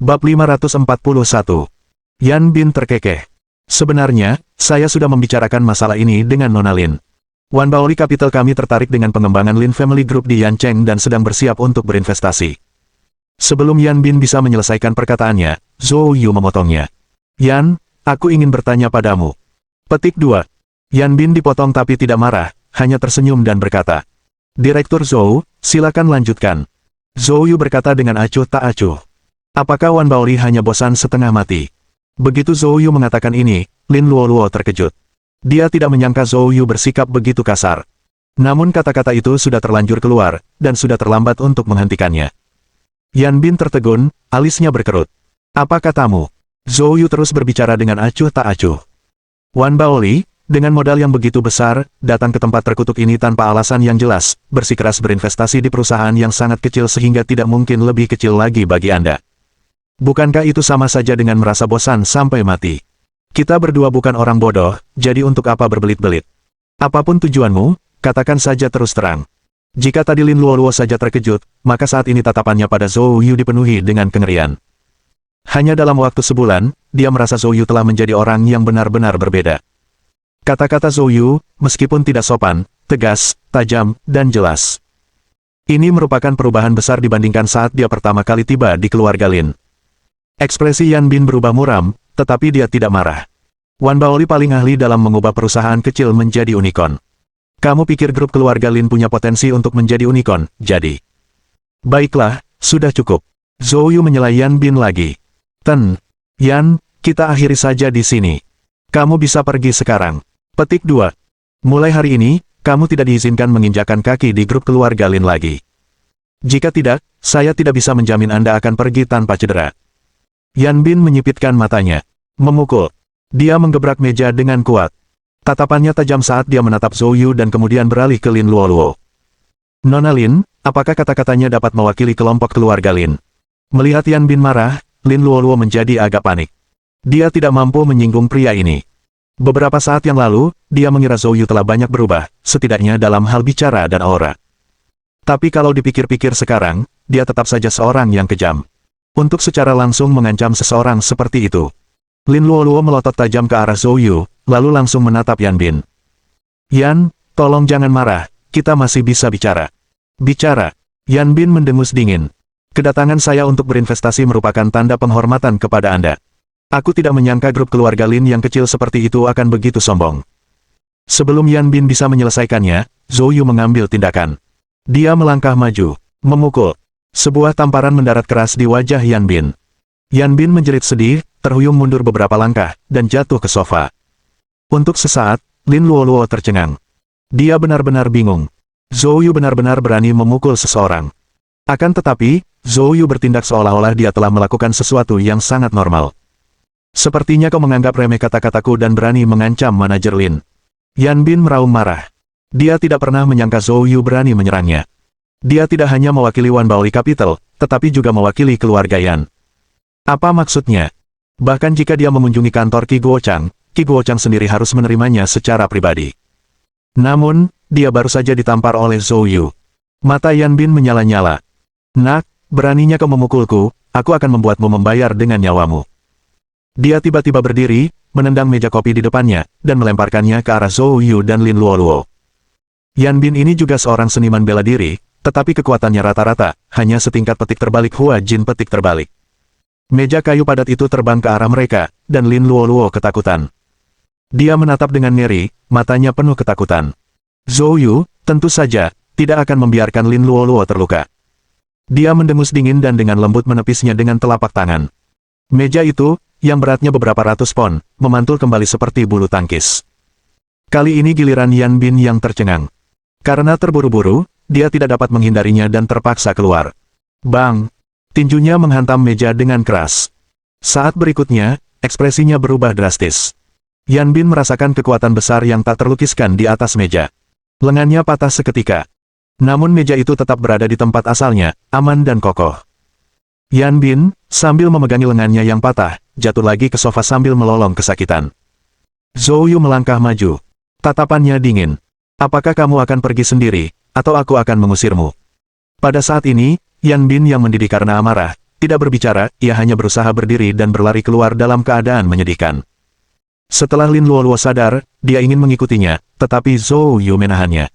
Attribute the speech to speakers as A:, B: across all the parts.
A: Bab 541. Yan Bin terkekeh. Sebenarnya, saya sudah membicarakan masalah ini dengan Nona Lin. Wan Baoli Capital kami tertarik dengan pengembangan Lin Family Group di Yancheng dan sedang bersiap untuk berinvestasi. Sebelum Yan Bin bisa menyelesaikan perkataannya, Zhou Yu memotongnya. Yan, aku ingin bertanya padamu. Petik 2. Yan Bin dipotong tapi tidak marah, hanya tersenyum dan berkata. Direktur Zhou, silakan lanjutkan. Zhou Yu berkata dengan acuh tak acuh. Apakah Wan Baoli hanya bosan setengah mati? Begitu Zhou Yu mengatakan ini, Lin Luoluo terkejut. Dia tidak menyangka Zhou Yu bersikap begitu kasar. Namun kata-kata itu sudah terlanjur keluar, dan sudah terlambat untuk menghentikannya. Yan Bin tertegun, alisnya berkerut. Apa katamu? Zhou Yu terus berbicara dengan acuh tak acuh. Wan Baoli, dengan modal yang begitu besar, datang ke tempat terkutuk ini tanpa alasan yang jelas, bersikeras berinvestasi di perusahaan yang sangat kecil sehingga tidak mungkin lebih kecil lagi bagi Anda. Bukankah itu sama saja dengan merasa bosan sampai mati? Kita berdua bukan orang bodoh, jadi untuk apa berbelit-belit? Apapun tujuanmu, katakan saja terus terang. Jika tadi Lin Luoluo saja terkejut, maka saat ini tatapannya pada Zhou Yu dipenuhi dengan kengerian. Hanya dalam waktu sebulan, dia merasa Zhou Yu telah menjadi orang yang benar-benar berbeda. Kata-kata Zhou Yu, meskipun tidak sopan, tegas, tajam, dan jelas. Ini merupakan perubahan besar dibandingkan saat dia pertama kali tiba di keluarga Lin. Ekspresi Yan Bin berubah muram, tetapi dia tidak marah. Wan Baoli paling ahli dalam mengubah perusahaan kecil menjadi unicorn. Kamu pikir grup keluarga Lin punya potensi untuk menjadi unicorn, jadi. Baiklah, sudah cukup. Zhou Yu menyela Yan Bin lagi. Yan, kita akhiri saja di sini. Kamu bisa pergi sekarang. Petik 2. Mulai hari ini, kamu tidak diizinkan menginjakkan kaki di grup keluarga Lin lagi. Jika tidak, saya tidak bisa menjamin Anda akan pergi tanpa cedera. Yan Bin menyipitkan matanya. Memukul. Dia menggebrak meja dengan kuat. Tatapannya tajam saat dia menatap Zhou Yu dan kemudian beralih ke Lin Luoluo. Nona Lin, apakah kata-katanya dapat mewakili kelompok keluarga Lin? Melihat Yan Bin marah, Lin Luoluo menjadi agak panik. Dia tidak mampu menyinggung pria ini. Beberapa saat yang lalu, dia mengira Zhou Yu telah banyak berubah, setidaknya dalam hal bicara dan aura. Tapi kalau dipikir-pikir sekarang, dia tetap saja seorang yang kejam. Untuk secara langsung mengancam seseorang seperti itu. Lin Luoluo melotot tajam ke arah Zhou Yu, lalu langsung menatap Yan Bin. Yan, tolong jangan marah, kita masih bisa bicara. Bicara. Yan Bin mendengus dingin. Kedatangan saya untuk berinvestasi merupakan tanda penghormatan kepada Anda. Aku tidak menyangka grup keluarga Lin yang kecil seperti itu akan begitu sombong. Sebelum Yan Bin bisa menyelesaikannya, Zhou Yu mengambil tindakan. Dia melangkah maju, memukul. Sebuah tamparan mendarat keras di wajah Yan Bin. Yan Bin menjerit sedih, terhuyung mundur beberapa langkah, dan jatuh ke sofa. Untuk sesaat, Lin Luoluo tercengang. Dia benar-benar bingung. Zhou Yu benar-benar berani memukul seseorang. Akan tetapi, Zhou Yu bertindak seolah-olah dia telah melakukan sesuatu yang sangat normal. Sepertinya kau menganggap remeh kata-kataku dan berani mengancam manajer Lin. Yan Bin meraung marah. Dia tidak pernah menyangka Zhou Yu berani menyerangnya. Dia tidak hanya mewakili Wan Baoli Capital, tetapi juga mewakili keluarga Yan. Apa maksudnya? Bahkan jika dia mengunjungi kantor Qi Guochang sendiri harus menerimanya secara pribadi. Namun, dia baru saja ditampar oleh Zhou Yu. Mata Yan Bin menyala-nyala. Nak, beraninya kau memukulku, aku akan membuatmu membayar dengan nyawamu. Dia tiba-tiba berdiri, menendang meja kopi di depannya, dan melemparkannya ke arah Zhou Yu dan Lin Luoluo. Yan Bin ini juga seorang seniman bela diri, tetapi kekuatannya rata-rata, hanya setingkat petik terbalik Hua Jin petik terbalik. Meja kayu padat itu terbang ke arah mereka, dan Lin Luoluo ketakutan. Dia menatap dengan ngeri, matanya penuh ketakutan. Zhou Yu, tentu saja, tidak akan membiarkan Lin Luoluo terluka. Dia mendengus dingin dan dengan lembut menepisnya dengan telapak tangan. Meja itu, yang beratnya beberapa ratus pon, memantul kembali seperti bulu tangkis. Kali ini giliran Yan Bin yang tercengang. Karena terburu-buru, dia tidak dapat menghindarinya dan terpaksa keluar. Bang! Tinjunya menghantam meja dengan keras. Saat berikutnya, ekspresinya berubah drastis. Yan Bin merasakan kekuatan besar yang tak terlukiskan di atas meja. Lengannya patah seketika. Namun meja itu tetap berada di tempat asalnya, aman dan kokoh. Yan Bin, sambil memegangi lengannya yang patah, jatuh lagi ke sofa sambil melolong kesakitan. Zhou Yu melangkah maju. Tatapannya dingin. Apakah kamu akan pergi sendiri, atau aku akan mengusirmu? Pada saat ini, Yan Bin yang mendidih karena amarah, tidak berbicara, ia hanya berusaha berdiri dan berlari keluar dalam keadaan menyedihkan. Setelah Lin Luoluo sadar, dia ingin mengikutinya, tetapi Zhou Yu menahannya.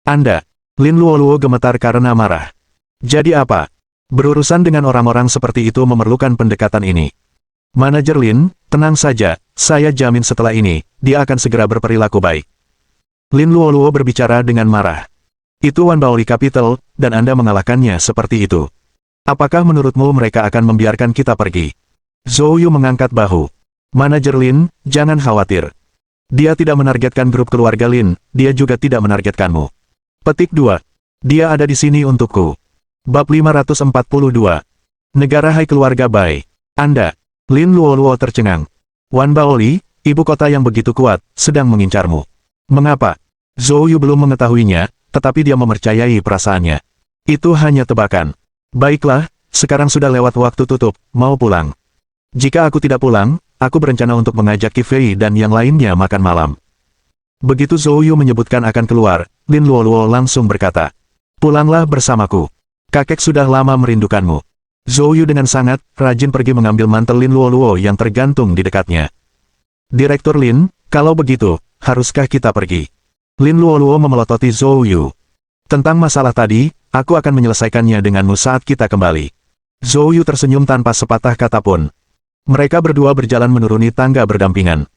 A: Anda, Lin Luoluo gemetar karena marah. Jadi apa? Berurusan dengan orang-orang seperti itu memerlukan pendekatan ini. Manajer Lin, tenang saja, saya jamin setelah ini, dia akan segera berperilaku baik. Lin Luoluo berbicara dengan marah. Itu Wan Baoli Capital, dan Anda mengalahkannya seperti itu. Apakah menurutmu mereka akan membiarkan kita pergi? Zhou Yu mengangkat bahu. Manajer Lin, jangan khawatir. Dia tidak menargetkan grup keluarga Lin, dia juga tidak menargetkanmu. Petik 2. Dia ada di sini untukku. Bab 542. Negara Hai Keluarga Bai. Anda, Lin Luoluo tercengang. Wan Baoli, ibu kota yang begitu kuat, sedang mengincarmu. Mengapa? Zhou Yu belum mengetahuinya, tetapi dia mempercayai perasaannya. Itu hanya tebakan. Baiklah, sekarang sudah lewat waktu tutup, mau pulang. Jika aku tidak pulang, aku berencana untuk mengajak Qi Fei dan yang lainnya makan malam. Begitu Zhou Yu menyebutkan akan keluar, Lin Luoluo langsung berkata, pulanglah bersamaku. Kakek sudah lama merindukanmu. Zhou Yu dengan sangat rajin pergi mengambil mantel Lin Luoluo yang tergantung di dekatnya. Direktur Lin, kalau begitu, haruskah kita pergi? Lin Luoluo memelototi Zhou Yu. Tentang masalah tadi, aku akan menyelesaikannya denganmu saat kita kembali. Zhou Yu tersenyum tanpa sepatah kata pun. Mereka berdua berjalan menuruni tangga berdampingan.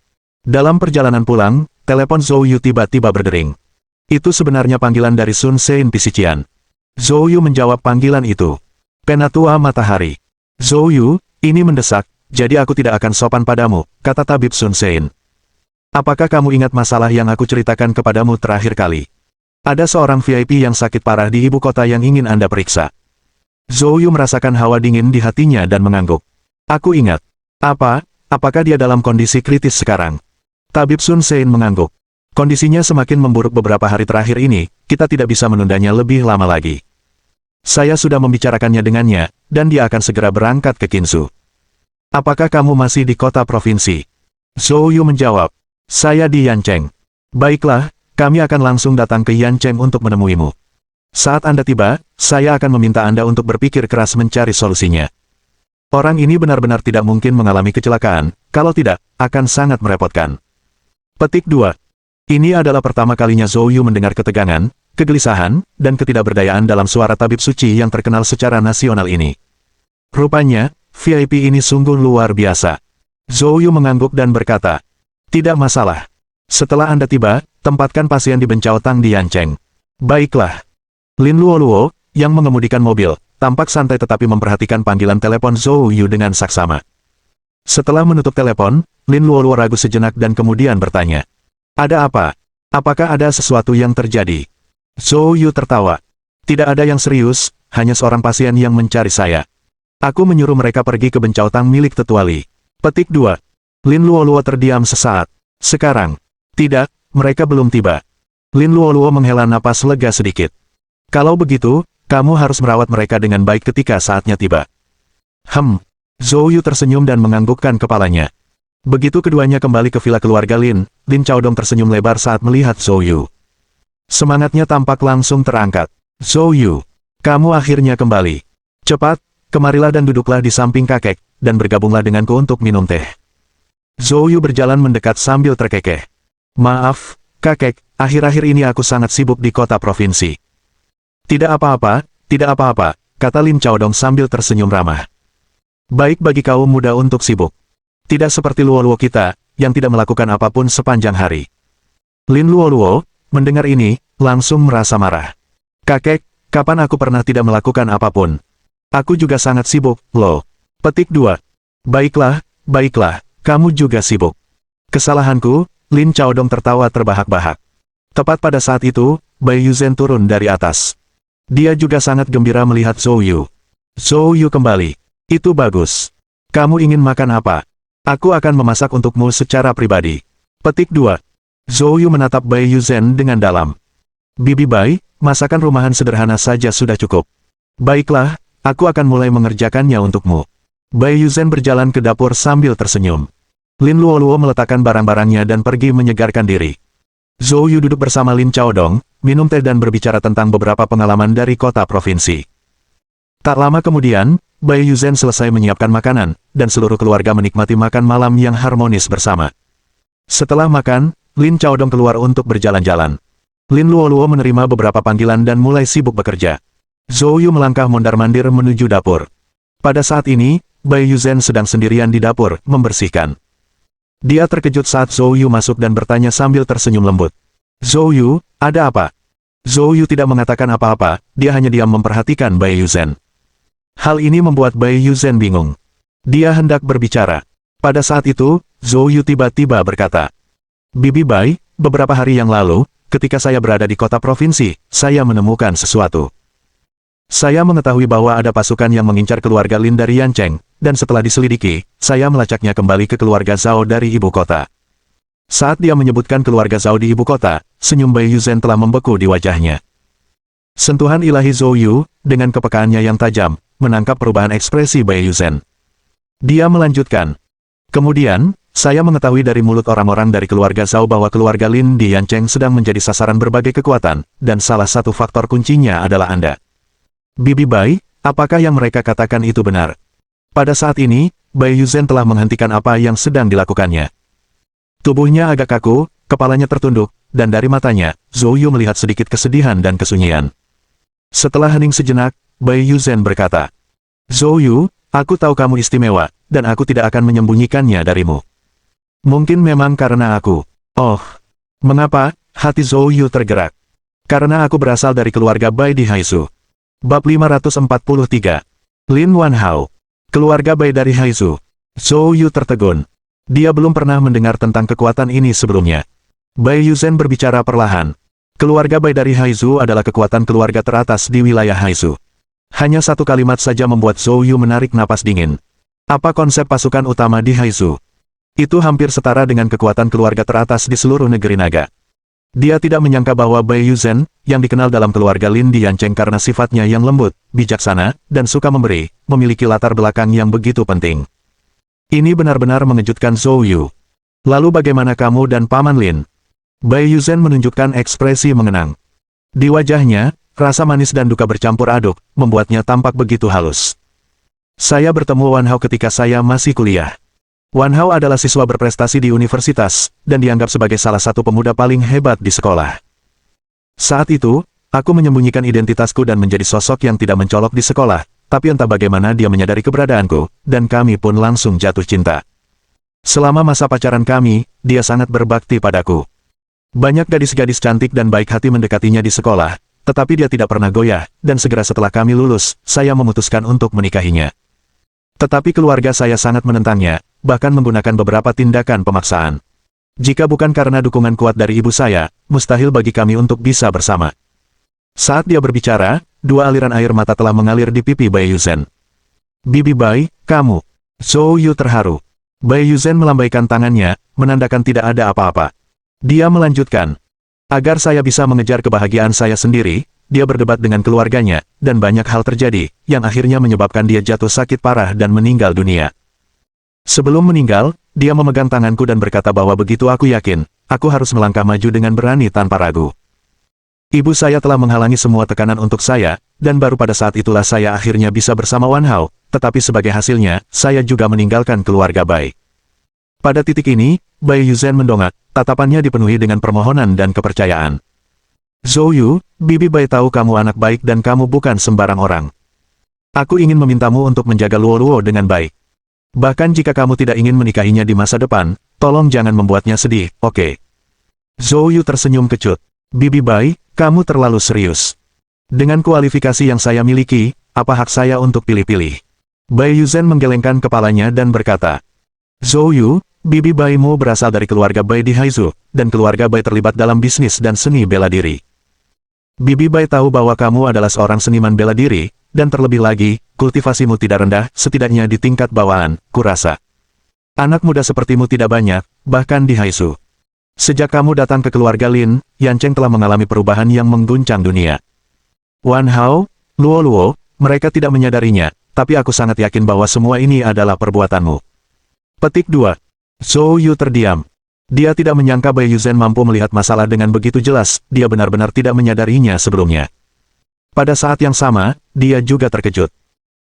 A: Dalam perjalanan pulang, telepon Zhou Yu tiba-tiba berdering. Itu sebenarnya panggilan dari Sun Sein Pisician. Zhou Yu menjawab panggilan itu. Penatua Matahari. Zhou Yu, ini mendesak, jadi aku tidak akan sopan padamu, kata tabib Sun Sein. Apakah kamu ingat masalah yang aku ceritakan kepadamu terakhir kali? Ada seorang VIP yang sakit parah di ibu kota yang ingin Anda periksa. Zhou Yu merasakan hawa dingin di hatinya dan mengangguk. Aku ingat. Apa? Apakah dia dalam kondisi kritis sekarang? Tabib Sun Sein mengangguk. Kondisinya semakin memburuk beberapa hari terakhir ini, kita tidak bisa menundanya lebih lama lagi. Saya sudah membicarakannya dengannya, dan dia akan segera berangkat ke Qinzhou. Apakah kamu masih di kota provinsi? Zhou Yu menjawab. Saya di Yancheng. Baiklah, kami akan langsung datang ke Yancheng untuk menemuimu. Saat Anda tiba, saya akan meminta Anda untuk berpikir keras mencari solusinya. Orang ini benar-benar tidak mungkin mengalami kecelakaan, kalau tidak, akan sangat merepotkan. Petik 2. Ini adalah pertama kalinya Zhou Yu mendengar ketegangan, kegelisahan, dan ketidakberdayaan dalam suara tabib suci yang terkenal secara nasional ini. Rupanya, VIP ini sungguh luar biasa. Zhou Yu mengangguk dan berkata, tidak masalah. Setelah Anda tiba, tempatkan pasien di Bencao Tang di Yancheng. Baiklah. Lin Luoluo, yang mengemudikan mobil, tampak santai tetapi memperhatikan panggilan telepon Zhou Yu dengan saksama. Setelah menutup telepon, Lin Luoluo ragu sejenak dan kemudian bertanya. Ada apa? Apakah ada sesuatu yang terjadi? Zhou Yu tertawa. Tidak ada yang serius, hanya seorang pasien yang mencari saya. Aku menyuruh mereka pergi ke Bencao Tang milik Tetua Li. Petik 2. Lin Luoluo terdiam sesaat. Sekarang. Tidak, mereka belum tiba. Lin Luoluo menghela napas lega sedikit. Kalau begitu, kamu harus merawat mereka dengan baik ketika saatnya tiba. Zhou Yu tersenyum dan menganggukkan kepalanya. Begitu keduanya kembali ke villa keluarga Lin, Lin Chaodong tersenyum lebar saat melihat Zhou Yu. Semangatnya tampak langsung terangkat. Zhou Yu, kamu akhirnya kembali. Cepat, kemarilah dan duduklah di samping kakek, dan bergabunglah denganku untuk minum teh. Zhou Yu berjalan mendekat sambil terkekeh. Maaf, kakek, akhir-akhir ini aku sangat sibuk di kota provinsi. Tidak apa-apa, kata Lin Chaodong sambil tersenyum ramah. Baik bagi kaum muda untuk sibuk. Tidak seperti Luoluo kita, yang tidak melakukan apapun sepanjang hari. Lin Luoluo, mendengar ini, langsung merasa marah. Kakek, kapan aku pernah tidak melakukan apapun? Aku juga sangat sibuk, loh. Petik 2. Baiklah, kamu juga sibuk. Kesalahanku, Lin Chaodong tertawa terbahak-bahak. Tepat pada saat itu, Bai Yuzhen turun dari atas. Dia juga sangat gembira melihat Zhou Yu. Zhou Yu kembali. Itu bagus. Kamu ingin makan apa? Aku akan memasak untukmu secara pribadi. Petik 2. Zhou Yu menatap Bai Yuzhen dengan dalam. Bibi Bai, masakan rumahan sederhana saja sudah cukup. Baiklah, aku akan mulai mengerjakannya untukmu. Bai Yuzhen berjalan ke dapur sambil tersenyum. Lin Luoluo meletakkan barang-barangnya dan pergi menyegarkan diri. Zhou Yu duduk bersama Lin Chaodong, minum teh dan berbicara tentang beberapa pengalaman dari kota provinsi. Tak lama kemudian, Bai Yuzhen selesai menyiapkan makanan, dan seluruh keluarga menikmati makan malam yang harmonis bersama. Setelah makan, Lin Chaodong keluar untuk berjalan-jalan. Lin Luoluo menerima beberapa panggilan dan mulai sibuk bekerja. Zhou Yu melangkah mondar-mandir menuju dapur. Pada saat ini, Bai Yuzhen sedang sendirian di dapur, membersihkan. Dia terkejut saat Zhou Yu masuk dan bertanya sambil tersenyum lembut. Zhou Yu, ada apa? Zhou Yu tidak mengatakan apa-apa, dia hanya diam memperhatikan Bai Yuzhen. Hal ini membuat Bai Yuzhen bingung. Dia hendak berbicara. Pada saat itu, Zhou Yu tiba-tiba berkata, Bibi Bai, beberapa hari yang lalu, ketika saya berada di kota provinsi, saya menemukan sesuatu. Saya mengetahui bahwa ada pasukan yang mengincar keluarga Lin dari Yancheng, dan setelah diselidiki, saya melacaknya kembali ke keluarga Zhao dari ibu kota. Saat dia menyebutkan keluarga Zhao di ibu kota, senyum Bai Yuzhen telah membeku di wajahnya. Sentuhan ilahi Zhou Yu, dengan kepekaannya yang tajam, menangkap perubahan ekspresi Bai Yuzhen. Dia melanjutkan, kemudian, saya mengetahui dari mulut orang-orang dari keluarga Zhao bahwa keluarga Lin di Yancheng sedang menjadi sasaran berbagai kekuatan, dan salah satu faktor kuncinya adalah Anda. Bibi Bai, apakah yang mereka katakan itu benar? Pada saat ini, Bai Yuzhen telah menghentikan apa yang sedang dilakukannya. Tubuhnya agak kaku, kepalanya tertunduk, dan dari matanya, Zhou Yu melihat sedikit kesedihan dan kesunyian. Setelah hening sejenak, Bai Yuzhen berkata, Zhou Yu, aku tahu kamu istimewa, dan aku tidak akan menyembunyikannya darimu. Mungkin memang karena aku. Oh, mengapa? Hati Zhou Yu tergerak. Karena aku berasal dari keluarga Bai di Haizu. Bab 543. Lin Wanhao. Keluarga Bai dari Haizu. Zhou Yu tertegun. Dia belum pernah mendengar tentang kekuatan ini sebelumnya. Bai Yuzhen berbicara perlahan. Keluarga Bai dari Haizu adalah kekuatan keluarga teratas di wilayah Haizu. Hanya satu kalimat saja membuat Zhou Yu menarik napas dingin. Apa konsep pasukan utama di Haizu? Itu hampir setara dengan kekuatan keluarga teratas di seluruh negeri naga. Dia tidak menyangka bahwa Bai Yuzhen, yang dikenal dalam keluarga Lin di Yancheng karena sifatnya yang lembut, bijaksana, dan suka memberi, memiliki latar belakang yang begitu penting. Ini benar-benar mengejutkan Zhou Yu. Lalu bagaimana kamu dan Paman Lin? Bai Yuzhen menunjukkan ekspresi mengenang. Di wajahnya, rasa manis dan duka bercampur aduk, membuatnya tampak begitu halus. Saya bertemu Wan Hao ketika saya masih kuliah. Wan Hao adalah siswa berprestasi di universitas, dan dianggap sebagai salah satu pemuda paling hebat di sekolah. Saat itu, aku menyembunyikan identitasku dan menjadi sosok yang tidak mencolok di sekolah, tapi entah bagaimana dia menyadari keberadaanku, dan kami pun langsung jatuh cinta. Selama masa pacaran kami, dia sangat berbakti padaku. Banyak gadis-gadis cantik dan baik hati mendekatinya di sekolah, tetapi dia tidak pernah goyah, dan segera setelah kami lulus, saya memutuskan untuk menikahinya. Tetapi keluarga saya sangat menentangnya, bahkan menggunakan beberapa tindakan pemaksaan. Jika bukan karena dukungan kuat dari ibu saya, mustahil bagi kami untuk bisa bersama. Saat dia berbicara, dua aliran air mata telah mengalir di pipi Bai Yuzhen. Bibi Bai, kamu. Zhou Yu terharu. Bai Yuzhen melambaikan tangannya, menandakan tidak ada apa-apa. Dia melanjutkan. Agar saya bisa mengejar kebahagiaan saya sendiri, dia berdebat dengan keluarganya, dan banyak hal terjadi, yang akhirnya menyebabkan dia jatuh sakit parah dan meninggal dunia. Sebelum meninggal, dia memegang tanganku dan berkata bahwa begitu aku yakin, aku harus melangkah maju dengan berani tanpa ragu. Ibu saya telah menghalangi semua tekanan untuk saya, dan baru pada saat itulah saya akhirnya bisa bersama Wan Hao, tetapi sebagai hasilnya, saya juga meninggalkan keluarga Bai. Pada titik ini, Bai Yuzhen mendongak, tatapannya dipenuhi dengan permohonan dan kepercayaan. Zhou Yu, Bibi Bai tahu kamu anak baik dan kamu bukan sembarang orang. Aku ingin memintamu untuk menjaga Luoluo dengan baik. Bahkan jika kamu tidak ingin menikahinya di masa depan, tolong jangan membuatnya sedih, oke? Zhou Yu tersenyum kecut. Bibi Bai, kamu terlalu serius. Dengan kualifikasi yang saya miliki, apa hak saya untuk pilih-pilih? Bai Yuzhen menggelengkan kepalanya dan berkata, Zhou Yu, Bibi Baimu berasal dari keluarga Bai di Haizu, dan keluarga Bai terlibat dalam bisnis dan seni bela diri. Bibi Bai tahu bahwa kamu adalah seorang seniman bela diri, dan terlebih lagi, kultivasimu tidak rendah, setidaknya di tingkat bawaan, kurasa. Anak muda sepertimu tidak banyak, bahkan di Haizu. Sejak kamu datang ke keluarga Lin, Yancheng telah mengalami perubahan yang mengguncang dunia. Wan Hao, Luoluo, mereka tidak menyadarinya, tapi aku sangat yakin bahwa semua ini adalah perbuatanmu. Petik 2. Zhou Yu terdiam. Dia tidak menyangka Bai Yuzhen mampu melihat masalah dengan begitu jelas, dia benar-benar tidak menyadarinya sebelumnya. Pada saat yang sama, dia juga terkejut.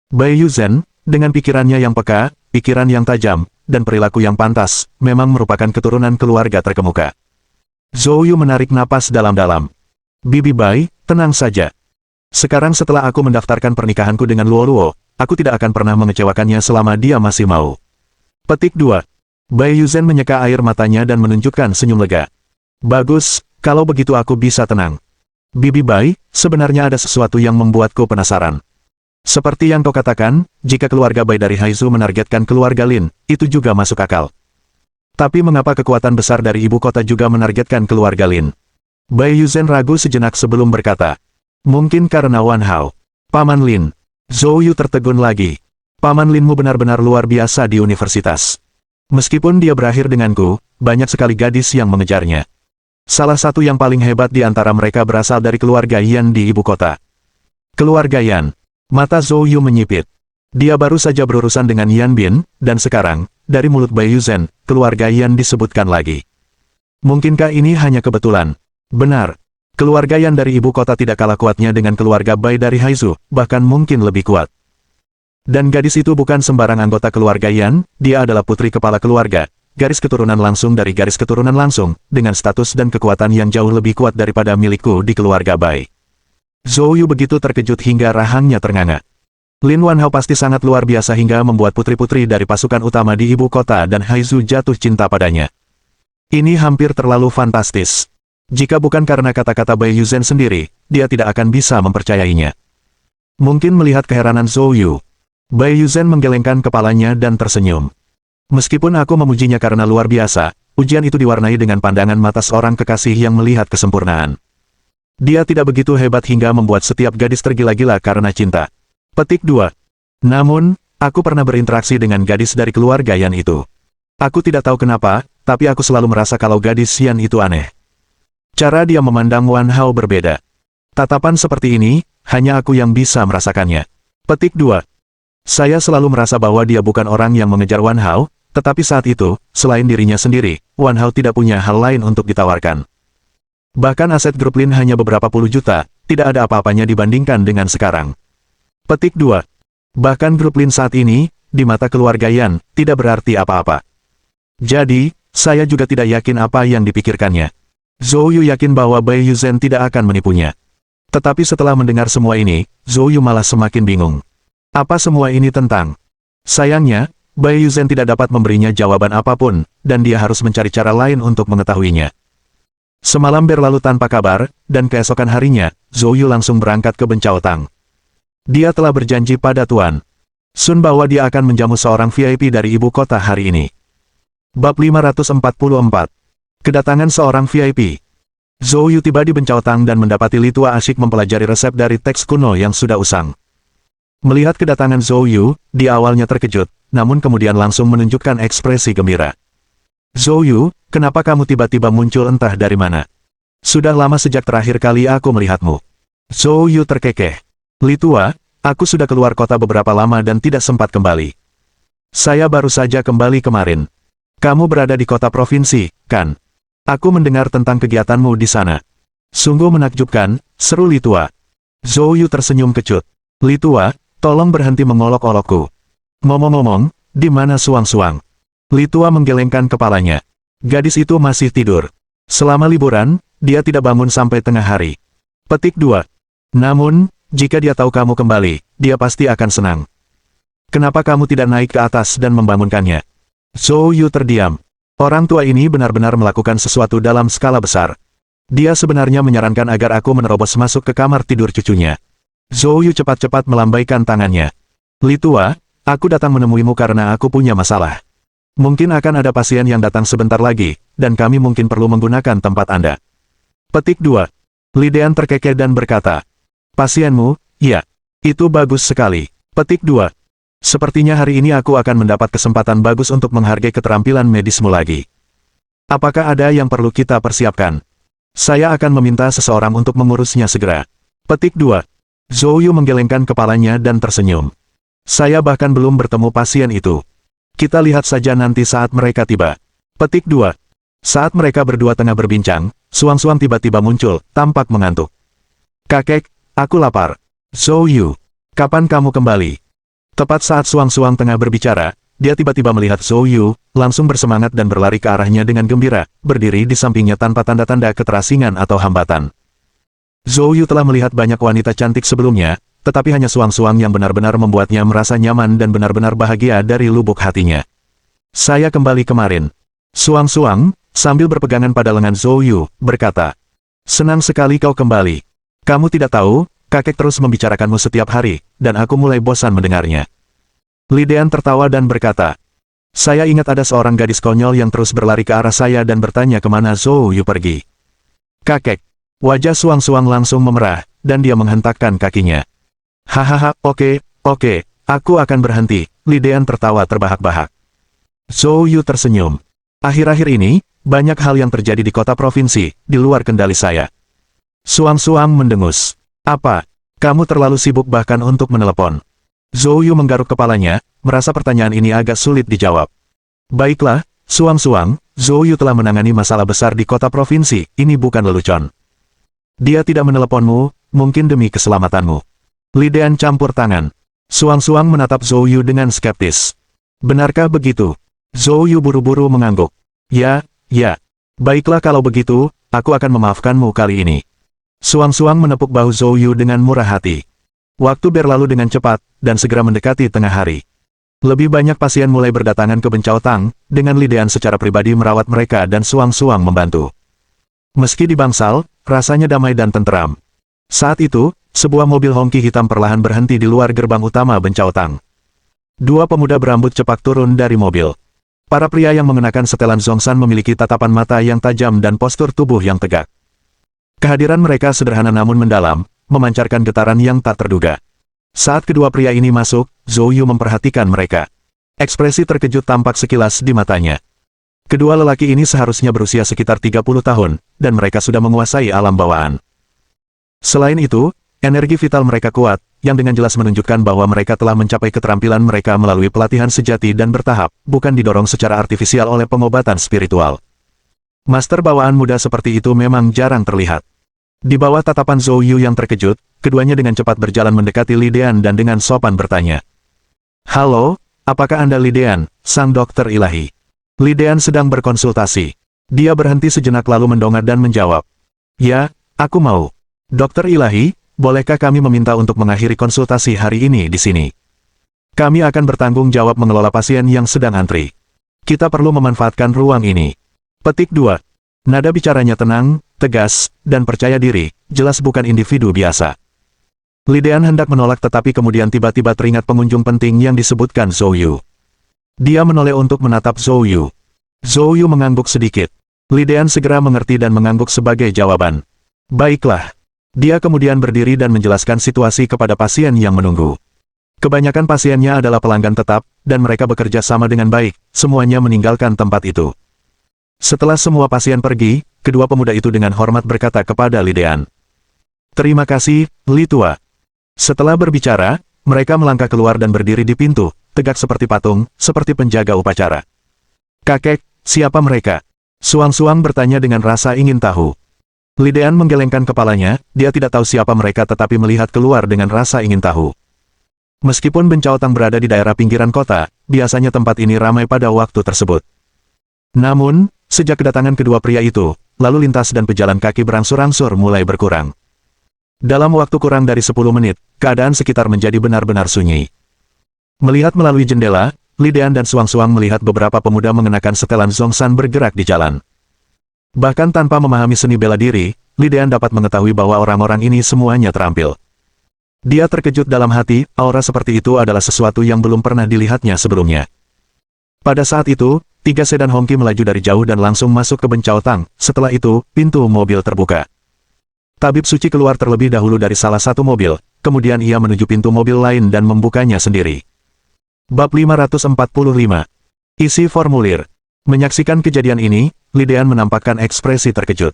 A: Bai Yuzhen, dengan pikirannya yang peka, pikiran yang tajam, dan perilaku yang pantas, memang merupakan keturunan keluarga terkemuka. Zhou Yu menarik napas dalam-dalam. Bibi Bai, tenang saja. Sekarang setelah aku mendaftarkan pernikahanku dengan Luo Luo, aku tidak akan pernah mengecewakannya selama dia masih mau. Petik 2. Bai Yuzhen menyeka air matanya dan menunjukkan senyum lega. Bagus, kalau begitu aku bisa tenang. Bibi Bai, sebenarnya ada sesuatu yang membuatku penasaran. Seperti yang kau katakan, jika keluarga Bai dari Haizu menargetkan keluarga Lin, itu juga masuk akal. Tapi mengapa kekuatan besar dari ibu kota juga menargetkan keluarga Lin? Bai Yuzhen ragu sejenak sebelum berkata. Mungkin karena Wan Hao. Paman Lin. Zhou Yu tertegun lagi. Paman Linmu benar-benar luar biasa di universitas. Meskipun dia berakhir denganku, banyak sekali gadis yang mengejarnya. Salah satu yang paling hebat di antara mereka berasal dari keluarga Yan di ibu kota. Keluarga Yan. Mata Zhou Yu menyipit. Dia baru saja berurusan dengan Yan Bin, dan sekarang, dari mulut Bai Yuzhen, keluarga Yan disebutkan lagi. Mungkinkah ini hanya kebetulan? Benar. Keluarga Yan dari ibu kota tidak kalah kuatnya dengan keluarga Bai dari Haizu, bahkan mungkin lebih kuat. Dan gadis itu bukan sembarang anggota keluarga Yan, dia adalah putri kepala keluarga, garis keturunan langsung dari garis keturunan langsung, dengan status dan kekuatan yang jauh lebih kuat daripada milikku di keluarga Bai. Zhou Yu begitu terkejut hingga rahangnya ternganga. Lin Wan Hao pasti sangat luar biasa hingga membuat putri-putri dari pasukan utama di ibu kota dan Haizu jatuh cinta padanya. Ini hampir terlalu fantastis. Jika bukan karena kata-kata Bai Yuzhen sendiri, dia tidak akan bisa mempercayainya. Mungkin melihat keheranan Zhou Yu, Bai Yuzhen menggelengkan kepalanya dan tersenyum. Meskipun aku memujinya karena luar biasa, ujian itu diwarnai dengan pandangan mata seorang kekasih yang melihat kesempurnaan. Dia tidak begitu hebat hingga membuat setiap gadis tergila-gila karena cinta. Petik 2. Namun, aku pernah berinteraksi dengan gadis dari keluarga Yan itu. Aku tidak tahu kenapa, tapi aku selalu merasa kalau gadis Yan itu aneh. Cara dia memandang Wan Hao berbeda. Tatapan seperti ini, hanya aku yang bisa merasakannya. Petik 2. Saya selalu merasa bahwa dia bukan orang yang mengejar Wan Hao, tetapi saat itu, selain dirinya sendiri, Wan Hao tidak punya hal lain untuk ditawarkan. Bahkan aset grup Lin hanya beberapa puluh juta, tidak ada apa-apanya dibandingkan dengan sekarang. Petik 2. Bahkan grup Lin saat ini, di mata keluarga Yan, tidak berarti apa-apa. Jadi, saya juga tidak yakin apa yang dipikirkannya. Zhou Yu yakin bahwa Bai Yuzhen tidak akan menipunya. Tetapi setelah mendengar semua ini, Zhou Yu malah semakin bingung. Apa semua ini tentang? Sayangnya, Bai Yuzhen tidak dapat memberinya jawaban apapun, dan dia harus mencari cara lain untuk mengetahuinya. Semalam berlalu tanpa kabar, dan keesokan harinya, Zhou Yu langsung berangkat ke Bencaotang. Dia telah berjanji pada Tuan Sun bahwa dia akan menjamu seorang VIP dari ibu kota hari ini. Bab 544. Kedatangan seorang VIP. Zhou Yu tiba di Bencaotang dan mendapati Li Tua asyik mempelajari resep dari teks kuno yang sudah usang. Melihat kedatangan Zhou Yu, dia awalnya terkejut, namun kemudian langsung menunjukkan ekspresi gembira. Zhou Yu, kenapa kamu tiba-tiba muncul entah dari mana? Sudah lama sejak terakhir kali aku melihatmu. Zhou Yu terkekeh. Li Tua, aku sudah keluar kota beberapa lama dan tidak sempat kembali. Saya baru saja kembali kemarin. Kamu berada di kota provinsi, kan? Aku mendengar tentang kegiatanmu di sana. Sungguh menakjubkan, seru Li Tua. Zhou Yu tersenyum kecut. Li Tua, tolong berhenti mengolok-olokku. Ngomong-ngomong, di mana Suang-Suang? Li Tua menggelengkan kepalanya. Gadis itu masih tidur. Selama liburan, dia tidak bangun sampai tengah hari. Petik 2. Namun, jika dia tahu kamu kembali, dia pasti akan senang. Kenapa kamu tidak naik ke atas dan membangunkannya? Zhou Yu terdiam. Orang tua ini benar-benar melakukan sesuatu dalam skala besar. Dia sebenarnya menyarankan agar aku menerobos masuk ke kamar tidur cucunya. Zhou Yu cepat-cepat melambaikan tangannya. Li Tua, aku datang menemuimu karena aku punya masalah. Mungkin akan ada pasien yang datang sebentar lagi, dan kami mungkin perlu menggunakan tempat Anda. Petik 2. Li Dean terkekeh dan berkata, pasienmu, iya. Itu bagus sekali. Petik 2. Sepertinya hari ini aku akan mendapat kesempatan bagus untuk menghargai keterampilan medismu lagi. Apakah ada yang perlu kita persiapkan? Saya akan meminta seseorang untuk mengurusnya segera. Petik 2. Zhou Yu menggelengkan kepalanya dan tersenyum. Saya bahkan belum bertemu pasien itu. Kita lihat saja nanti saat mereka tiba. Petik 2. Saat mereka berdua tengah berbincang, Suang-Suang tiba-tiba muncul, tampak mengantuk. Kakek, aku lapar. Zhou Yu, kapan kamu kembali? Tepat saat Suang-Suang tengah berbicara, dia tiba-tiba melihat Zhou Yu, langsung bersemangat dan berlari ke arahnya dengan gembira, berdiri di sampingnya tanpa tanda-tanda keterasingan atau hambatan. Zhou Yu telah melihat banyak wanita cantik sebelumnya, tetapi hanya Suang-Suang yang benar-benar membuatnya merasa nyaman dan benar-benar bahagia dari lubuk hatinya. Saya kembali kemarin. Suang-Suang, sambil berpegangan pada lengan Zhou Yu, berkata, senang sekali kau kembali. Kamu tidak tahu, kakek terus membicarakanmu setiap hari, dan aku mulai bosan mendengarnya. Li Dian tertawa dan berkata, saya ingat ada seorang gadis konyol yang terus berlari ke arah saya dan bertanya kemana Zhou Yu pergi. Kakek. Wajah Suang-Suang langsung memerah, dan dia menghentakkan kakinya. Hahaha, oke, aku akan berhenti. Li Dian tertawa terbahak-bahak. Zhou Yu tersenyum. Akhir-akhir ini, banyak hal yang terjadi di kota provinsi, di luar kendali saya. Suang-Suang mendengus. Apa? Kamu terlalu sibuk bahkan untuk menelepon. Zhou Yu menggaruk kepalanya, merasa pertanyaan ini agak sulit dijawab. Baiklah, Suang-Suang, Zhou Yu telah menangani masalah besar di kota provinsi, ini bukan lelucon. Dia tidak meneleponmu, mungkin demi keselamatanmu. Li Dian campur tangan. Suang-Suang menatap Zhou Yu dengan skeptis. Benarkah begitu? Zhou Yu buru-buru mengangguk. Ya. Baiklah kalau begitu, aku akan memaafkanmu kali ini. Suang-Suang menepuk bahu Zhou Yu dengan murah hati. Waktu berlalu dengan cepat, dan segera mendekati tengah hari. Lebih banyak pasien mulai berdatangan ke Bencao Tang, dengan Li Dian secara pribadi merawat mereka dan Suang-Suang membantu. Meski di bangsal, rasanya damai dan tenteram. Saat itu, sebuah mobil hongki hitam perlahan berhenti di luar gerbang utama Bencao Tang. Dua pemuda berambut cepak turun dari mobil. Para pria yang mengenakan setelan Zhongshan memiliki tatapan mata yang tajam dan postur tubuh yang tegak. Kehadiran mereka sederhana namun mendalam, memancarkan getaran yang tak terduga. Saat kedua pria ini masuk, Zhou Yu memperhatikan mereka. Ekspresi terkejut tampak sekilas di matanya. Kedua lelaki ini seharusnya berusia sekitar 30 tahun, dan mereka sudah menguasai alam bawaan. Selain itu, energi vital mereka kuat, yang dengan jelas menunjukkan bahwa mereka telah mencapai keterampilan mereka melalui pelatihan sejati dan bertahap, bukan didorong secara artifisial oleh pengobatan spiritual. Master bawaan muda seperti itu memang jarang terlihat. Di bawah tatapan Zhou Yu yang terkejut, keduanya dengan cepat berjalan mendekati Li Dian dan dengan sopan bertanya. Halo, apakah Anda Li Dian, sang dokter ilahi? Li Dian sedang berkonsultasi. Dia berhenti sejenak lalu mendongak dan menjawab. Ya, aku mau. Dokter ilahi, bolehkah kami meminta untuk mengakhiri konsultasi hari ini di sini? Kami akan bertanggung jawab mengelola pasien yang sedang antri. Kita perlu memanfaatkan ruang ini. Petik 2. Nada bicaranya tenang, tegas, dan percaya diri, jelas bukan individu biasa. Li Dian hendak menolak tetapi kemudian tiba-tiba teringat pengunjung penting yang disebutkan Zhou Yu. Dia menoleh untuk menatap Zhou Yu. Zhou Yu mengangguk sedikit. Li Dian segera mengerti dan mengangguk sebagai jawaban. Baiklah. Dia kemudian berdiri dan menjelaskan situasi kepada pasien yang menunggu. Kebanyakan pasiennya adalah pelanggan tetap, dan mereka bekerja sama dengan baik, semuanya meninggalkan tempat itu. Setelah semua pasien pergi, kedua pemuda itu dengan hormat berkata kepada Li Dian. Terima kasih, Li Tua. Setelah berbicara, mereka melangkah keluar dan berdiri di pintu, tegak seperti patung, seperti penjaga upacara. Kakek, siapa mereka? Suang-Suang bertanya dengan rasa ingin tahu. Li Dian menggelengkan kepalanya, dia tidak tahu siapa mereka tetapi melihat keluar dengan rasa ingin tahu. Meskipun Bencao Tang berada di daerah pinggiran kota, biasanya tempat ini ramai pada waktu tersebut. Namun, sejak kedatangan kedua pria itu, lalu lintas dan pejalan kaki berangsur-angsur mulai berkurang. Dalam waktu kurang dari 10 menit, keadaan sekitar menjadi benar-benar sunyi. Melihat melalui jendela, Li Dian dan Suang-Suang melihat beberapa pemuda mengenakan setelan Zhongshan bergerak di jalan. Bahkan tanpa memahami seni bela diri, Li Dian dapat mengetahui bahwa orang-orang ini semuanya terampil. Dia terkejut dalam hati, aura seperti itu adalah sesuatu yang belum pernah dilihatnya sebelumnya. Pada saat itu, 3 sedan hongki melaju dari jauh dan langsung masuk ke Bencao Tang. Setelah itu, pintu mobil terbuka. Tabib suci keluar terlebih dahulu dari salah satu mobil, kemudian ia menuju pintu mobil lain dan membukanya sendiri. Bab 545. Isi formulir. Menyaksikan kejadian ini, Li Dian menampakkan ekspresi terkejut.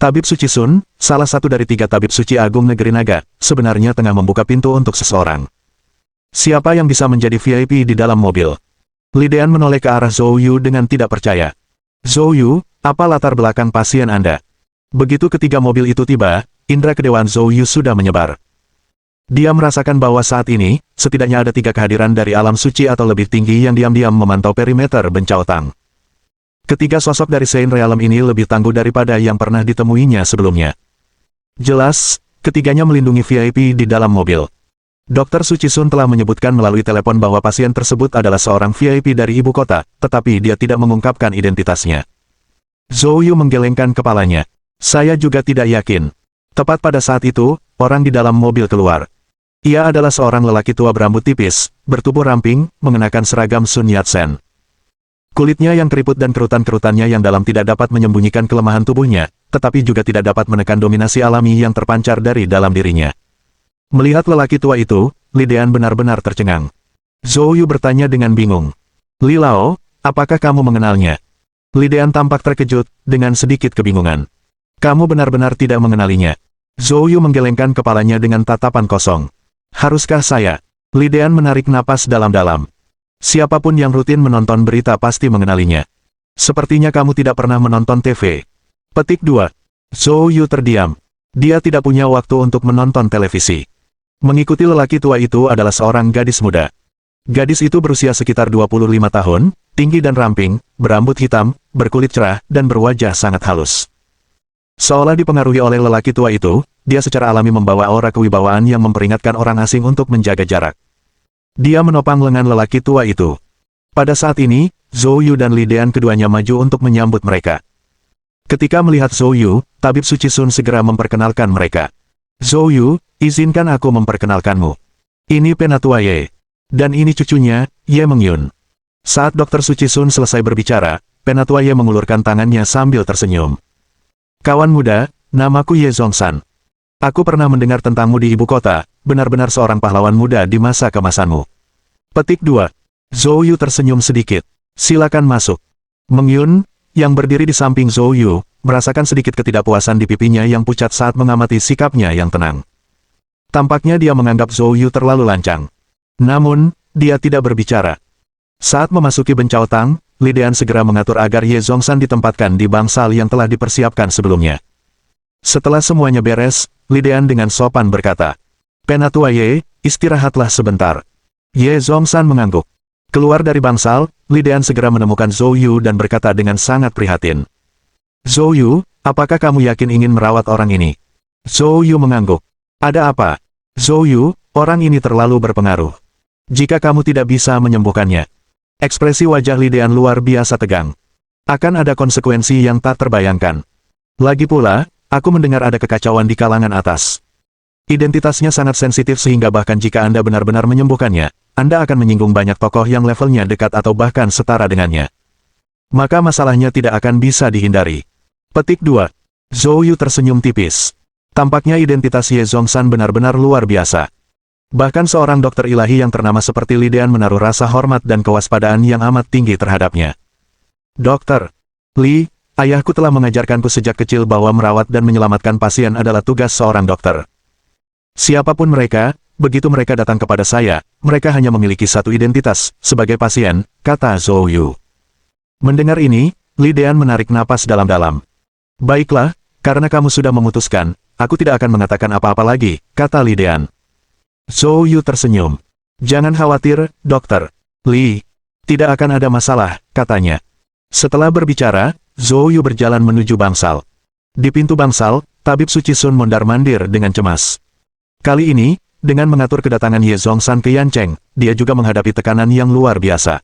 A: Tabib Suci Sun, salah satu dari 3 tabib suci agung negeri naga, sebenarnya tengah membuka pintu untuk seseorang. Siapa yang bisa menjadi VIP di dalam mobil? Li Dian menoleh ke arah Zhou Yu dengan tidak percaya. Zhou Yu, apa latar belakang pasien Anda? Begitu ketiga mobil itu tiba, indera kedewaan Zhou Yu sudah menyebar. Dia merasakan bahwa saat ini, setidaknya ada 3 kehadiran dari alam suci atau lebih tinggi yang diam-diam memantau perimeter Bencao Tang. Ketiga sosok dari Saint Realm ini lebih tangguh daripada yang pernah ditemuinya sebelumnya. Jelas, ketiganya melindungi VIP di dalam mobil. Dr. Suci Sun telah menyebutkan melalui telepon bahwa pasien tersebut adalah seorang VIP dari ibu kota, tetapi dia tidak mengungkapkan identitasnya. Zhou Yu menggelengkan kepalanya. Saya juga tidak yakin. Tepat pada saat itu, orang di dalam mobil keluar. Ia adalah seorang lelaki tua berambut tipis, bertubuh ramping, mengenakan seragam Sun Yat-sen. Kulitnya yang keriput dan kerutan-kerutannya yang dalam tidak dapat menyembunyikan kelemahan tubuhnya, tetapi juga tidak dapat menekan dominasi alami yang terpancar dari dalam dirinya. Melihat lelaki tua itu, Li Dean benar-benar tercengang. Zhou Yu bertanya dengan bingung. Li Lao, apakah kamu mengenalnya? Li Dean tampak terkejut, dengan sedikit kebingungan. Kamu benar-benar tidak mengenalinya. Zhou Yu menggelengkan kepalanya dengan tatapan kosong. Haruskah saya? Li Dean menarik napas dalam-dalam. Siapapun yang rutin menonton berita pasti mengenalinya. Sepertinya kamu tidak pernah menonton TV. Petik 2. Zhou Yu terdiam. Dia tidak punya waktu untuk menonton televisi. Mengikuti lelaki tua itu adalah seorang gadis muda. Gadis itu berusia sekitar 25 tahun, tinggi dan ramping, berambut hitam, berkulit cerah, dan berwajah sangat halus. Seolah dipengaruhi oleh lelaki tua itu, dia secara alami membawa aura kewibawaan yang memperingatkan orang asing untuk menjaga jarak. Dia menopang lengan lelaki tua itu. Pada saat ini, Zhou Yu dan Li Dean keduanya maju untuk menyambut mereka. Ketika melihat Zhou Yu, Tabib Suci Sun segera memperkenalkan mereka. Zhou Yu, izinkan aku memperkenalkanmu. Ini Penatua Ye. Dan ini cucunya, Ye Mengyun. Saat Dr. Suci Sun selesai berbicara, Penatua Ye mengulurkan tangannya sambil tersenyum. Kawan muda, namaku Ye Zhongshan. Aku pernah mendengar tentangmu di ibu kota, benar-benar seorang pahlawan muda di masa kemasanmu. Petik 2. Zhou Yu tersenyum sedikit. Silakan masuk. Mengyun, yang berdiri di samping Zhou Yu, merasakan sedikit ketidakpuasan di pipinya yang pucat saat mengamati sikapnya yang tenang. Tampaknya dia menganggap Zhou Yu terlalu lancang. Namun, dia tidak berbicara. Saat memasuki Bencao Tang, Li Dean segera mengatur agar Ye Zhongshan ditempatkan di bangsal yang telah dipersiapkan sebelumnya. Setelah semuanya beres, Li Dean dengan sopan berkata, Penatua Ye, istirahatlah sebentar. Ye Zhongshan mengangguk. Keluar dari bangsal, Li Dean segera menemukan Zhou Yu dan berkata dengan sangat prihatin. Zhou Yu, apakah kamu yakin ingin merawat orang ini? Zhou Yu mengangguk. Ada apa? Zhou Yu, orang ini terlalu berpengaruh. Jika kamu tidak bisa menyembuhkannya. Ekspresi wajah Li Dean luar biasa tegang. Akan ada konsekuensi yang tak terbayangkan. Lagi pula, aku mendengar ada kekacauan di kalangan atas. Identitasnya sangat sensitif sehingga bahkan jika Anda benar-benar menyembuhkannya, Anda akan menyinggung banyak tokoh yang levelnya dekat atau bahkan setara dengannya. Maka masalahnya tidak akan bisa dihindari. Petik 2. Zhou Yu tersenyum tipis. Tampaknya identitas Ye Zhongshan benar-benar luar biasa. Bahkan seorang dokter ilahi yang ternama seperti Li Dean menaruh rasa hormat dan kewaspadaan yang amat tinggi terhadapnya. Dokter Li, ayahku telah mengajarkanku sejak kecil bahwa merawat dan menyelamatkan pasien adalah tugas seorang dokter. Siapapun mereka, begitu mereka datang kepada saya, mereka hanya memiliki satu identitas, sebagai pasien, kata Zhou Yu. Mendengar ini, Li Dean menarik napas dalam-dalam. Baiklah, karena kamu sudah memutuskan, aku tidak akan mengatakan apa-apa lagi, kata Li Dean. Zhou Yu tersenyum. Jangan khawatir, dokter Li. Tidak akan ada masalah, katanya. Setelah berbicara, Zhou Yu berjalan menuju bangsal. Di pintu bangsal, Tabib Suci Sun mondar-mandir dengan cemas. Kali ini, dengan mengatur kedatangan Ye Zhongshan ke Yancheng, dia juga menghadapi tekanan yang luar biasa.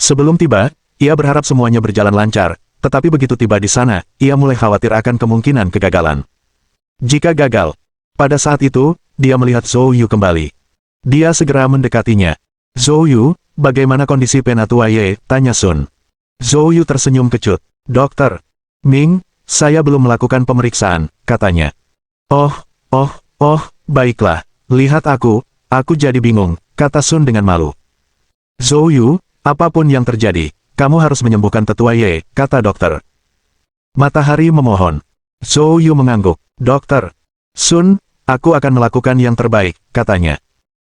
A: Sebelum tiba, ia berharap semuanya berjalan lancar, tetapi begitu tiba di sana, ia mulai khawatir akan kemungkinan kegagalan. Jika gagal, pada saat itu, dia melihat Zhou Yu kembali. Dia segera mendekatinya. Zhou Yu, bagaimana kondisi Penatua Ye? Tanya Sun. Zhou Yu tersenyum kecut. Dokter Ming, saya belum melakukan pemeriksaan, katanya. Oh, baiklah. Lihat aku jadi bingung, kata Sun dengan malu. Zhou Yu, apapun yang terjadi, kamu harus menyembuhkan Tetua Ye, kata dokter. Matahari memohon. Zhou Yu mengangguk. Dokter Sun, aku akan melakukan yang terbaik, katanya.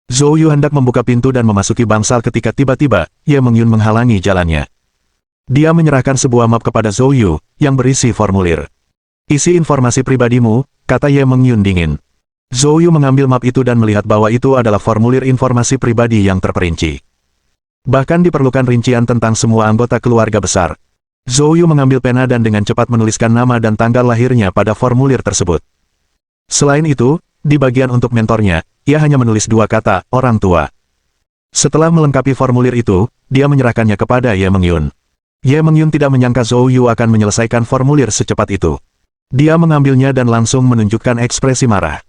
A: Zhou Yu hendak membuka pintu dan memasuki bangsal ketika tiba-tiba, Ye Mengyun menghalangi jalannya. Dia menyerahkan sebuah map kepada Zhou Yu, yang berisi formulir. Isi informasi pribadimu, kata Ye Mengyun dingin. Zhou Yu mengambil map itu dan melihat bahwa itu adalah formulir informasi pribadi yang terperinci. Bahkan diperlukan rincian tentang semua anggota keluarga besar. Zhou Yu mengambil pena dan dengan cepat menuliskan nama dan tanggal lahirnya pada formulir tersebut. Selain itu, di bagian untuk mentornya, ia hanya menulis dua kata, orang tua. Setelah melengkapi formulir itu, dia menyerahkannya kepada Ye Mengyun. Ye Mengyun tidak menyangka Zhou Yu akan menyelesaikan formulir secepat itu. Dia mengambilnya dan langsung menunjukkan ekspresi marah.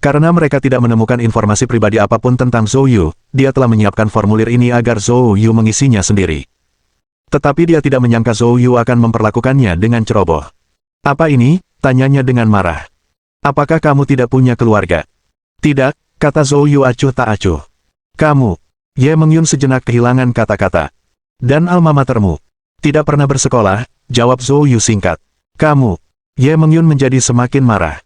A: Karena mereka tidak menemukan informasi pribadi apapun tentang Zhou Yu, dia telah menyiapkan formulir ini agar Zhou Yu mengisinya sendiri. Tetapi dia tidak menyangka Zhou Yu akan memperlakukannya dengan ceroboh. Apa ini? Tanyanya dengan marah. Apakah kamu tidak punya keluarga? Tidak, kata Zhou Yu acuh tak acuh. Kamu. Ye Mengyun sejenak kehilangan kata-kata. Dan alma matermu? Tidak pernah bersekolah, jawab Zhou Yu singkat. Kamu. Ye Mengyun menjadi semakin marah.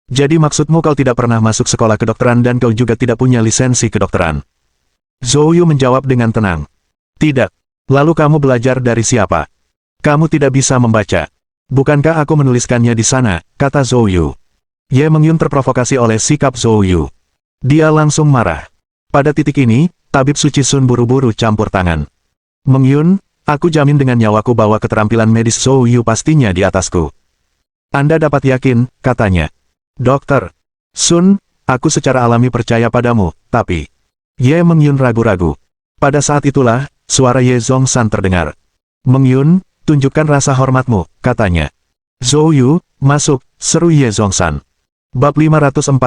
A: Jadi maksudmu kau tidak pernah masuk sekolah kedokteran dan kau juga tidak punya lisensi kedokteran? Zhou Yu menjawab dengan tenang. Tidak. Lalu kamu belajar dari siapa? Kamu tidak bisa membaca. Bukankah aku menuliskannya di sana, kata Zhou Yu. Ye Mengyun terprovokasi oleh sikap Zhou Yu. Dia langsung marah. Pada titik ini, tabib suci Sun buru-buru campur tangan. Mengyun, aku jamin dengan nyawaku bahwa keterampilan medis Zhou Yu pastinya di atasku. Anda dapat yakin, katanya. Dokter. Sun, aku secara alami percaya padamu, tapi... Ye Mengyun ragu-ragu. Pada saat itulah, suara Ye Zhongshan terdengar. Mengyun, tunjukkan rasa hormatmu, katanya. Zhou Yu, masuk, seru Ye Zhongshan. Bab 546.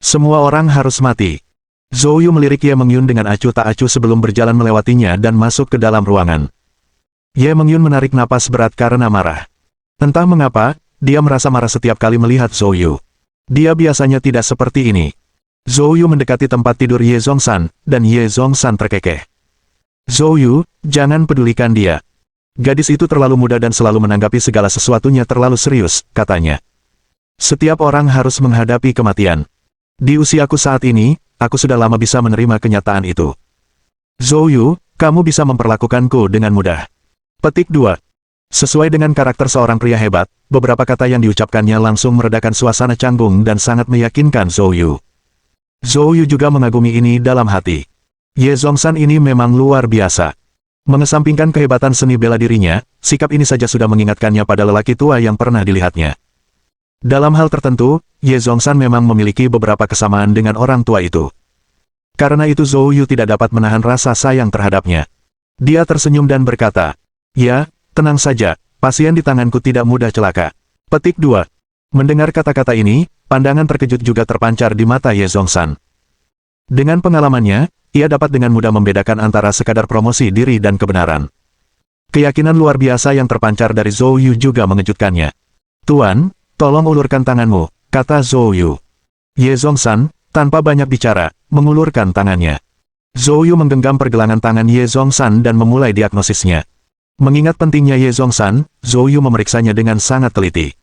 A: Semua orang harus mati. Zhou Yu melirik Ye Mengyun dengan acuh tak acuh sebelum berjalan melewatinya dan masuk ke dalam ruangan. Ye Mengyun menarik napas berat karena marah. Entah mengapa, dia merasa marah setiap kali melihat Zhou Yu. Dia biasanya tidak seperti ini. Zhou Yu mendekati tempat tidur Ye Zhongshan, dan Ye Zhongshan terkekeh. Zhou Yu, jangan pedulikan dia. Gadis itu terlalu muda dan selalu menanggapi segala sesuatunya terlalu serius, katanya. Setiap orang harus menghadapi kematian. Di usiaku saat ini, aku sudah lama bisa menerima kenyataan itu. Zhou Yu, kamu bisa memperlakukanku dengan mudah. Petik 2. Sesuai dengan karakter seorang pria hebat, beberapa kata yang diucapkannya langsung meredakan suasana canggung dan sangat meyakinkan Zhou Yu. Zhou Yu juga mengagumi ini dalam hati. Ye Zhongshan ini memang luar biasa. Mengesampingkan kehebatan seni bela dirinya, sikap ini saja sudah mengingatkannya pada lelaki tua yang pernah dilihatnya. Dalam hal tertentu, Ye Zhongshan memang memiliki beberapa kesamaan dengan orang tua itu. Karena itu Zhou Yu tidak dapat menahan rasa sayang terhadapnya. Dia tersenyum dan berkata, ya, tenang saja, pasien di tanganku tidak mudah celaka. Petik 2. Mendengar kata-kata ini, pandangan terkejut juga terpancar di mata Ye Zhongshan. Dengan pengalamannya, ia dapat dengan mudah membedakan antara sekadar promosi diri dan kebenaran. Keyakinan luar biasa yang terpancar dari Zhou Yu juga mengejutkannya. Tuan, tolong ulurkan tanganmu, kata Zhou Yu. Ye Zhongshan, tanpa banyak bicara, mengulurkan tangannya. Zhou Yu menggenggam pergelangan tangan Ye Zhongshan dan memulai diagnosisnya. Mengingat pentingnya Ye Zhongshan, Zhou Yu memeriksanya dengan sangat teliti.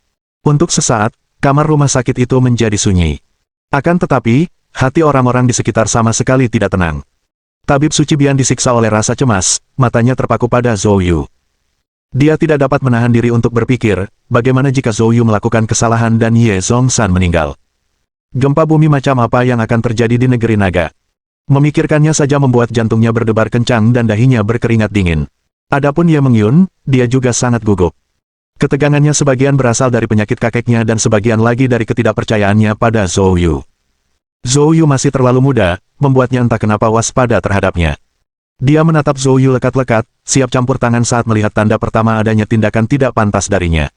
A: Untuk sesaat, kamar rumah sakit itu menjadi sunyi. Akan tetapi, hati orang-orang di sekitar sama sekali tidak tenang. Tabib Suci Bian disiksa oleh rasa cemas, matanya terpaku pada Zhou Yu. Dia tidak dapat menahan diri untuk berpikir, bagaimana jika Zhou Yu melakukan kesalahan dan Ye Zhongshan meninggal. Gempa bumi macam apa yang akan terjadi di negeri naga? Memikirkannya saja membuat jantungnya berdebar kencang dan dahinya berkeringat dingin. Adapun Ye Mengyun, dia juga sangat gugup. Ketegangannya sebagian berasal dari penyakit kakeknya dan sebagian lagi dari ketidakpercayaannya pada Zhou Yu. Zhou Yu masih terlalu muda, membuatnya entah kenapa waspada terhadapnya. Dia menatap Zhou Yu lekat-lekat, siap campur tangan saat melihat tanda pertama adanya tindakan tidak pantas darinya.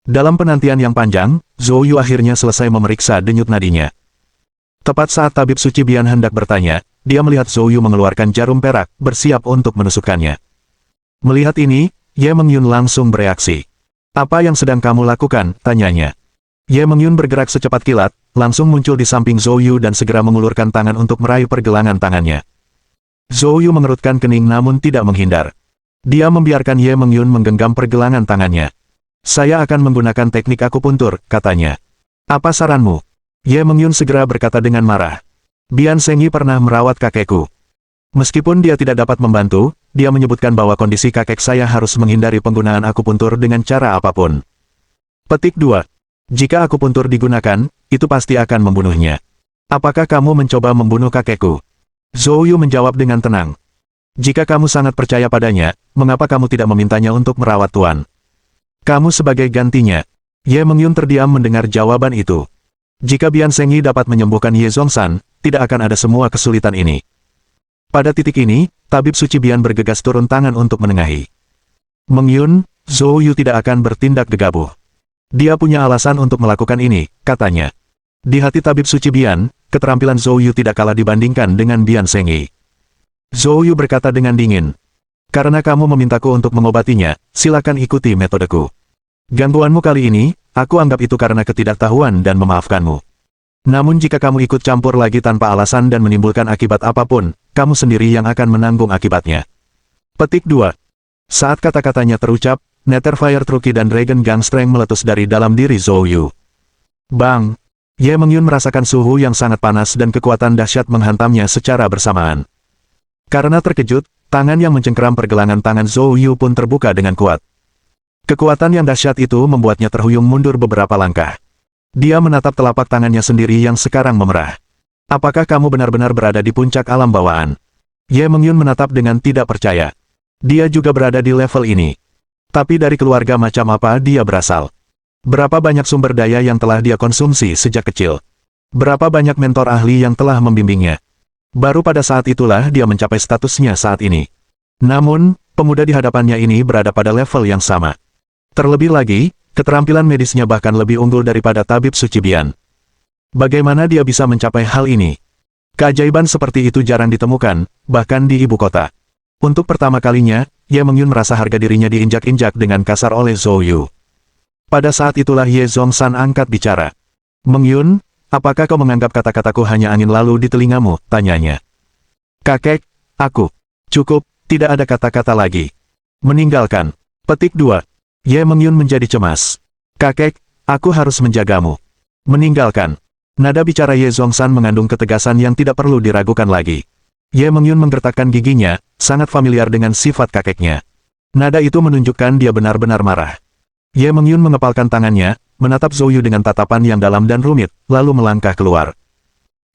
A: Dalam penantian yang panjang, Zhou Yu akhirnya selesai memeriksa denyut nadinya. Tepat saat tabib Suci Bian hendak bertanya, dia melihat Zhou Yu mengeluarkan jarum perak, bersiap untuk menusukkannya. Melihat ini, Ye Mengyun langsung bereaksi. Apa yang sedang kamu lakukan? Tanyanya. Ye Mengyun bergerak secepat kilat, langsung muncul di samping Zhou Yu dan segera mengulurkan tangan untuk meraih pergelangan tangannya. Zhou Yu mengerutkan kening namun tidak menghindar. Dia membiarkan Ye Mengyun menggenggam pergelangan tangannya. Saya akan menggunakan teknik akupuntur, katanya. Apa saranmu? Ye Mengyun segera berkata dengan marah. Bian Sengyi pernah merawat kakekku. Meskipun dia tidak dapat membantu, dia menyebutkan bahwa kondisi kakek saya harus menghindari penggunaan akupuntur dengan cara apapun. Petik 2. Jika akupuntur digunakan, itu pasti akan membunuhnya. Apakah kamu mencoba membunuh kakekku? Zhou Yu menjawab dengan tenang. Jika kamu sangat percaya padanya, mengapa kamu tidak memintanya untuk merawat tuan? Kamu sebagai gantinya. Ye Mengyun terdiam mendengar jawaban itu. Jika Bian Sengyi dapat menyembuhkan Ye Zhongshan, tidak akan ada semua kesulitan ini. Pada titik ini, tabib suci Bian bergegas turun tangan untuk menengahi. Mengyun, Zhou Yu tidak akan bertindak gegabah. Dia punya alasan untuk melakukan ini, katanya. Di hati tabib suci Bian, keterampilan Zhou Yu tidak kalah dibandingkan dengan Bian Sengyi. Zhou Yu berkata dengan dingin. Karena kamu memintaku untuk mengobatinya, silakan ikuti metodeku. Gangguanmu kali ini, aku anggap itu karena ketidaktahuan dan memaafkanmu. Namun jika kamu ikut campur lagi tanpa alasan dan menimbulkan akibat apapun, kamu sendiri yang akan menanggung akibatnya. Petik 2. Saat kata-katanya terucap, Netherfire Truki dan Dragon Gangstreng meletus dari dalam diri Zhou Yu. Bang! Ye Mengyun merasakan suhu yang sangat panas dan kekuatan dahsyat menghantamnya secara bersamaan. Karena terkejut, tangan yang mencengkeram pergelangan tangan Zhou Yu pun terbuka dengan kuat. Kekuatan yang dahsyat itu membuatnya terhuyung mundur beberapa langkah. Dia menatap telapak tangannya sendiri yang sekarang memerah. Apakah kamu benar-benar berada di puncak alam bawaan? Ye Mengyun menatap dengan tidak percaya. Dia juga berada di level ini. Tapi dari keluarga macam apa dia berasal? Berapa banyak sumber daya yang telah dia konsumsi sejak kecil? Berapa banyak mentor ahli yang telah membimbingnya? Baru pada saat itulah dia mencapai statusnya saat ini. Namun, pemuda di hadapannya ini berada pada level yang sama. Terlebih lagi, keterampilan medisnya bahkan lebih unggul daripada tabib suci Bian. Bagaimana dia bisa mencapai hal ini? Keajaiban seperti itu jarang ditemukan, bahkan di ibu kota. Untuk pertama kalinya, Ye Mengyun merasa harga dirinya diinjak-injak dengan kasar oleh Zhou Yu. Pada saat itulah Ye Zhongshan angkat bicara. Mengyun, apakah kau menganggap kata-kataku hanya angin lalu di telingamu? Tanyanya. Kakek, aku. Cukup, tidak ada kata-kata lagi. Meninggalkan. Petik 2. Ye Mengyun menjadi cemas. Kakek, aku harus menjagamu. Meninggalkan. Nada bicara Ye Zhongshan mengandung ketegasan yang tidak perlu diragukan lagi. Ye Mengyun menggertakkan giginya, sangat familiar dengan sifat kakeknya. Nada itu menunjukkan dia benar-benar marah. Ye Mengyun mengepalkan tangannya, menatap Zhou Yu dengan tatapan yang dalam dan rumit, lalu melangkah keluar.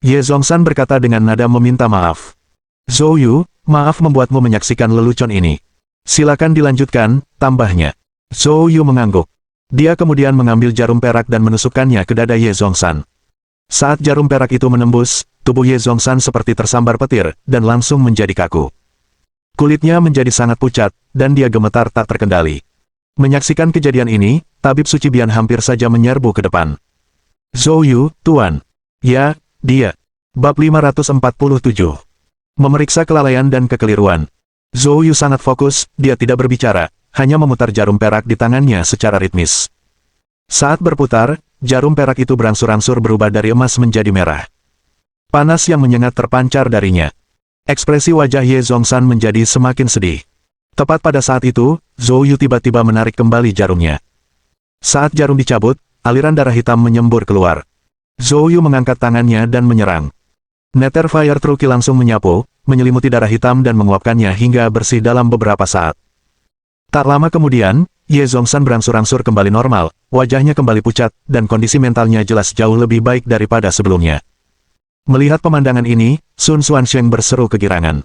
A: Ye Zhongshan berkata dengan nada meminta maaf. Zhou Yu, maaf membuatmu menyaksikan lelucon ini. Silakan dilanjutkan, tambahnya. Zhou Yu mengangguk. Dia kemudian mengambil jarum perak dan menusukkannya ke dada Ye Zhongshan. Saat jarum perak itu menembus, tubuh Ye Zhongshan seperti tersambar petir, dan langsung menjadi kaku. Kulitnya menjadi sangat pucat, dan dia gemetar tak terkendali. Menyaksikan kejadian ini, tabib suci Bian hampir saja menyerbu ke depan. Zhou Yu, Tuan. Ya, dia. Bab 547. Memeriksa kelalaian dan kekeliruan. Zhou Yu sangat fokus, dia tidak berbicara, hanya memutar jarum perak di tangannya secara ritmis. Saat berputar, jarum perak itu berangsur-angsur berubah dari emas menjadi merah. Panas yang menyengat terpancar darinya. Ekspresi wajah Ye Zhongshan menjadi semakin sedih. Tepat pada saat itu, Zhou Yu tiba-tiba menarik kembali jarumnya. Saat jarum dicabut, aliran darah hitam menyembur keluar. Zhou Yu mengangkat tangannya dan menyerang. Netherfire Truki langsung menyapu, menyelimuti darah hitam dan menguapkannya hingga bersih dalam beberapa saat. Tak lama kemudian, Ye Zhongshan berangsur-angsur kembali normal, wajahnya kembali pucat, dan kondisi mentalnya jelas jauh lebih baik daripada sebelumnya. Melihat pemandangan ini, Sun Xuansheng berseru kegirangan.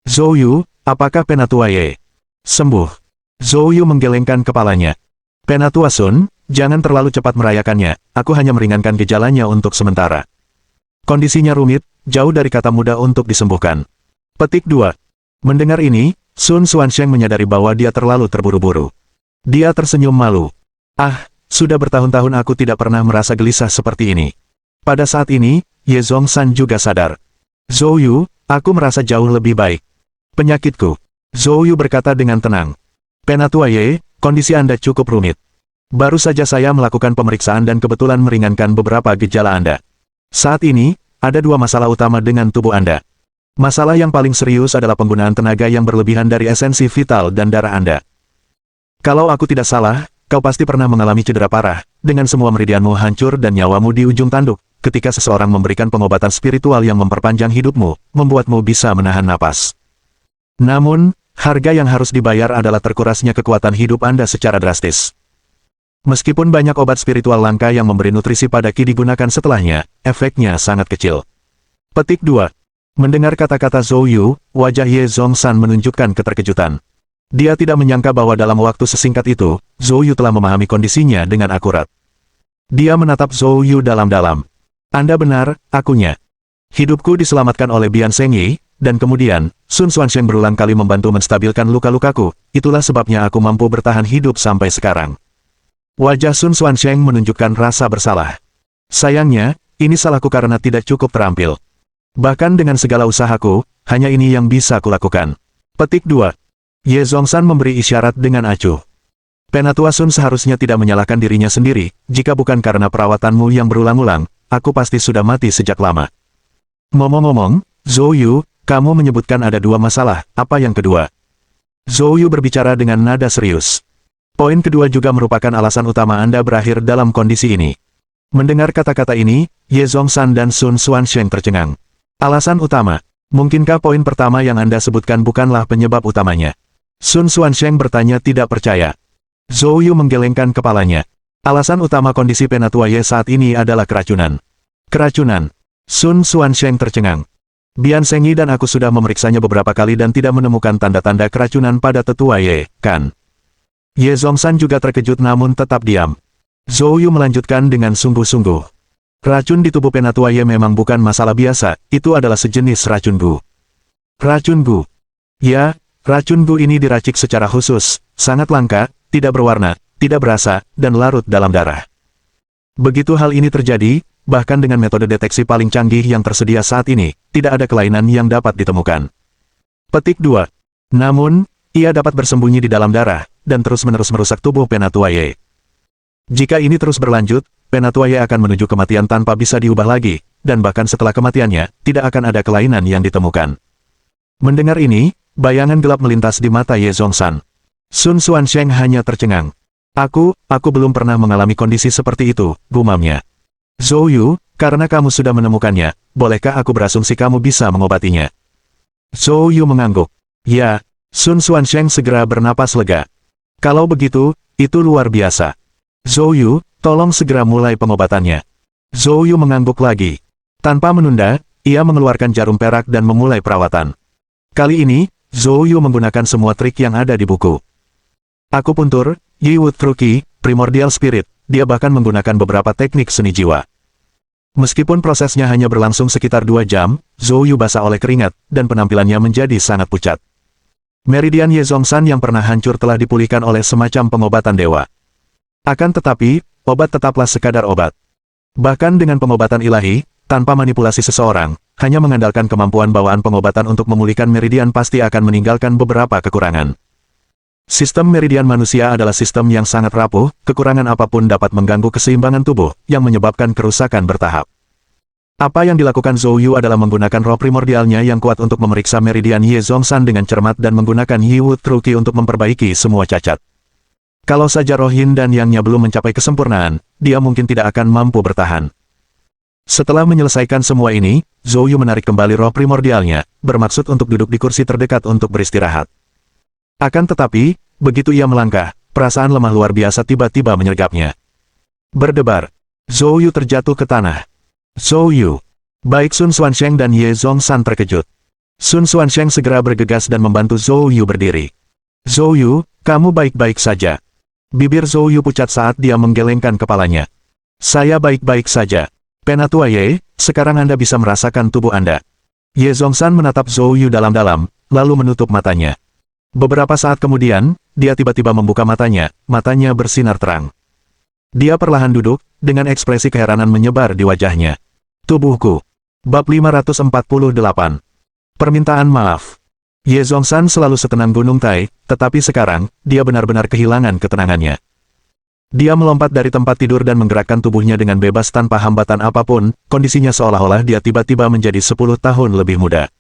A: Zhou Yu, apakah Penatua Ye sembuh? Zhou Yu menggelengkan kepalanya. Penatua Sun, jangan terlalu cepat merayakannya, aku hanya meringankan gejalanya untuk sementara. Kondisinya rumit, jauh dari kata mudah untuk disembuhkan. Petik 2. Mendengar ini, Sun Xuansheng menyadari bahwa dia terlalu terburu-buru. Dia tersenyum malu. Ah, sudah bertahun-tahun aku tidak pernah merasa gelisah seperti ini. Pada saat ini, Ye Zhongshan juga sadar. Zhou Yu, aku merasa jauh lebih baik. Penyakitku. Zhou Yu berkata dengan tenang. Penatua Ye, kondisi Anda cukup rumit. Baru saja saya melakukan pemeriksaan dan kebetulan meringankan beberapa gejala Anda. Saat ini, ada dua masalah utama dengan tubuh Anda. Masalah yang paling serius adalah penggunaan tenaga yang berlebihan dari esensi vital dan darah Anda. Kalau aku tidak salah, kau pasti pernah mengalami cedera parah, dengan semua meridianmu hancur dan nyawamu di ujung tanduk, ketika seseorang memberikan pengobatan spiritual yang memperpanjang hidupmu, membuatmu bisa menahan napas. Namun, harga yang harus dibayar adalah terkurasnya kekuatan hidup Anda secara drastis. Meskipun banyak obat spiritual langka yang memberi nutrisi pada Qi digunakan setelahnya, efeknya sangat kecil. Petik 2. Mendengar kata-kata Zhou Yu, wajah Ye Zhongshan menunjukkan keterkejutan. Dia tidak menyangka bahwa dalam waktu sesingkat itu, Zhou Yu telah memahami kondisinya dengan akurat. Dia menatap Zhou Yu dalam-dalam. Anda benar, akunya. Hidupku diselamatkan oleh Bian Shengyi, dan kemudian, Sun Xuansheng berulang kali membantu menstabilkan luka-lukaku, itulah sebabnya aku mampu bertahan hidup sampai sekarang. Wajah Sun Xuansheng menunjukkan rasa bersalah. Sayangnya, ini salahku karena tidak cukup terampil. Bahkan dengan segala usahaku, hanya ini yang bisa kulakukan. Petik 2. Ye Zhongshan memberi isyarat dengan acuh. Penatua Sun seharusnya tidak menyalahkan dirinya sendiri, jika bukan karena perawatanmu yang berulang-ulang, aku pasti sudah mati sejak lama. Ngomong-ngomong, Zhou Yu, kamu menyebutkan ada dua masalah, apa yang kedua? Zhou Yu berbicara dengan nada serius. Poin kedua juga merupakan alasan utama Anda berakhir dalam kondisi ini. Mendengar kata-kata ini, Ye Zhongshan dan Sun Xuansheng tercengang. Alasan utama, mungkinkah poin pertama yang Anda sebutkan bukanlah penyebab utamanya? Sun Xuansheng bertanya tidak percaya. Zhou Yu menggelengkan kepalanya. Alasan utama kondisi Penatua Ye saat ini adalah keracunan. Keracunan. Sun Xuansheng tercengang. Bian Shengyi dan aku sudah memeriksanya beberapa kali dan tidak menemukan tanda-tanda keracunan pada tetua Ye, kan? Ye Zhongshan juga terkejut namun tetap diam. Zhou Yu melanjutkan dengan sungguh-sungguh. Racun di tubuh Penatua Ye memang bukan masalah biasa, itu adalah sejenis racun gu. Racun gu. Ya, racun gu ini diracik secara khusus, sangat langka, tidak berwarna, tidak berasa, dan larut dalam darah. Begitu hal ini terjadi, bahkan dengan metode deteksi paling canggih yang tersedia saat ini, tidak ada kelainan yang dapat ditemukan. Petik 2. Namun, ia dapat bersembunyi di dalam darah, dan terus-menerus merusak tubuh Penatua Ye. Jika ini terus berlanjut, Penatua Ye akan menuju kematian tanpa bisa diubah lagi, dan bahkan setelah kematiannya, tidak akan ada kelainan yang ditemukan. Mendengar ini, bayangan gelap melintas di mata Ye Zhongshan. Sun Xuansheng hanya tercengang. Aku belum pernah mengalami kondisi seperti itu, gumamnya. Zhou Yu, karena kamu sudah menemukannya, bolehkah aku berasumsi kamu bisa mengobatinya? Zhou Yu mengangguk. Ya. Sun Xuansheng segera bernapas lega. Kalau begitu, itu luar biasa. Zhou Yu, tolong segera mulai pengobatannya. Zhou Yu mengangguk lagi. Tanpa menunda, ia mengeluarkan jarum perak dan memulai perawatan. Kali ini, Zhou Yu menggunakan semua trik yang ada di buku. Akupuntur, Yi Wu Tru Qi, Primordial Spirit, dia bahkan menggunakan beberapa teknik seni jiwa. Meskipun prosesnya hanya berlangsung sekitar 2 jam, Zhou Yu basah oleh keringat, dan penampilannya menjadi sangat pucat. Meridian Ye Zhongshan yang pernah hancur telah dipulihkan oleh semacam pengobatan dewa. Akan tetapi, obat tetaplah sekadar obat. Bahkan dengan pengobatan ilahi, tanpa manipulasi seseorang, hanya mengandalkan kemampuan bawaan pengobatan untuk memulihkan meridian pasti akan meninggalkan beberapa kekurangan. Sistem meridian manusia adalah sistem yang sangat rapuh, kekurangan apapun dapat mengganggu keseimbangan tubuh, yang menyebabkan kerusakan bertahap. Apa yang dilakukan Zhou Yu adalah menggunakan roh primordialnya yang kuat untuk memeriksa meridian Ye Zhongshan dengan cermat dan menggunakan Yi Wu Tru Qi untuk memperbaiki semua cacat. Kalau saja roh Yin dan Yang-nya belum mencapai kesempurnaan, dia mungkin tidak akan mampu bertahan. Setelah menyelesaikan semua ini, Zhou Yu menarik kembali roh primordialnya, bermaksud untuk duduk di kursi terdekat untuk beristirahat. Akan tetapi, begitu ia melangkah, perasaan lemah luar biasa tiba-tiba menyergapnya. Berdebar. Zhou Yu terjatuh ke tanah. Zhou Yu. Baik Sun Xuansheng dan Ye Zhongshan terkejut. Sun Xuansheng segera bergegas dan membantu Zhou Yu berdiri. Zhou Yu, kamu baik-baik saja. Bibir Zhou Yu pucat saat dia menggelengkan kepalanya. Saya baik-baik saja. Penatua Ye, sekarang Anda bisa merasakan tubuh Anda. Ye Zhongshan menatap Zhou Yu dalam-dalam, lalu menutup matanya. Beberapa saat kemudian, dia tiba-tiba membuka matanya bersinar terang. Dia perlahan duduk, dengan ekspresi keheranan menyebar di wajahnya. Tubuhku. Bab 548. Permintaan maaf. Ye Zhongshan selalu setenang Gunung Tai, tetapi sekarang, dia benar-benar kehilangan ketenangannya. Dia melompat dari tempat tidur dan menggerakkan tubuhnya dengan bebas tanpa hambatan apapun, kondisinya seolah-olah dia tiba-tiba menjadi 10 tahun lebih muda.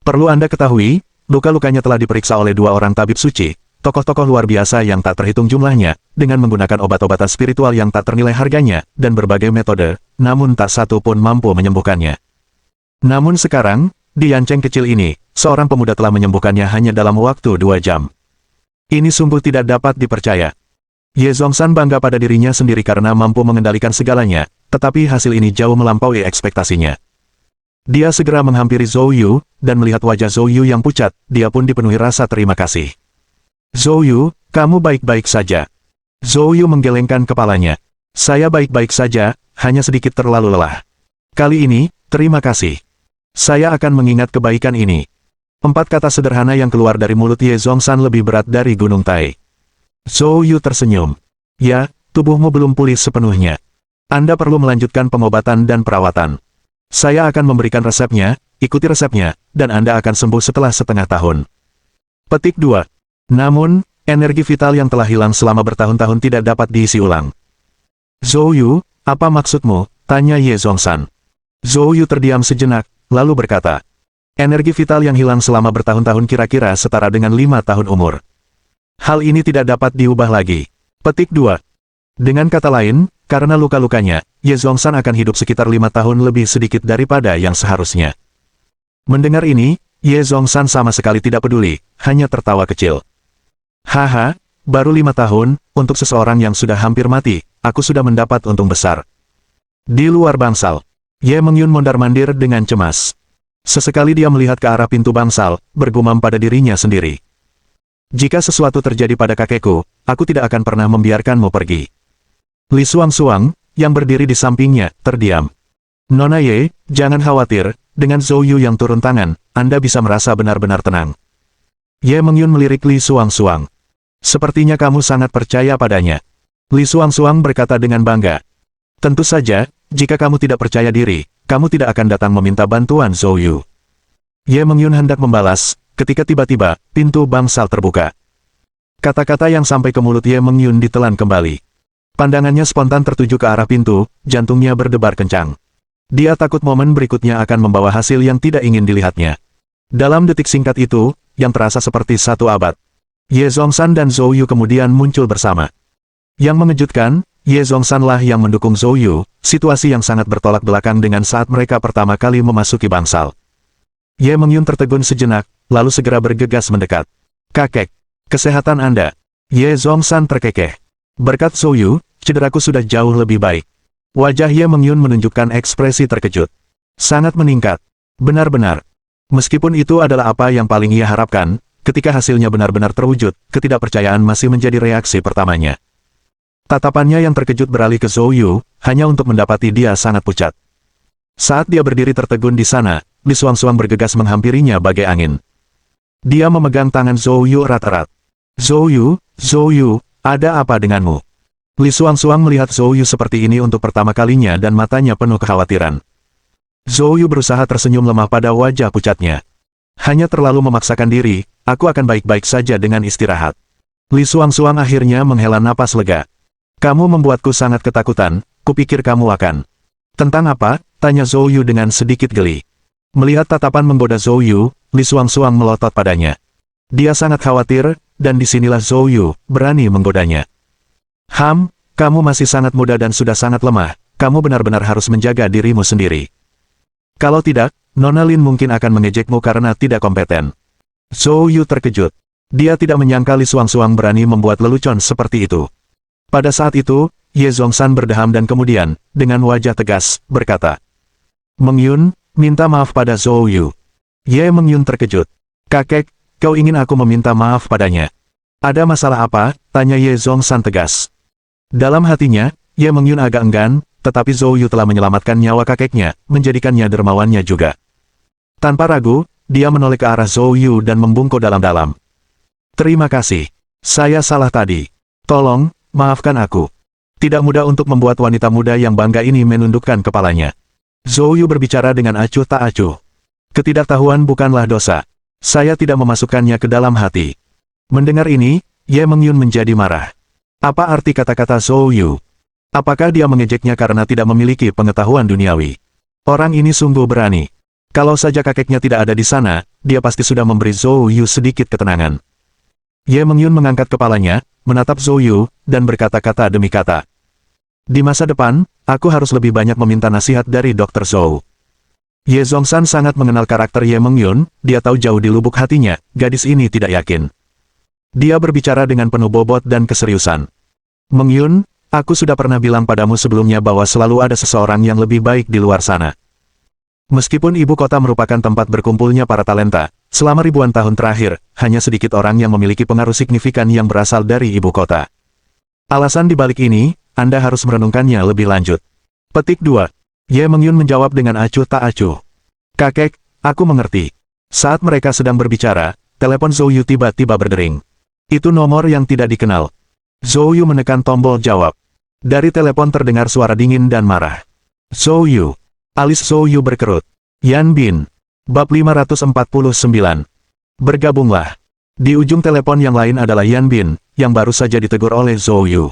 A: Perlu Anda ketahui, luka-lukanya telah diperiksa oleh 2 orang tabib suci, tokoh-tokoh luar biasa yang tak terhitung jumlahnya, dengan menggunakan obat-obatan spiritual yang tak ternilai harganya, dan berbagai metode, namun tak satu pun mampu menyembuhkannya. Namun sekarang, di Yancheng kecil ini, seorang pemuda telah menyembuhkannya hanya dalam waktu 2 jam. Ini sungguh tidak dapat dipercaya. Ye Zhongshan bangga pada dirinya sendiri karena mampu mengendalikan segalanya, tetapi hasil ini jauh melampaui ekspektasinya. Dia segera menghampiri Zhou Yu, dan melihat wajah Zhou Yu yang pucat, dia pun dipenuhi rasa terima kasih. Zhou Yu, kamu baik-baik saja. Zhou Yu menggelengkan kepalanya. Saya baik-baik saja, hanya sedikit terlalu lelah. Kali ini, terima kasih. Saya akan mengingat kebaikan ini. 4 kata sederhana yang keluar dari mulut Ye Zhongshan lebih berat dari Gunung Tai. Zhou Yu tersenyum. Ya, tubuhmu belum pulih sepenuhnya. Anda perlu melanjutkan pengobatan dan perawatan. Saya akan memberikan resepnya, ikuti resepnya, dan Anda akan sembuh setelah setengah tahun. Petik 2. Namun, energi vital yang telah hilang selama bertahun-tahun tidak dapat diisi ulang. Zhou Yu, apa maksudmu? Tanya Ye Zhongshan. Zhou Yu terdiam sejenak, lalu berkata, energi vital yang hilang selama bertahun-tahun kira-kira setara dengan 5 tahun umur. Hal ini tidak dapat diubah lagi. Petik 2. Dengan kata lain, karena luka-lukanya, Ye Zhongshan akan hidup sekitar 5 tahun lebih sedikit daripada yang seharusnya. Mendengar ini, Ye Zhongshan sama sekali tidak peduli, hanya tertawa kecil. Haha, baru 5 tahun, untuk seseorang yang sudah hampir mati, aku sudah mendapat untung besar. Di luar bangsal, Ye Mengyun mondar-mandir dengan cemas. Sesekali dia melihat ke arah pintu bangsal, bergumam pada dirinya sendiri. Jika sesuatu terjadi pada kakekku, aku tidak akan pernah membiarkanmu pergi. Li Suang-suang, yang berdiri di sampingnya, terdiam. Nona Ye, jangan khawatir, dengan Zhou Yu yang turun tangan, Anda bisa merasa benar-benar tenang. Ye Mengyun melirik Li Suang-suang. Sepertinya kamu sangat percaya padanya. Li Suang-suang berkata dengan bangga. Tentu saja, jika kamu tidak percaya diri, kamu tidak akan datang meminta bantuan Zhou Yu. Ye Mengyun hendak membalas, ketika tiba-tiba, pintu bangsal terbuka. Kata-kata yang sampai ke mulut Ye Mengyun ditelan kembali. Pandangannya spontan tertuju ke arah pintu, jantungnya berdebar kencang. Dia takut momen berikutnya akan membawa hasil yang tidak ingin dilihatnya. Dalam detik singkat itu, yang terasa seperti 1 abad, Ye Zhongshan dan Zhou Yu kemudian muncul bersama. Yang mengejutkan, Ye Zhongshan lah yang mendukung Zhou Yu, situasi yang sangat bertolak belakang dengan saat mereka pertama kali memasuki bangsal. Ye Mengyun tertegun sejenak, lalu segera bergegas mendekat. Kakek, kesehatan Anda. Ye Zhongshan terkekeh. Berkat Zhou Yu, cederaku sudah jauh lebih baik. Wajah Ye Mengyun menunjukkan ekspresi terkejut. Sangat meningkat. Benar-benar. Meskipun itu adalah apa yang paling ia harapkan, ketika hasilnya benar-benar terwujud, ketidakpercayaan masih menjadi reaksi pertamanya. Tatapannya yang terkejut beralih ke Zhou Yu, hanya untuk mendapati dia sangat pucat. Saat dia berdiri tertegun di sana, Li Suang-suang bergegas menghampirinya bagai angin. Dia memegang tangan Zhou Yu erat-erat. Zhou Yu, ada apa denganmu? Li Suang-suang melihat Zhou Yu seperti ini untuk pertama kalinya dan matanya penuh kekhawatiran. Zhou Yu berusaha tersenyum lemah pada wajah pucatnya. Hanya terlalu memaksakan diri, aku akan baik-baik saja dengan istirahat. Li Suang-suang akhirnya menghela napas lega. Kamu membuatku sangat ketakutan, kupikir kamu akan. Tentang apa? Tanya Zhou Yu dengan sedikit geli. Melihat tatapan menggoda Zhou Yu, Li Suang-suang melotot padanya. Dia sangat khawatir, dan disinilah Zhou Yu berani menggodanya. Kamu masih sangat muda dan sudah sangat lemah, kamu benar-benar harus menjaga dirimu sendiri. Kalau tidak, Nona Lin mungkin akan mengejekmu karena tidak kompeten. Zhou Yu terkejut. Dia tidak menyangka Li Suang-suang berani membuat lelucon seperti itu. Pada saat itu, Ye Zhongshan berdeham dan kemudian, dengan wajah tegas, berkata, Mengyun, minta maaf pada Zhou Yu. Ye Mengyun terkejut. Kakek, kau ingin aku meminta maaf padanya? Ada masalah apa? Tanya Ye Zhongshan tegas. Dalam hatinya, Ye Mengyun agak enggan, tetapi Zhou Yu telah menyelamatkan nyawa kakeknya, menjadikannya dermawannya juga. Tanpa ragu, dia menoleh ke arah Zhou Yu dan membungkuk dalam-dalam. Terima kasih. Saya salah tadi. Tolong, maafkan aku. Tidak mudah untuk membuat wanita muda yang bangga ini menundukkan kepalanya. Zhou Yu berbicara dengan acuh tak acuh. Ketidaktahuan bukanlah dosa. Saya tidak memasukkannya ke dalam hati. Mendengar ini, Ye Mengyun menjadi marah. Apa arti kata-kata Zhou Yu? Apakah dia mengejeknya karena tidak memiliki pengetahuan duniawi? Orang ini sungguh berani. Kalau saja kakeknya tidak ada di sana, dia pasti sudah memberi Zhou Yu sedikit ketenangan. Ye Mengyun mengangkat kepalanya, menatap Zhou Yu, dan berkata-kata demi kata. Di masa depan, aku harus lebih banyak meminta nasihat dari Dr. Zhou. Ye Zhongshan sangat mengenal karakter Ye Mengyun, dia tahu jauh di lubuk hatinya, gadis ini tidak yakin. Dia berbicara dengan penuh bobot dan keseriusan. Meng Yun, aku sudah pernah bilang padamu sebelumnya bahwa selalu ada seseorang yang lebih baik di luar sana. Meskipun ibu kota merupakan tempat berkumpulnya para talenta, selama ribuan tahun terakhir, hanya sedikit orang yang memiliki pengaruh signifikan yang berasal dari ibu kota. Alasan dibalik ini, Anda harus merenungkannya lebih lanjut. Petik 2. Ye Meng Yun menjawab dengan acuh tak acuh. Kakek, aku mengerti. Saat mereka sedang berbicara, telepon Zhou Yu tiba-tiba berdering. Itu nomor yang tidak dikenal. Zhou Yu menekan tombol jawab. Dari telepon terdengar suara dingin dan marah. Zhou Yu. Alis Zhou Yu berkerut. Yan Bin. Bab 549. Bergabunglah. Di ujung telepon yang lain adalah Yan Bin, yang baru saja ditegur oleh Zhou Yu.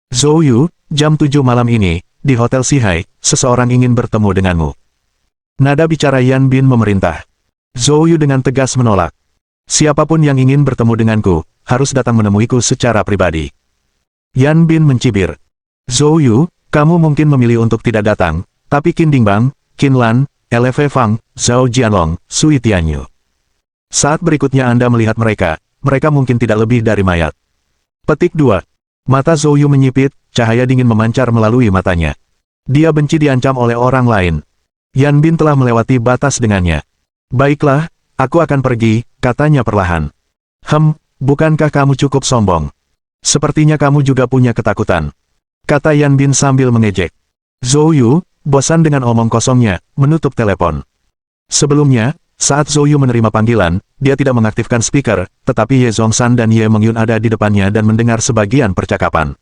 A: Zhou Yu, jam 7 malam ini, di Hotel Sihai, seseorang ingin bertemu denganmu. Nada bicara Yan Bin memerintah. Zhou Yu dengan tegas menolak. Siapapun yang ingin bertemu denganku, harus datang menemuiku secara pribadi. Yan Bin mencibir. Zhou Yu, kamu mungkin memilih untuk tidak datang, tapi Qin Dingbang, Qin Lan, Leve Fang, Zhao Jianlong, Sui Tianyu. Saat berikutnya Anda melihat mereka, mereka mungkin tidak lebih dari mayat. Petik 2. Mata Zhou Yu menyipit, cahaya dingin memancar melalui matanya. Dia benci diancam oleh orang lain. Yan Bin telah melewati batas dengannya. Baiklah, aku akan pergi, katanya perlahan. Bukankah kamu cukup sombong? Sepertinya kamu juga punya ketakutan, kata Yan Bin sambil mengejek. Zhou Yu, bosan dengan omong kosongnya, menutup telepon. Sebelumnya, saat Zhou Yu menerima panggilan, dia tidak mengaktifkan speaker, tetapi Ye Zhongshan dan Ye Meng Yun ada di depannya dan mendengar sebagian percakapan.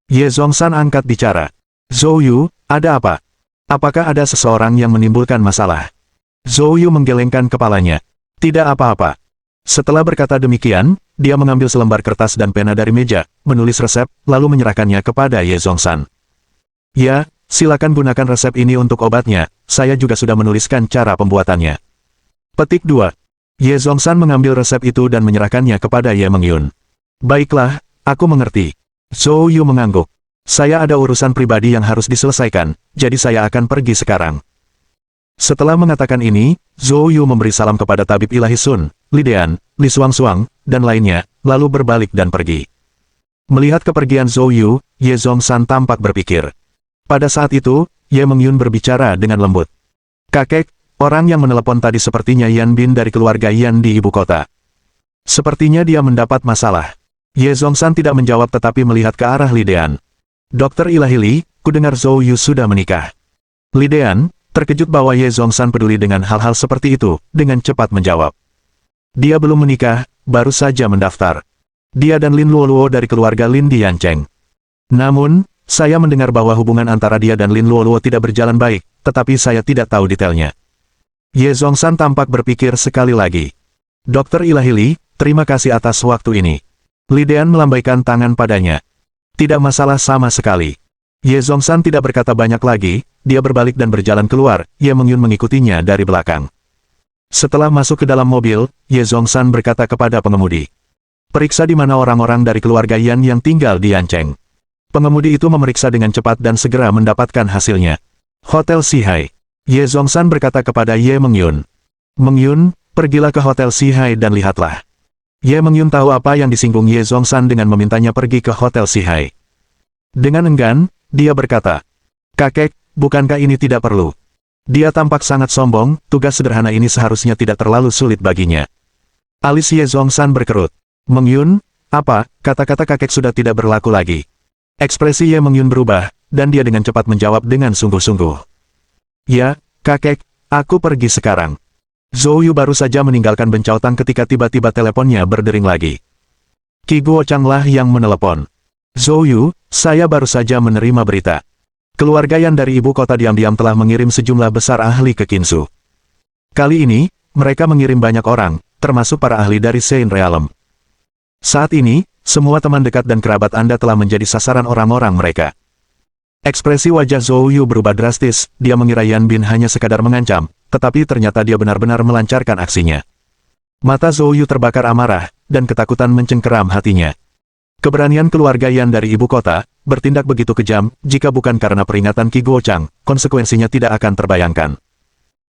A: Ye Zhongshan angkat bicara. Zhou Yu, ada apa? Apakah ada seseorang yang menimbulkan masalah? Zhou Yu menggelengkan kepalanya. Tidak apa-apa. Setelah berkata demikian, dia mengambil selembar kertas dan pena dari meja, menulis resep, lalu menyerahkannya kepada Ye Zhongshan. Ya, silakan gunakan resep ini untuk obatnya, saya juga sudah menuliskan cara pembuatannya. Petik 2. Ye Zhongshan mengambil resep itu dan menyerahkannya kepada Ye Meng Yun. Baiklah, aku mengerti. Zhou Yu mengangguk. Saya ada urusan pribadi yang harus diselesaikan, jadi saya akan pergi sekarang. Setelah mengatakan ini, Zhou Yu memberi salam kepada tabib ilahi Sun, Li Dean, Li Suang, dan lainnya, lalu berbalik dan pergi. Melihat kepergian Zhou Yu, Ye Zhongshan tampak berpikir. Pada saat itu, Ye Meng Yun berbicara dengan lembut. Kakek, orang yang menelepon tadi sepertinya Yan Bin dari keluarga Yan di ibu kota. Sepertinya dia mendapat masalah. Ye Zhongshan tidak menjawab tetapi melihat ke arah Li Dean. Dokter Ilahi Li, kudengar Zhou Yu sudah menikah. Li Dean, terkejut bahwa Ye Zhongshan peduli dengan hal-hal seperti itu, dengan cepat menjawab. Dia belum menikah, baru saja mendaftar. Dia dan Lin Luoluo dari keluarga Lin di Yancheng. Namun, saya mendengar bahwa hubungan antara dia dan Lin Luoluo tidak berjalan baik, tetapi saya tidak tahu detailnya. Ye Zhongshan tampak berpikir sekali lagi. Dokter Ilahi Li, terima kasih atas waktu ini. Li Dean melambaikan tangan padanya. Tidak masalah sama sekali. Ye Zhongshan tidak berkata banyak lagi, dia berbalik dan berjalan keluar, Ye Meng Yun mengikutinya dari belakang. Setelah masuk ke dalam mobil, Ye Zhongshan berkata kepada pengemudi. Periksa di mana orang-orang dari keluarga Yan yang tinggal di Yancheng. Pengemudi itu memeriksa dengan cepat dan segera mendapatkan hasilnya. Hotel Sihai. Ye Zhongshan berkata kepada Ye Meng Yun. Meng Yun, pergilah ke Hotel Sihai dan lihatlah. Ye Meng Yun tahu apa yang disinggung Ye Zhongshan dengan memintanya pergi ke Hotel Sihai. Dengan enggan, dia berkata, Kakek, bukankah ini tidak perlu? Dia tampak sangat sombong, tugas sederhana ini seharusnya tidak terlalu sulit baginya. Alis Ye Zhongshan berkerut. Meng Yun, apa, kata-kata kakek sudah tidak berlaku lagi. Ekspresi Ye Meng Yun berubah, dan dia dengan cepat menjawab dengan sungguh-sungguh. Ya, kakek, aku pergi sekarang. Zhou Yu baru saja meninggalkan Bencautang ketika tiba-tiba teleponnya berdering lagi. Qi Guochang lah yang menelepon. Zhou Yu, saya baru saja menerima berita. Keluarga Yan dari ibu kota diam-diam telah mengirim sejumlah besar ahli ke Qinsu. Kali ini, mereka mengirim banyak orang, termasuk para ahli dari Sein Realm. Saat ini, semua teman dekat dan kerabat Anda telah menjadi sasaran orang-orang mereka. Ekspresi wajah Zhou Yu berubah drastis, dia mengira Yan Bin hanya sekadar mengancam, tetapi ternyata dia benar-benar melancarkan aksinya. Mata Zhou Yu terbakar amarah, dan ketakutan mencengkeram hatinya. Keberanian keluarga Yan dari ibu kota, bertindak begitu kejam, jika bukan karena peringatan Qi Guochang, konsekuensinya tidak akan terbayangkan.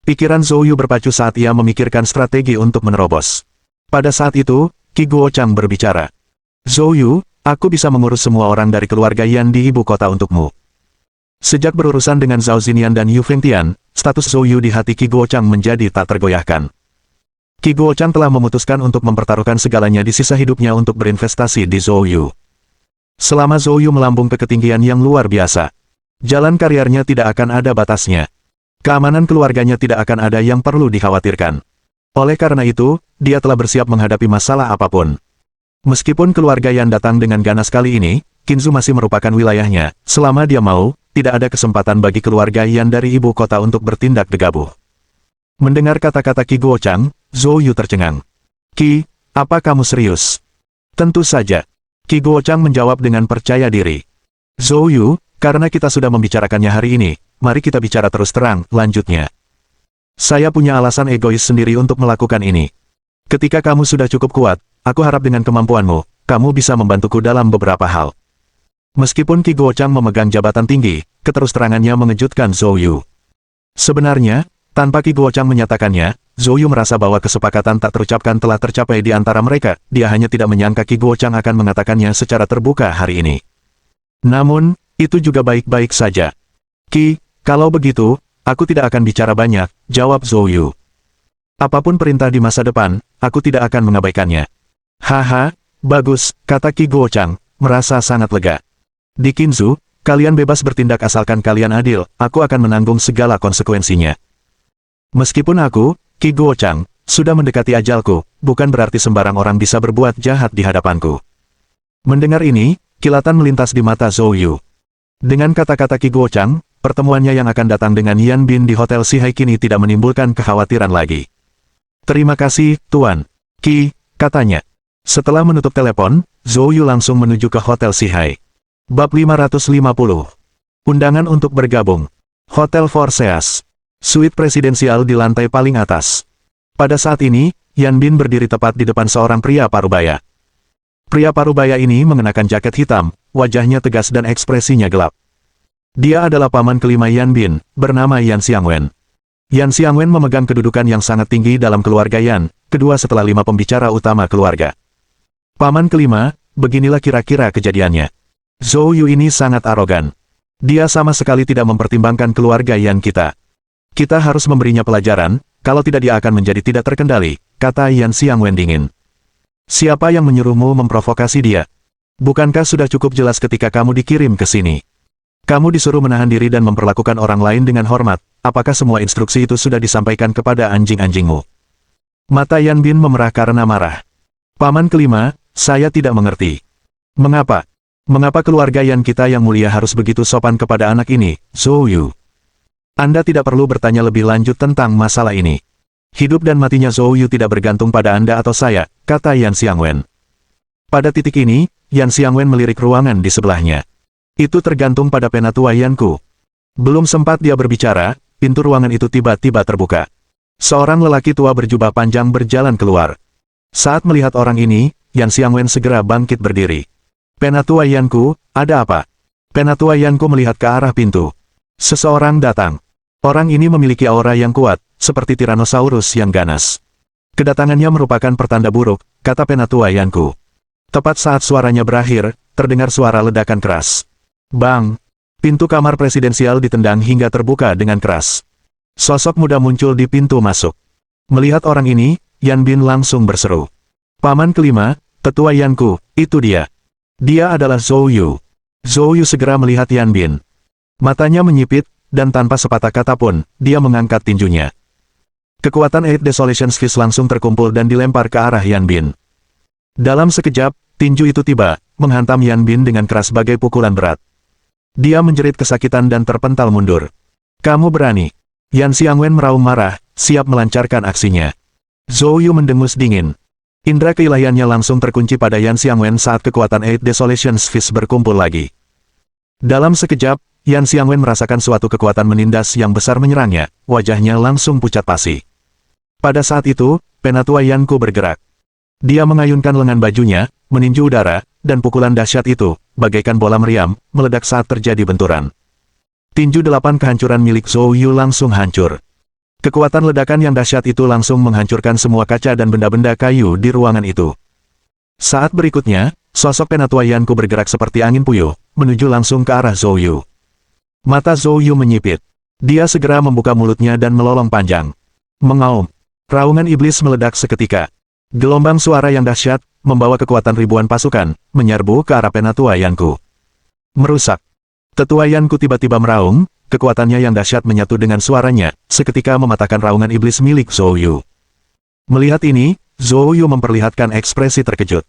A: Pikiran Zhou Yu berpacu saat ia memikirkan strategi untuk menerobos. Pada saat itu, Qi Guochang berbicara. Zhou Yu, Aku bisa mengurus semua orang dari keluarga Yan di ibu kota untukmu. Sejak berurusan dengan Zhao Xinyan dan Yu Fengtian, status Zhou Yu di hati Qi Guochang menjadi tak tergoyahkan. Qi Guochang telah memutuskan untuk mempertaruhkan segalanya di sisa hidupnya untuk berinvestasi di Zhou Yu. Selama Zhou Yu melambung ke ketinggian yang luar biasa, jalan karirnya tidak akan ada batasnya. Keamanan keluarganya tidak akan ada yang perlu dikhawatirkan. Oleh karena itu, dia telah bersiap menghadapi masalah apapun. Meskipun keluarga Yan datang dengan ganas kali ini, Qinzu masih merupakan wilayahnya. Selama dia mau, tidak ada kesempatan bagi keluarga Yan dari ibu kota untuk bertindak gegabah. Mendengar kata-kata Qi Guochang, Zhou Yu tercengang. Qi, apa kamu serius? Tentu saja. Qi Guochang menjawab dengan percaya diri. Zhou Yu, karena kita sudah membicarakannya hari ini, mari kita bicara terus terang, lanjutnya. Saya punya alasan egois sendiri untuk melakukan ini. Ketika kamu sudah cukup kuat, aku harap dengan kemampuanmu, kamu bisa membantuku dalam beberapa hal. Meskipun Qi Guochang memegang jabatan tinggi, keterus-terangannya mengejutkan Zhou Yu. Sebenarnya, tanpa Qi Guochang menyatakannya, Zhou Yu merasa bahwa kesepakatan tak terucapkan telah tercapai di antara mereka. Dia hanya tidak menyangka Qi Guochang akan mengatakannya secara terbuka hari ini. Namun, itu juga baik-baik saja. Qi, kalau begitu, aku tidak akan bicara banyak, jawab Zhou Yu. Apapun perintah di masa depan, aku tidak akan mengabaikannya. Haha, bagus, kata Qi Guochang, merasa sangat lega. Di Qinzu, kalian bebas bertindak asalkan kalian adil, aku akan menanggung segala konsekuensinya. Meskipun aku, Qi Guochang, sudah mendekati ajalku, bukan berarti sembarang orang bisa berbuat jahat di hadapanku. Mendengar ini, kilatan melintas di mata Zhou Yu. Dengan kata-kata Qi Guochang, pertemuannya yang akan datang dengan Yan Bin di Hotel Sihai kini tidak menimbulkan kekhawatiran lagi. Terima kasih, Tuan. Qi, katanya. Setelah menutup telepon, Zhou Yu langsung menuju ke Hotel Sihai. Bab 550. Undangan untuk bergabung. Hotel Forseas. Suite presidensial di lantai paling atas. Pada saat ini, Yan Bin berdiri tepat di depan seorang pria parubaya. Pria parubaya ini mengenakan jaket hitam, wajahnya tegas dan ekspresinya gelap. Dia adalah paman kelima Yan Bin, bernama Yan Xiangwen. Yan Xiangwen memegang kedudukan yang sangat tinggi dalam keluarga Yan, kedua setelah 5 pembicara utama keluarga. Paman kelima, beginilah kira-kira kejadiannya. Zhou Yu ini sangat arogan. Dia sama sekali tidak mempertimbangkan keluarga Yan kita. Kita harus memberinya pelajaran, kalau tidak dia akan menjadi tidak terkendali, kata Yan Xiangwen dingin. Siapa yang menyuruhmu memprovokasi dia? Bukankah sudah cukup jelas ketika kamu dikirim ke sini? Kamu disuruh menahan diri dan memperlakukan orang lain dengan hormat, apakah semua instruksi itu sudah disampaikan kepada anjing-anjingmu? Mata Yan Bin memerah karena marah. Paman kelima, saya tidak mengerti. Mengapa? Mengapa keluarga Yan kita yang mulia harus begitu sopan kepada anak ini, Zhou Yu? Anda tidak perlu bertanya lebih lanjut tentang masalah ini. Hidup dan matinya Zhou Yu tidak bergantung pada Anda atau saya, kata Yan Xiangwen. Pada titik ini, Yan Xiangwen melirik ruangan di sebelahnya. Itu tergantung pada penatua Yanku. Belum sempat dia berbicara, pintu ruangan itu tiba-tiba terbuka. Seorang lelaki tua berjubah panjang berjalan keluar. Saat melihat orang ini, Yan Xiangwen segera bangkit berdiri. Penatua Yanku, ada apa? Penatua Yanku melihat ke arah pintu. Seseorang datang. Orang ini memiliki aura yang kuat, seperti Tyrannosaurus yang ganas. Kedatangannya merupakan pertanda buruk, kata Penatua Yanku. Tepat saat suaranya berakhir, terdengar suara ledakan keras. Bang! Pintu kamar presidensial ditendang hingga terbuka dengan keras. Sosok muda muncul di pintu masuk. Melihat orang ini, Yan Bin langsung berseru. Paman kelima, tetua Yanku, itu dia. Dia adalah Zhou Yu. Zhou Yu segera melihat Yan Bin. Matanya menyipit, dan tanpa sepatah kata pun, dia mengangkat tinjunya. Kekuatan Eight Desolation Fist langsung terkumpul dan dilempar ke arah Yan Bin. Dalam sekejap, tinju itu tiba, menghantam Yan Bin dengan keras bagai pukulan berat. Dia menjerit kesakitan dan terpental mundur. Kamu berani? Yan Xiangwen meraung marah, siap melancarkan aksinya. Zhou Yu mendengus dingin. Indra keilahiannya langsung terkunci pada Yan Xiangwen saat kekuatan Eight Desolation Fist berkumpul lagi. Dalam sekejap, Yan Xiangwen merasakan suatu kekuatan menindas yang besar menyerangnya, wajahnya langsung pucat pasi. Pada saat itu, Penatua Yanku bergerak. Dia mengayunkan lengan bajunya, meninju udara, dan pukulan dahsyat itu, bagaikan bola meriam, meledak saat terjadi benturan. Tinju 8 kehancuran milik Zhou Yu langsung hancur. Kekuatan ledakan yang dahsyat itu langsung menghancurkan semua kaca dan benda-benda kayu di ruangan itu. Saat berikutnya, Sosok penatua Yanku bergerak seperti angin puyuh, menuju langsung ke arah Zhou Yu. Mata Zhou Yu menyipit. Dia segera membuka mulutnya dan melolong panjang. Mengaum. Raungan iblis meledak seketika. Gelombang suara yang dahsyat, membawa kekuatan ribuan pasukan, menyerbu ke arah penatua Yanku. Merusak. Tetua Yanku tiba-tiba meraung, kekuatannya yang dahsyat menyatu dengan suaranya, seketika mematahkan raungan iblis milik Zhou Yu. Melihat ini, Zhou Yu memperlihatkan ekspresi terkejut.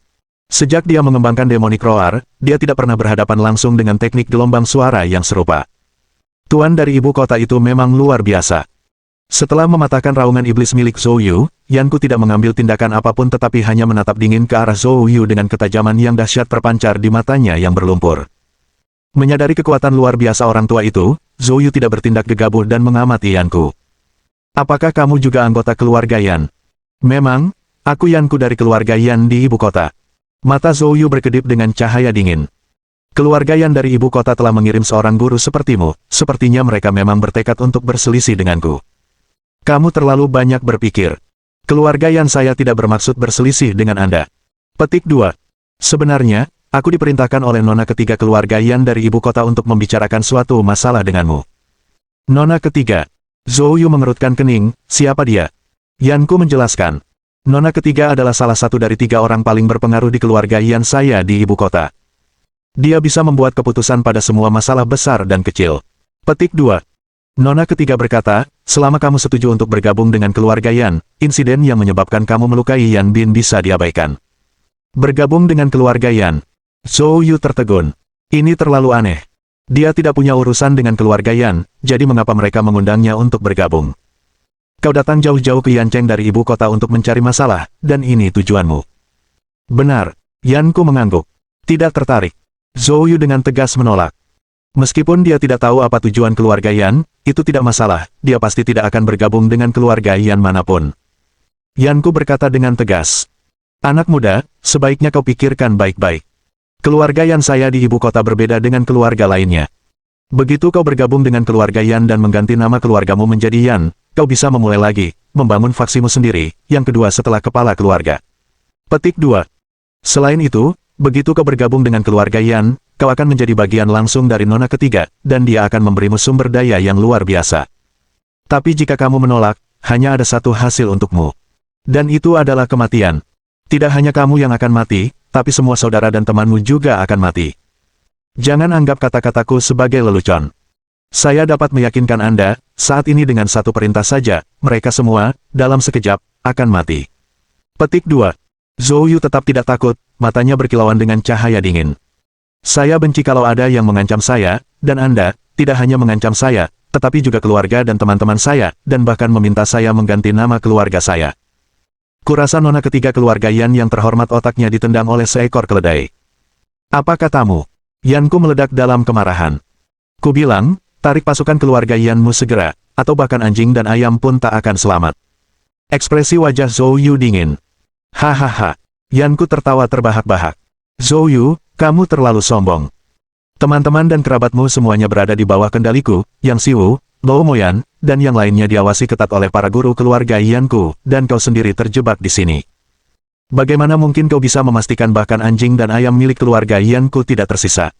A: Sejak dia mengembangkan Demonic Roar, dia tidak pernah berhadapan langsung dengan teknik gelombang suara yang serupa. Tuan dari ibu kota itu memang luar biasa. Setelah mematahkan raungan iblis milik Zhou Yu, Yanku tidak mengambil tindakan apapun tetapi hanya menatap dingin ke arah Zhou Yu dengan ketajaman yang dahsyat terpancar di matanya yang berlumpur. Menyadari kekuatan luar biasa orang tua itu, Zhou Yu tidak bertindak gegabah dan mengamati Yanku. Apakah kamu juga anggota keluarga Yan? Memang, aku Yanku dari keluarga Yan di ibu kota. Mata Zhou Yu berkedip dengan cahaya dingin. Keluarga Yan dari ibu kota telah mengirim seorang guru sepertimu, sepertinya mereka memang bertekad untuk berselisih denganku. Kamu terlalu banyak berpikir. Keluarga Yan saya tidak bermaksud berselisih dengan Anda. Petik 2. Sebenarnya, aku diperintahkan oleh nona ketiga keluarga Yan dari ibu kota untuk membicarakan suatu masalah denganmu. Nona ketiga. Zhou Yu mengerutkan kening, siapa dia? Yanku menjelaskan. Nona ketiga adalah salah satu dari 3 orang paling berpengaruh di keluarga Yan saya di ibu kota. Dia bisa membuat keputusan pada semua masalah besar dan kecil. Petik 2. Nona ketiga berkata, selama kamu setuju untuk bergabung dengan keluarga Yan, insiden yang menyebabkan kamu melukai Yan Bin bisa diabaikan. Bergabung dengan keluarga Yan. Zhou Yu tertegun. Ini terlalu aneh. Dia tidak punya urusan dengan keluarga Yan, jadi mengapa mereka mengundangnya untuk bergabung? Kau datang jauh-jauh ke Yancheng dari ibu kota untuk mencari masalah, dan ini tujuanmu. Benar, Yanku mengangguk. Tidak tertarik. Zhou Yu dengan tegas menolak. Meskipun dia tidak tahu apa tujuan keluarga Yan, itu tidak masalah, dia pasti tidak akan bergabung dengan keluarga Yan manapun. Yanku berkata dengan tegas. Anak muda, sebaiknya kau pikirkan baik-baik. Keluarga Yan saya di ibu kota berbeda dengan keluarga lainnya. Begitu kau bergabung dengan keluarga Yan dan mengganti nama keluargamu menjadi Yan, kau bisa memulai lagi, membangun faksimu sendiri, yang kedua setelah kepala keluarga. Petik 2. Selain itu, begitu kau bergabung dengan keluarga Yan, kau akan menjadi bagian langsung dari nona ketiga, dan dia akan memberimu sumber daya yang luar biasa. Tapi jika kamu menolak, hanya ada satu hasil untukmu. Dan itu adalah kematian. Tidak hanya kamu yang akan mati, tapi semua saudara dan temanmu juga akan mati. Jangan anggap kata-kataku sebagai lelucon. Saya dapat meyakinkan Anda, saat ini dengan satu perintah saja, mereka semua, dalam sekejap, akan mati. Petik 2. Zhou Yu tetap tidak takut, matanya berkilauan dengan cahaya dingin. Saya benci kalau ada yang mengancam saya, dan Anda, tidak hanya mengancam saya, tetapi juga keluarga dan teman-teman saya, dan bahkan meminta saya mengganti nama keluarga saya. Kurasa nona ketiga keluarga Yan yang terhormat otaknya ditendang oleh seekor keledai. Apa katamu? Yanku meledak dalam kemarahan. Kubilang, tarik pasukan keluarga Yanmu segera, atau bahkan anjing dan ayam pun tak akan selamat. Ekspresi wajah Zhou Yu dingin. Hahaha. Yanku tertawa terbahak-bahak. Zhou Yu, kamu terlalu sombong. Teman-teman dan kerabatmu semuanya berada di bawah kendaliku, Yang Siwu, Luo Moyan, dan yang lainnya diawasi ketat oleh para guru keluarga Yanku, dan kau sendiri terjebak di sini. Bagaimana mungkin kau bisa memastikan bahkan anjing dan ayam milik keluarga Yanku tidak tersisa?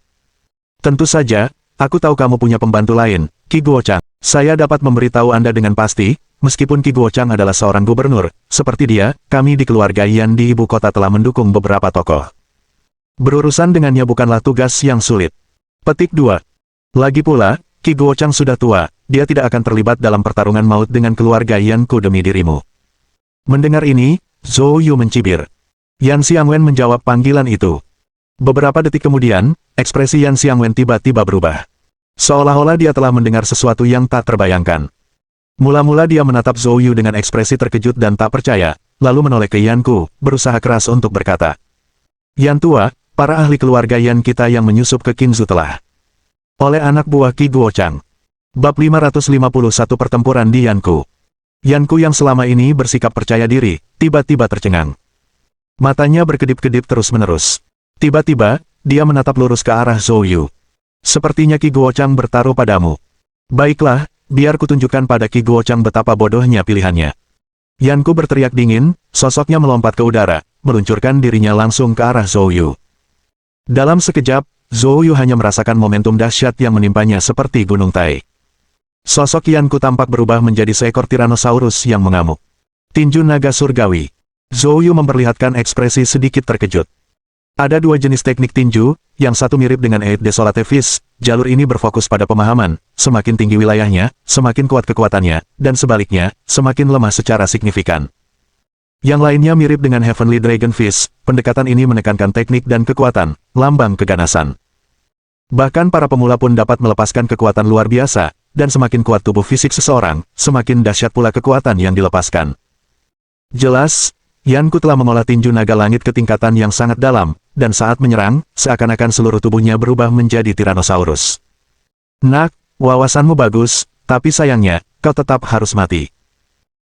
A: Tentu saja, aku tahu kamu punya pembantu lain, Qi Guochang. Saya dapat memberitahu Anda dengan pasti, meskipun Qi Guochang adalah seorang gubernur, seperti dia, kami di keluarga Yan di ibu kota telah mendukung beberapa tokoh. Berurusan dengannya bukanlah tugas yang sulit. Petik 2. Lagi pula, Qi Guochang sudah tua, dia tidak akan terlibat dalam pertarungan maut dengan keluarga Yanku demi dirimu. Mendengar ini, Zhou Yu mencibir. Yan Xiangwen menjawab panggilan itu. Beberapa detik kemudian, ekspresi Yan Xiangwen tiba-tiba berubah. Seolah-olah dia telah mendengar sesuatu yang tak terbayangkan. Mula-mula dia menatap Zhou Yu dengan ekspresi terkejut dan tak percaya, lalu menoleh ke Yanku, berusaha keras untuk berkata. Yan tua, para ahli keluarga Yan kita yang menyusup ke Qinzu telah. Oleh anak buah Qi Guochang. Bab 551 Pertempuran di Yanku. Yanku yang selama ini bersikap percaya diri, tiba-tiba tercengang. Matanya berkedip-kedip terus-menerus. Tiba-tiba, dia menatap lurus ke arah Zhou Yu. Sepertinya Qi Guochang bertaruh padamu. Baiklah, biar kutunjukkan pada Qi Guochang betapa bodohnya pilihannya. Yanku berteriak dingin, sosoknya melompat ke udara, meluncurkan dirinya langsung ke arah Zhou Yu. Dalam sekejap, Zhou Yu hanya merasakan momentum dahsyat yang menimpanya seperti gunung Tai. Sosok Yanku tampak berubah menjadi seekor Tyrannosaurus yang mengamuk. Tinju naga surgawi. Zhou Yu memperlihatkan ekspresi sedikit terkejut. Ada dua jenis teknik tinju, yang satu mirip dengan Eid Desolate Fist. Jalur ini berfokus pada pemahaman, semakin tinggi wilayahnya, semakin kuat kekuatannya, dan sebaliknya, semakin lemah secara signifikan. Yang lainnya mirip dengan Heavenly Dragon Fist, pendekatan ini menekankan teknik dan kekuatan, lambang keganasan. Bahkan para pemula pun dapat melepaskan kekuatan luar biasa, dan semakin kuat tubuh fisik seseorang, semakin dahsyat pula kekuatan yang dilepaskan. Jelas, Yanku telah mengolah tinju naga langit ke tingkatan yang sangat dalam, dan saat menyerang, seakan-akan seluruh tubuhnya berubah menjadi Tyrannosaurus. Nak, wawasanmu bagus, tapi sayangnya, kau tetap harus mati.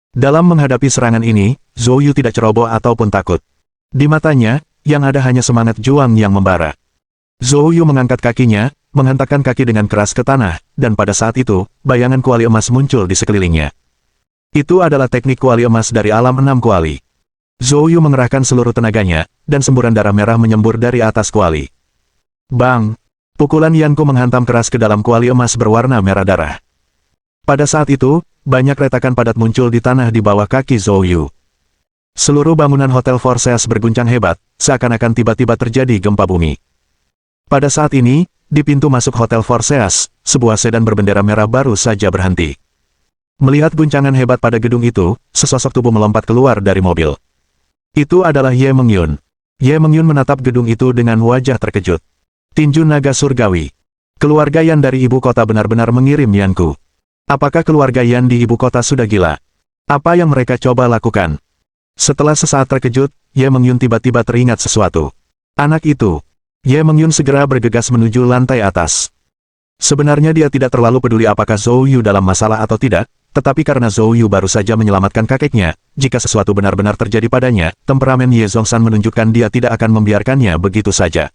A: Dalam menghadapi serangan ini, Zhou Yu tidak ceroboh ataupun takut. Di matanya, yang ada hanya semangat juang yang membara. Zhou Yu mengangkat kakinya, menghentakkan kaki dengan keras ke tanah, dan pada saat itu, bayangan kuali emas muncul di sekelilingnya. Itu adalah teknik kuali emas dari alam 6 kuali. Zhou Yu mengerahkan seluruh tenaganya, dan semburan darah merah menyembur dari atas kuali. Bang! Pukulan Yanku menghantam keras ke dalam kuali emas berwarna merah darah. Pada saat itu, banyak retakan padat muncul di tanah di bawah kaki Zhou Yu. Seluruh bangunan Hotel Forces berguncang hebat, seakan-akan tiba-tiba terjadi gempa bumi. Pada saat ini, di pintu masuk Hotel Forces, sebuah sedan berbendera merah baru saja berhenti. Melihat guncangan hebat pada gedung itu, sesosok tubuh melompat keluar dari mobil. Itu adalah Ye Mengyun. Ye Mengyun menatap gedung itu dengan wajah terkejut. Tinju naga surgawi. Keluarga Yan dari ibu kota benar-benar mengirim Yanku. Apakah keluarga Yan di ibu kota sudah gila? Apa yang mereka coba lakukan? Setelah sesaat terkejut, Ye Mengyun tiba-tiba teringat sesuatu. Anak itu. Ye Mengyun segera bergegas menuju lantai atas. Sebenarnya dia tidak terlalu peduli apakah Zhou Yu dalam masalah atau tidak, tetapi karena Zhou Yu baru saja menyelamatkan kakeknya, jika sesuatu benar-benar terjadi padanya, temperamen Ye Zhongshan menunjukkan dia tidak akan membiarkannya begitu saja.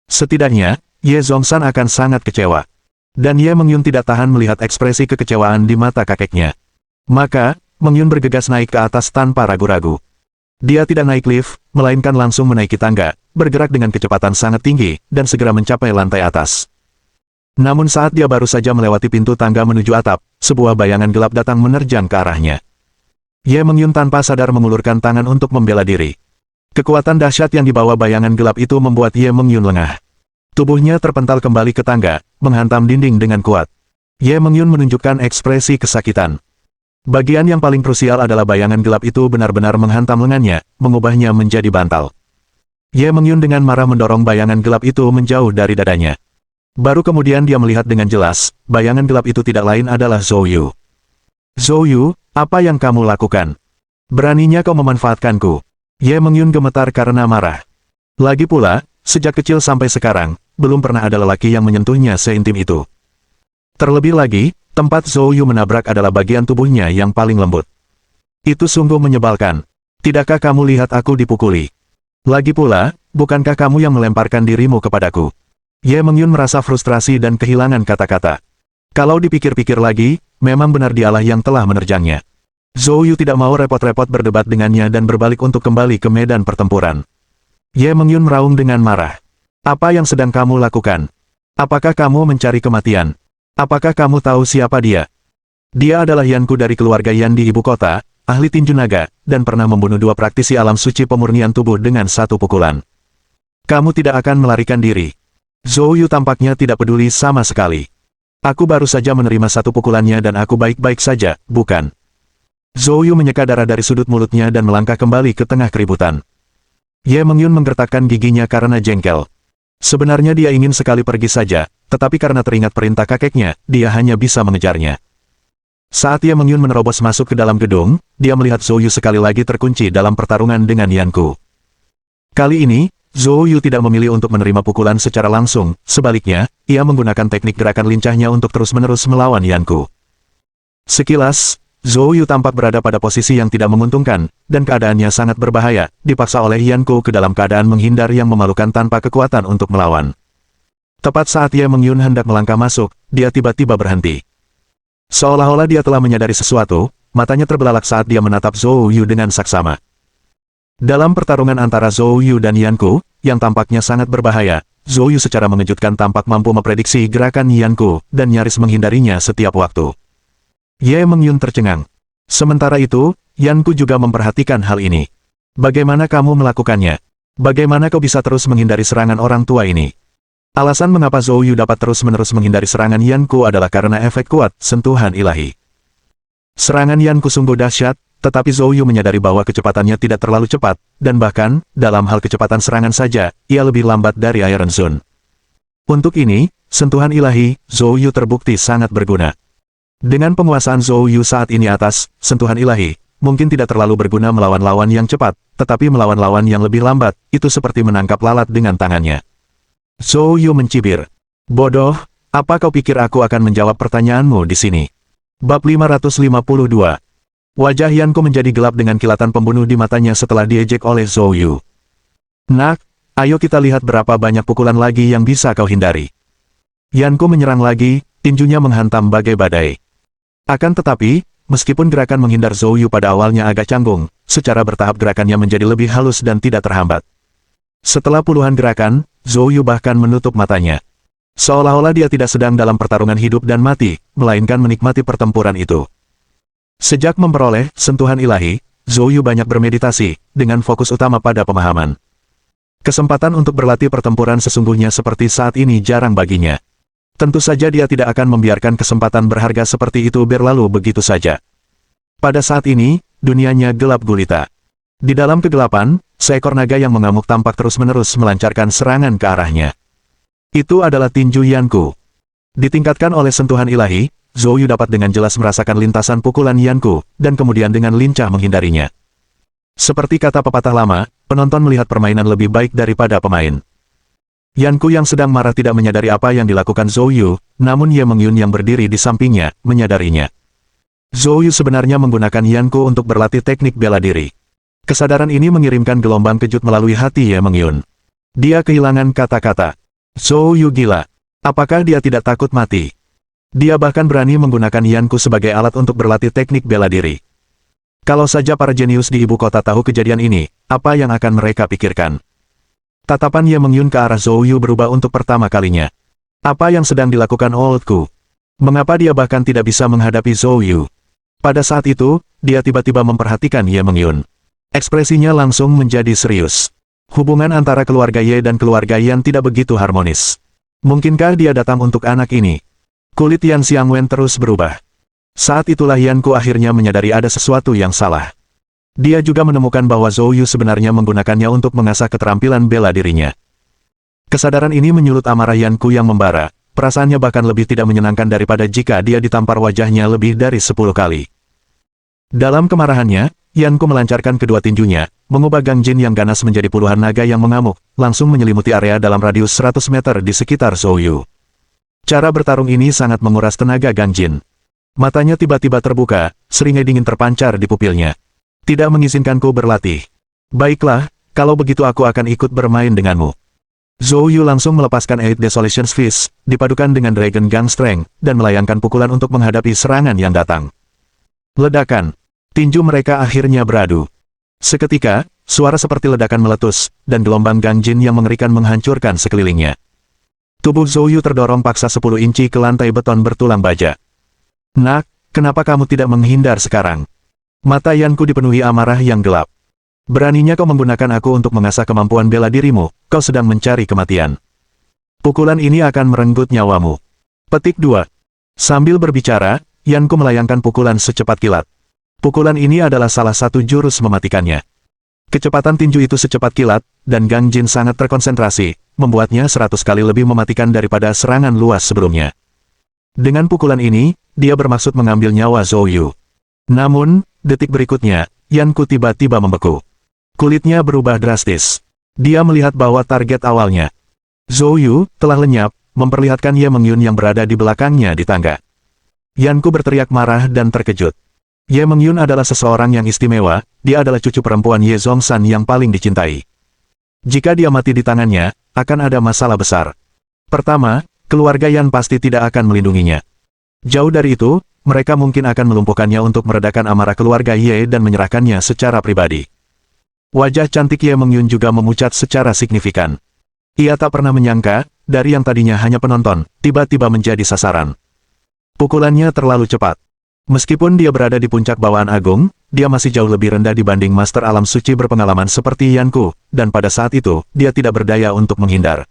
A: Setidaknya, Ye Zhongshan akan sangat kecewa. Dan Ye Mengyun tidak tahan melihat ekspresi kekecewaan di mata kakeknya. Maka, Mengyun bergegas naik ke atas tanpa ragu-ragu. Dia tidak naik lift, melainkan langsung menaiki tangga, bergerak dengan kecepatan sangat tinggi, dan segera mencapai lantai atas. Namun saat dia baru saja melewati pintu tangga menuju atap, sebuah bayangan gelap datang menerjang ke arahnya. Ye Mengyun tanpa sadar mengulurkan tangan untuk membela diri. Kekuatan dahsyat yang dibawa bayangan gelap itu membuat Ye Mengyun lengah. Tubuhnya terpental kembali ke tangga, menghantam dinding dengan kuat. Ye Mengyun menunjukkan ekspresi kesakitan. Bagian yang paling krusial adalah bayangan gelap itu benar-benar menghantam lengannya, mengubahnya menjadi bantal. Ye Mengyun dengan marah mendorong bayangan gelap itu menjauh dari dadanya. Baru kemudian dia melihat dengan jelas, bayangan gelap itu tidak lain adalah Zhou Yu. Zhou Yu, apa yang kamu lakukan? Beraninya kau memanfaatkanku. Ye Mengyun gemetar karena marah. Lagi pula, sejak kecil sampai sekarang, belum pernah ada lelaki yang menyentuhnya seintim itu. Terlebih lagi, tempat Zhou Yu menabrak adalah bagian tubuhnya yang paling lembut. Itu sungguh menyebalkan. Tidakkah kamu lihat aku dipukuli? Lagi pula, bukankah kamu yang melemparkan dirimu kepadaku? Ye Mengyun merasa frustrasi dan kehilangan kata-kata. Kalau dipikir-pikir lagi, memang benar dialah yang telah menerjangnya. Zhou Yu tidak mau repot-repot berdebat dengannya dan berbalik untuk kembali ke medan pertempuran. Ye Mengyun meraung dengan marah. Apa yang sedang kamu lakukan? Apakah kamu mencari kematian? Apakah kamu tahu siapa dia? Dia adalah Yanku dari keluarga Yan di ibu kota, ahli tinju naga, dan pernah membunuh dua praktisi alam suci pemurnian tubuh dengan satu pukulan. Kamu tidak akan melarikan diri. Zhou Yu tampaknya tidak peduli sama sekali. Aku baru saja menerima satu pukulannya dan aku baik-baik saja, bukan? Zhou Yu menyeka darah dari sudut mulutnya dan melangkah kembali ke tengah keributan. Ye Mengyun menggertakkan giginya karena jengkel. Sebenarnya dia ingin sekali pergi saja, tetapi karena teringat perintah kakeknya, dia hanya bisa mengejarnya. Saat Ye Mengyun menerobos masuk ke dalam gedung, dia melihat Zhou Yu sekali lagi terkunci dalam pertarungan dengan Yanku. Kali ini, Zhou Yu tidak memilih untuk menerima pukulan secara langsung, sebaliknya, ia menggunakan teknik gerakan lincahnya untuk terus-menerus melawan Yanku. Sekilas, Zhou Yu tampak berada pada posisi yang tidak menguntungkan, dan keadaannya sangat berbahaya, dipaksa oleh Yanku ke dalam keadaan menghindar yang memalukan tanpa kekuatan untuk melawan. Tepat saat Ye Mengyun hendak melangkah masuk, dia tiba-tiba berhenti. Seolah-olah dia telah menyadari sesuatu, matanya terbelalak saat dia menatap Zhou Yu dengan saksama. Dalam pertarungan antara Zhou Yu dan Yan Ku, yang tampaknya sangat berbahaya, Zhou Yu secara mengejutkan tampak mampu memprediksi gerakan Yan Ku, dan nyaris menghindarinya setiap waktu. Ye Mengyun tercengang. Sementara itu, Yan Ku juga memperhatikan hal ini. Bagaimana kamu melakukannya? Bagaimana kau bisa terus menghindari serangan orang tua ini? Alasan mengapa Zhou Yu dapat terus-menerus menghindari serangan Yan Ku adalah karena efek kuat sentuhan ilahi. Serangan Yan Ku sungguh dahsyat, tetapi Zhou Yu menyadari bahwa kecepatannya tidak terlalu cepat, dan bahkan, dalam hal kecepatan serangan saja, ia lebih lambat dari Iron Sun. Untuk ini, sentuhan ilahi, Zhou Yu terbukti sangat berguna. Dengan penguasaan Zhou Yu saat ini atas sentuhan ilahi, mungkin tidak terlalu berguna melawan lawan yang cepat, tetapi melawan lawan yang lebih lambat, itu seperti menangkap lalat dengan tangannya. Zhou Yu mencibir. Bodoh, apa kau pikir aku akan menjawab pertanyaanmu di sini? Bab 552. Wajah Yan Ku menjadi gelap dengan kilatan pembunuh di matanya setelah diejek oleh Zhou Yu. Nak, ayo kita lihat berapa banyak pukulan lagi yang bisa kau hindari. Yan Ku menyerang lagi, tinjunya menghantam bagai badai. Akan tetapi, meskipun gerakan menghindar Zhou Yu pada awalnya agak canggung, secara bertahap gerakannya menjadi lebih halus dan tidak terhambat. Setelah puluhan gerakan, Zhou Yu bahkan menutup matanya. Seolah-olah dia tidak sedang dalam pertarungan hidup dan mati, melainkan menikmati pertempuran itu. Sejak memperoleh sentuhan ilahi, Zhou Yu banyak bermeditasi, dengan fokus utama pada pemahaman. Kesempatan untuk berlatih pertempuran sesungguhnya seperti saat ini jarang baginya. Tentu saja dia tidak akan membiarkan kesempatan berharga seperti itu berlalu begitu saja. Pada saat ini, dunianya gelap gulita. Di dalam kegelapan, seekor naga yang mengamuk tampak terus-menerus melancarkan serangan ke arahnya. Itu adalah tinju Yan Ku. Ditingkatkan oleh sentuhan ilahi, Zhou Yu dapat dengan jelas merasakan lintasan pukulan Yan Ku, dan kemudian dengan lincah menghindarinya. Seperti kata pepatah lama, penonton melihat permainan lebih baik daripada pemain. Yan Ku yang sedang marah tidak menyadari apa yang dilakukan Zhou Yu, namun Ye Mengyun yang berdiri di sampingnya, menyadarinya. Zhou Yu sebenarnya menggunakan Yan Ku untuk berlatih teknik bela diri. Kesadaran ini mengirimkan gelombang kejut melalui hati Ye Mengyun. Dia kehilangan kata-kata. Zhou Yu gila. Apakah dia tidak takut mati? Dia bahkan berani menggunakan Yan Ku sebagai alat untuk berlatih teknik bela diri. Kalau saja para jenius di ibu kota tahu kejadian ini, apa yang akan mereka pikirkan? Tatapan Ye Mengyun ke arah Zhou Yu berubah untuk pertama kalinya. Apa yang sedang dilakukan Old Ku? Mengapa dia bahkan tidak bisa menghadapi Zhou Yu? Pada saat itu, dia tiba-tiba memperhatikan Ye Mengyun. Ekspresinya langsung menjadi serius. Hubungan antara keluarga Ye dan keluarga Yan tidak begitu harmonis. Mungkinkah dia datang untuk anak ini? Kulit Yan Xiangwen terus berubah. Saat itulah Yan Ku akhirnya menyadari ada sesuatu yang salah. Dia juga menemukan bahwa Zhou Yu sebenarnya menggunakannya untuk mengasah keterampilan bela dirinya. Kesadaran ini menyulut amarah Yan Ku yang membara, perasaannya bahkan lebih tidak menyenangkan daripada jika dia ditampar wajahnya lebih dari 10 kali. Dalam kemarahannya, Yan Ku melancarkan kedua tinjunya, mengubah Gangjin yang ganas menjadi puluhan naga yang mengamuk, langsung menyelimuti area dalam radius 100 meter di sekitar Zhou Yu. Cara bertarung ini sangat menguras tenaga Gangjin. Matanya tiba-tiba terbuka, seringai dingin terpancar di pupilnya. Tidak mengizinkanku berlatih. Baiklah, kalau begitu aku akan ikut bermain denganmu. Zhou Yu langsung melepaskan Eight Desolation Fist, dipadukan dengan Dragon Gang Strength, dan melayangkan pukulan untuk menghadapi serangan yang datang. Ledakan. Tinju mereka akhirnya beradu. Seketika, suara seperti ledakan meletus, dan gelombang Gangjin yang mengerikan menghancurkan sekelilingnya. Tubuh Zhou Yu terdorong paksa 10 inci ke lantai beton bertulang baja. Nak, kenapa kamu tidak menghindar sekarang? Mata Yan Ku dipenuhi amarah yang gelap. Beraninya kau menggunakan aku untuk mengasah kemampuan bela dirimu, kau sedang mencari kematian. Pukulan ini akan merenggut nyawamu. Petik 2. Sambil berbicara, Yan Ku melayangkan pukulan secepat kilat. Pukulan ini adalah salah satu jurus mematikannya. Kecepatan tinju itu secepat kilat, dan Gangjin sangat terkonsentrasi, membuatnya 100 kali lebih mematikan daripada serangan luas sebelumnya. Dengan pukulan ini, dia bermaksud mengambil nyawa Zhou Yu. Namun, detik berikutnya, Yan Ku tiba-tiba membeku. Kulitnya berubah drastis. Dia melihat bahwa target awalnya, Zhou Yu, telah lenyap, memperlihatkan Ye Mengyun yang berada di belakangnya di tangga. Yan Ku berteriak marah dan terkejut. Ye Mengyun adalah seseorang yang istimewa, dia adalah cucu perempuan Ye Zhongshan yang paling dicintai. Jika dia mati di tangannya, akan ada masalah besar. Pertama, keluarga Yan pasti tidak akan melindunginya. Jauh dari itu, mereka mungkin akan melumpuhkannya untuk meredakan amarah keluarga Ye dan menyerahkannya secara pribadi. Wajah cantik Ye Mengyun juga memucat secara signifikan. Ia tak pernah menyangka, dari yang tadinya hanya penonton, tiba-tiba menjadi sasaran. Pukulannya terlalu cepat. Meskipun dia berada di puncak bawaan agung, dia masih jauh lebih rendah dibanding master alam suci berpengalaman seperti Yanku, dan pada saat itu, dia tidak berdaya untuk menghindar.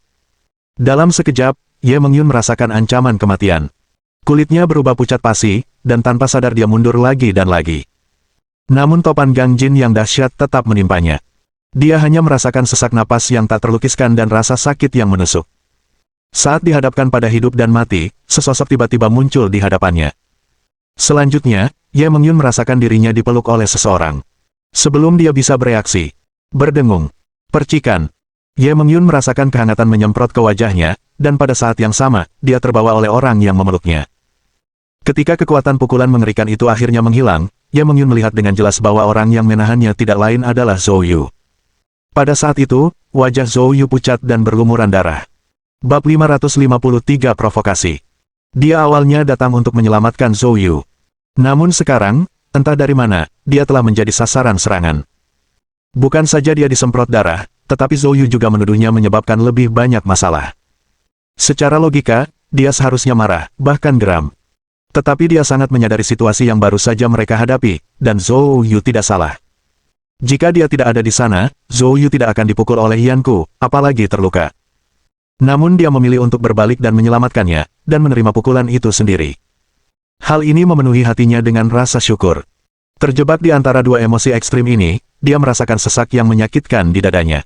A: Dalam sekejap, Ye Mengyun merasakan ancaman kematian. Kulitnya berubah pucat pasi, dan tanpa sadar dia mundur lagi dan lagi. Namun topan Gangjin yang dahsyat tetap menimpanya. Dia hanya merasakan sesak napas yang tak terlukiskan dan rasa sakit yang menusuk. Saat dihadapkan pada hidup dan mati, sesosok tiba-tiba muncul di hadapannya. Selanjutnya, Ye Mengyun merasakan dirinya dipeluk oleh seseorang. Sebelum dia bisa bereaksi, berdengung, percikan. Ye Mengyun merasakan kehangatan menyemprot ke wajahnya, dan pada saat yang sama, dia terbawa oleh orang yang memeluknya. Ketika kekuatan pukulan mengerikan itu akhirnya menghilang, Ye Mengyun melihat dengan jelas bahwa orang yang menahannya tidak lain adalah Zhou Yu. Pada saat itu, wajah Zhou Yu pucat dan berlumuran darah. Bab 553 Provokasi. Dia awalnya datang untuk menyelamatkan Zhou Yu. Namun sekarang, entah dari mana, dia telah menjadi sasaran serangan. Bukan saja dia disemprot darah, tetapi Zhou Yu juga menuduhnya menyebabkan lebih banyak masalah. Secara logika, dia seharusnya marah, bahkan geram. Tetapi dia sangat menyadari situasi yang baru saja mereka hadapi, dan Zhou Yu tidak salah. Jika dia tidak ada di sana, Zhou Yu tidak akan dipukul oleh Yanku, apalagi terluka. Namun dia memilih untuk berbalik dan menyelamatkannya, dan menerima pukulan itu sendiri. Hal ini memenuhi hatinya dengan rasa syukur. Terjebak di antara dua emosi ekstrim ini, dia merasakan sesak yang menyakitkan di dadanya.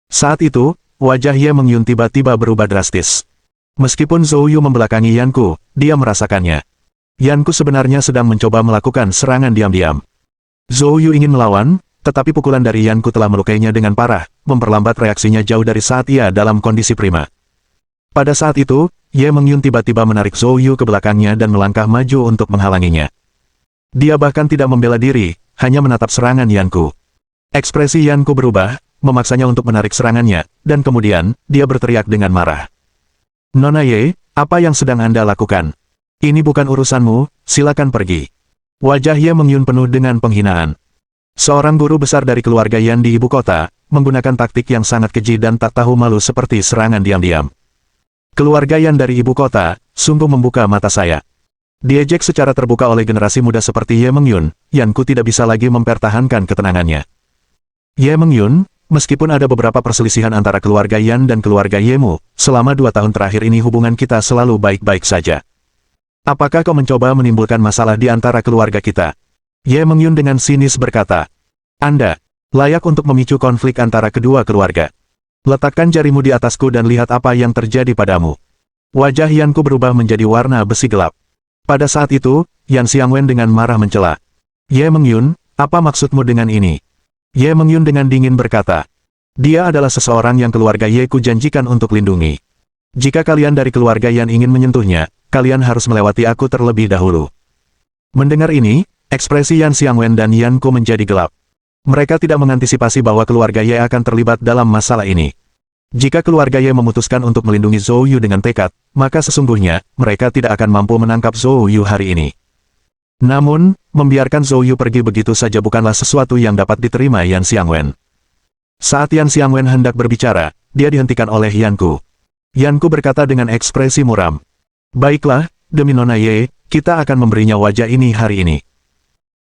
A: Saat itu, wajah Ye Mengyun tiba-tiba berubah drastis. Meskipun Zhou Yu membelakangi Yanku, dia merasakannya. Yanku sebenarnya sedang mencoba melakukan serangan diam-diam. Zhou Yu ingin melawan, tetapi pukulan dari Yanku telah melukainya dengan parah, memperlambat reaksinya jauh dari saat ia dalam kondisi prima. Pada saat itu, Ye Mengyun tiba-tiba menarik Zhou Yu ke belakangnya dan melangkah maju untuk menghalanginya. Dia bahkan tidak membela diri, hanya menatap serangan Yanku. Ekspresi Yanku berubah, memaksanya untuk menarik serangannya, dan kemudian, dia berteriak dengan marah. "Nona Ye, apa yang sedang Anda lakukan? Ini bukan urusanmu, silakan pergi." Wajah Ye Mengyun penuh dengan penghinaan. Seorang guru besar dari keluarga Yan di ibu kota, menggunakan taktik yang sangat keji dan tak tahu malu seperti serangan diam-diam. Keluarga Yan dari ibu kota, sungguh membuka mata saya. Diejek secara terbuka oleh generasi muda seperti Ye Mengyun, Yanku tidak bisa lagi mempertahankan ketenangannya. Ye Mengyun, meskipun ada beberapa perselisihan antara keluarga Yan dan keluarga Yemu, selama 2 tahun terakhir ini hubungan kita selalu baik-baik saja. Apakah kau mencoba menimbulkan masalah di antara keluarga kita? Ye Mengyun dengan sinis berkata, "Anda layak untuk memicu konflik antara kedua keluarga. Letakkan jarimu di atasku dan lihat apa yang terjadi padamu." Wajah Yanku berubah menjadi warna besi gelap. Pada saat itu, Yan Xiangwen dengan marah mencela. "Ye Mengyun, apa maksudmu dengan ini?" Ye Mengyun dengan dingin berkata, "Dia adalah seseorang yang keluarga Ye ku janjikan untuk lindungi. Jika kalian dari keluarga Yan ingin menyentuhnya, kalian harus melewati aku terlebih dahulu." Mendengar ini, ekspresi Yan Xiangwen dan Yanku menjadi gelap. Mereka tidak mengantisipasi bahwa keluarga Ye akan terlibat dalam masalah ini. Jika keluarga Ye memutuskan untuk melindungi Zhou Yu dengan tekad, maka sesungguhnya, mereka tidak akan mampu menangkap Zhou Yu hari ini. Namun, membiarkan Zhou Yu pergi begitu saja bukanlah sesuatu yang dapat diterima Yan Xiangwen. Saat Yan Xiangwen hendak berbicara, dia dihentikan oleh Yanku. Yanku berkata dengan ekspresi muram, "Baiklah, demi Nona Ye, kita akan memberinya wajah ini hari ini."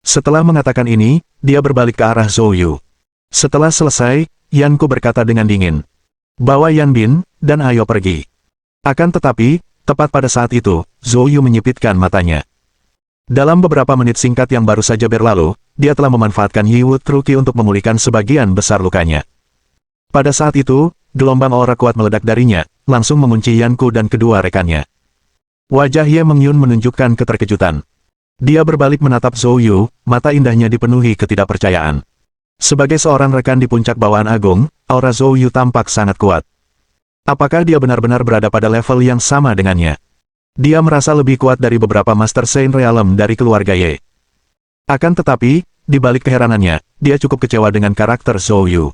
A: Setelah mengatakan ini, dia berbalik ke arah Zhou Yu. Setelah selesai, Yanku berkata dengan dingin, "Bawa Yan Bin, dan ayo pergi." Akan tetapi, tepat pada saat itu, Zhou Yu menyipitkan matanya. Dalam beberapa menit singkat yang baru saja berlalu, dia telah memanfaatkan Yi Wu Truki untuk memulihkan sebagian besar lukanya. Pada saat itu, gelombang aura kuat meledak darinya, langsung mengunci Yanku dan kedua rekannya. Wajah Ye Mengyun menunjukkan keterkejutan. Dia berbalik menatap Zhou Yu, mata indahnya dipenuhi ketidakpercayaan. Sebagai seorang rekan di puncak bawaan agung, aura Zhou Yu tampak sangat kuat. Apakah dia benar-benar berada pada level yang sama dengannya? Dia merasa lebih kuat dari beberapa Master Saint Realm dari keluarga Ye. Akan tetapi, di balik keheranannya, dia cukup kecewa dengan karakter Zhou Yu.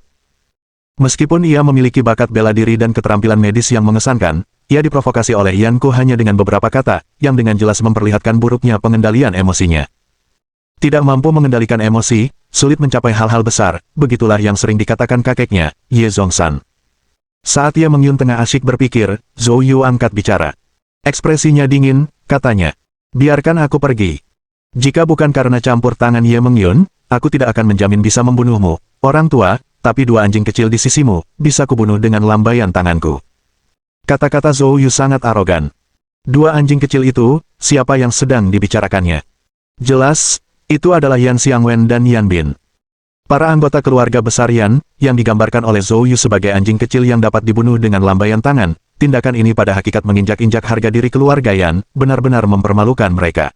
A: Meskipun ia memiliki bakat bela diri dan keterampilan medis yang mengesankan, ia diprovokasi oleh Yanku hanya dengan beberapa kata, yang dengan jelas memperlihatkan buruknya pengendalian emosinya. Tidak mampu mengendalikan emosi, sulit mencapai hal-hal besar, begitulah yang sering dikatakan kakeknya, Ye Zhongshan. Saat Ye Mengyun tengah asyik berpikir, Zhou Yu angkat bicara. Ekspresinya dingin, katanya. Biarkan aku pergi. Jika bukan karena campur tangan Ye Mengyun, aku tidak akan menjamin bisa membunuhmu. Orang tua, tapi dua anjing kecil di sisimu, bisa kubunuh dengan lambaian tanganku. Kata-kata Zhou Yu sangat arogan. Dua anjing kecil itu, siapa yang sedang dibicarakannya? Jelas, itu adalah Yan Xiangwen dan Yan Bin. Para anggota keluarga besar Yan, yang digambarkan oleh Zhou Yu sebagai anjing kecil yang dapat dibunuh dengan lambaian tangan, tindakan ini pada hakikat menginjak-injak harga diri keluarga Yan, benar-benar mempermalukan mereka.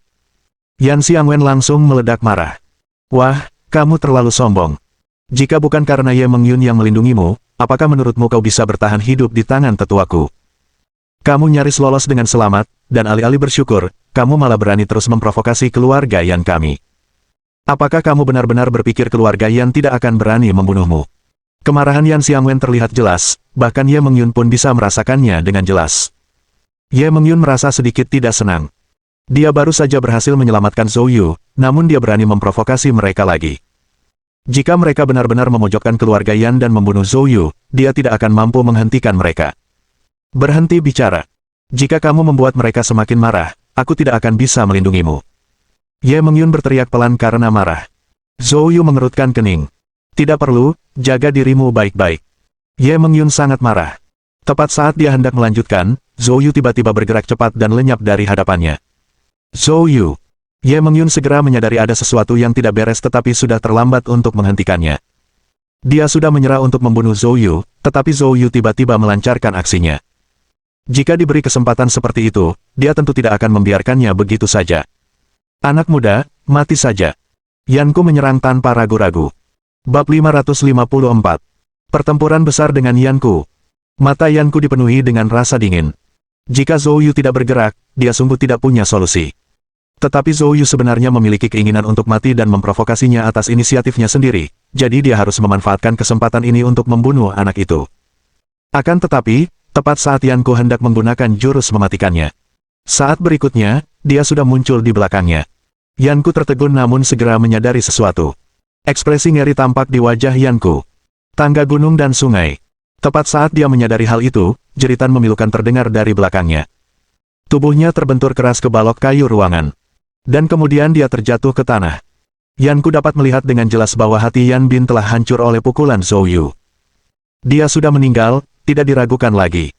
A: Yan Xiangwen langsung meledak marah. Wah, kamu terlalu sombong. Jika bukan karena Ye Mengyun yang melindungimu, apakah menurutmu kau bisa bertahan hidup di tangan tetuaku? Kamu nyaris lolos dengan selamat, dan alih-alih bersyukur, kamu malah berani terus memprovokasi keluarga Yan kami. Apakah kamu benar-benar berpikir keluarga Yan tidak akan berani membunuhmu? Kemarahan Yan Xiangwen terlihat jelas, bahkan Ye Mengyun pun bisa merasakannya dengan jelas. Ye Mengyun merasa sedikit tidak senang. Dia baru saja berhasil menyelamatkan Zhou Yu, namun dia berani memprovokasi mereka lagi. Jika mereka benar-benar memojokkan keluarga Yan dan membunuh Zhou Yu, dia tidak akan mampu menghentikan mereka. Berhenti bicara. Jika kamu membuat mereka semakin marah, aku tidak akan bisa melindungimu. Ye Mengyun berteriak pelan karena marah. Zhou Yu mengerutkan kening. Tidak perlu, jaga dirimu baik-baik. Ye Mengyun sangat marah. Tepat saat dia hendak melanjutkan, Zhou Yu tiba-tiba bergerak cepat dan lenyap dari hadapannya. Zhou Yu. Ye Mengyun segera menyadari ada sesuatu yang tidak beres tetapi sudah terlambat untuk menghentikannya. Dia sudah menyerah untuk membunuh Zhou Yu, tetapi Zhou Yu tiba-tiba melancarkan aksinya. Jika diberi kesempatan seperti itu, dia tentu tidak akan membiarkannya begitu saja. Anak muda, mati saja. Yanku menyerang tanpa ragu-ragu. Bab 554. Pertempuran besar dengan Yanku. Mata Yanku dipenuhi dengan rasa dingin. Jika Zhou Yu tidak bergerak, dia sungguh tidak punya solusi. Tetapi Zhou Yu sebenarnya memiliki keinginan untuk mati dan memprovokasinya atas inisiatifnya sendiri, jadi dia harus memanfaatkan kesempatan ini untuk membunuh anak itu. Akan tetapi, tepat saat Yanku hendak menggunakan jurus mematikannya. Saat berikutnya, dia sudah muncul di belakangnya. Yanku tertegun namun segera menyadari sesuatu. Ekspresi ngeri tampak di wajah Yanku. Tangga gunung dan sungai. Tepat saat dia menyadari hal itu, jeritan memilukan terdengar dari belakangnya. Tubuhnya terbentur keras ke balok kayu ruangan. Dan kemudian dia terjatuh ke tanah. Yanku dapat melihat dengan jelas bahwa hati Yan Bin telah hancur oleh pukulan Zhou Yu. Dia sudah meninggal, tidak diragukan lagi.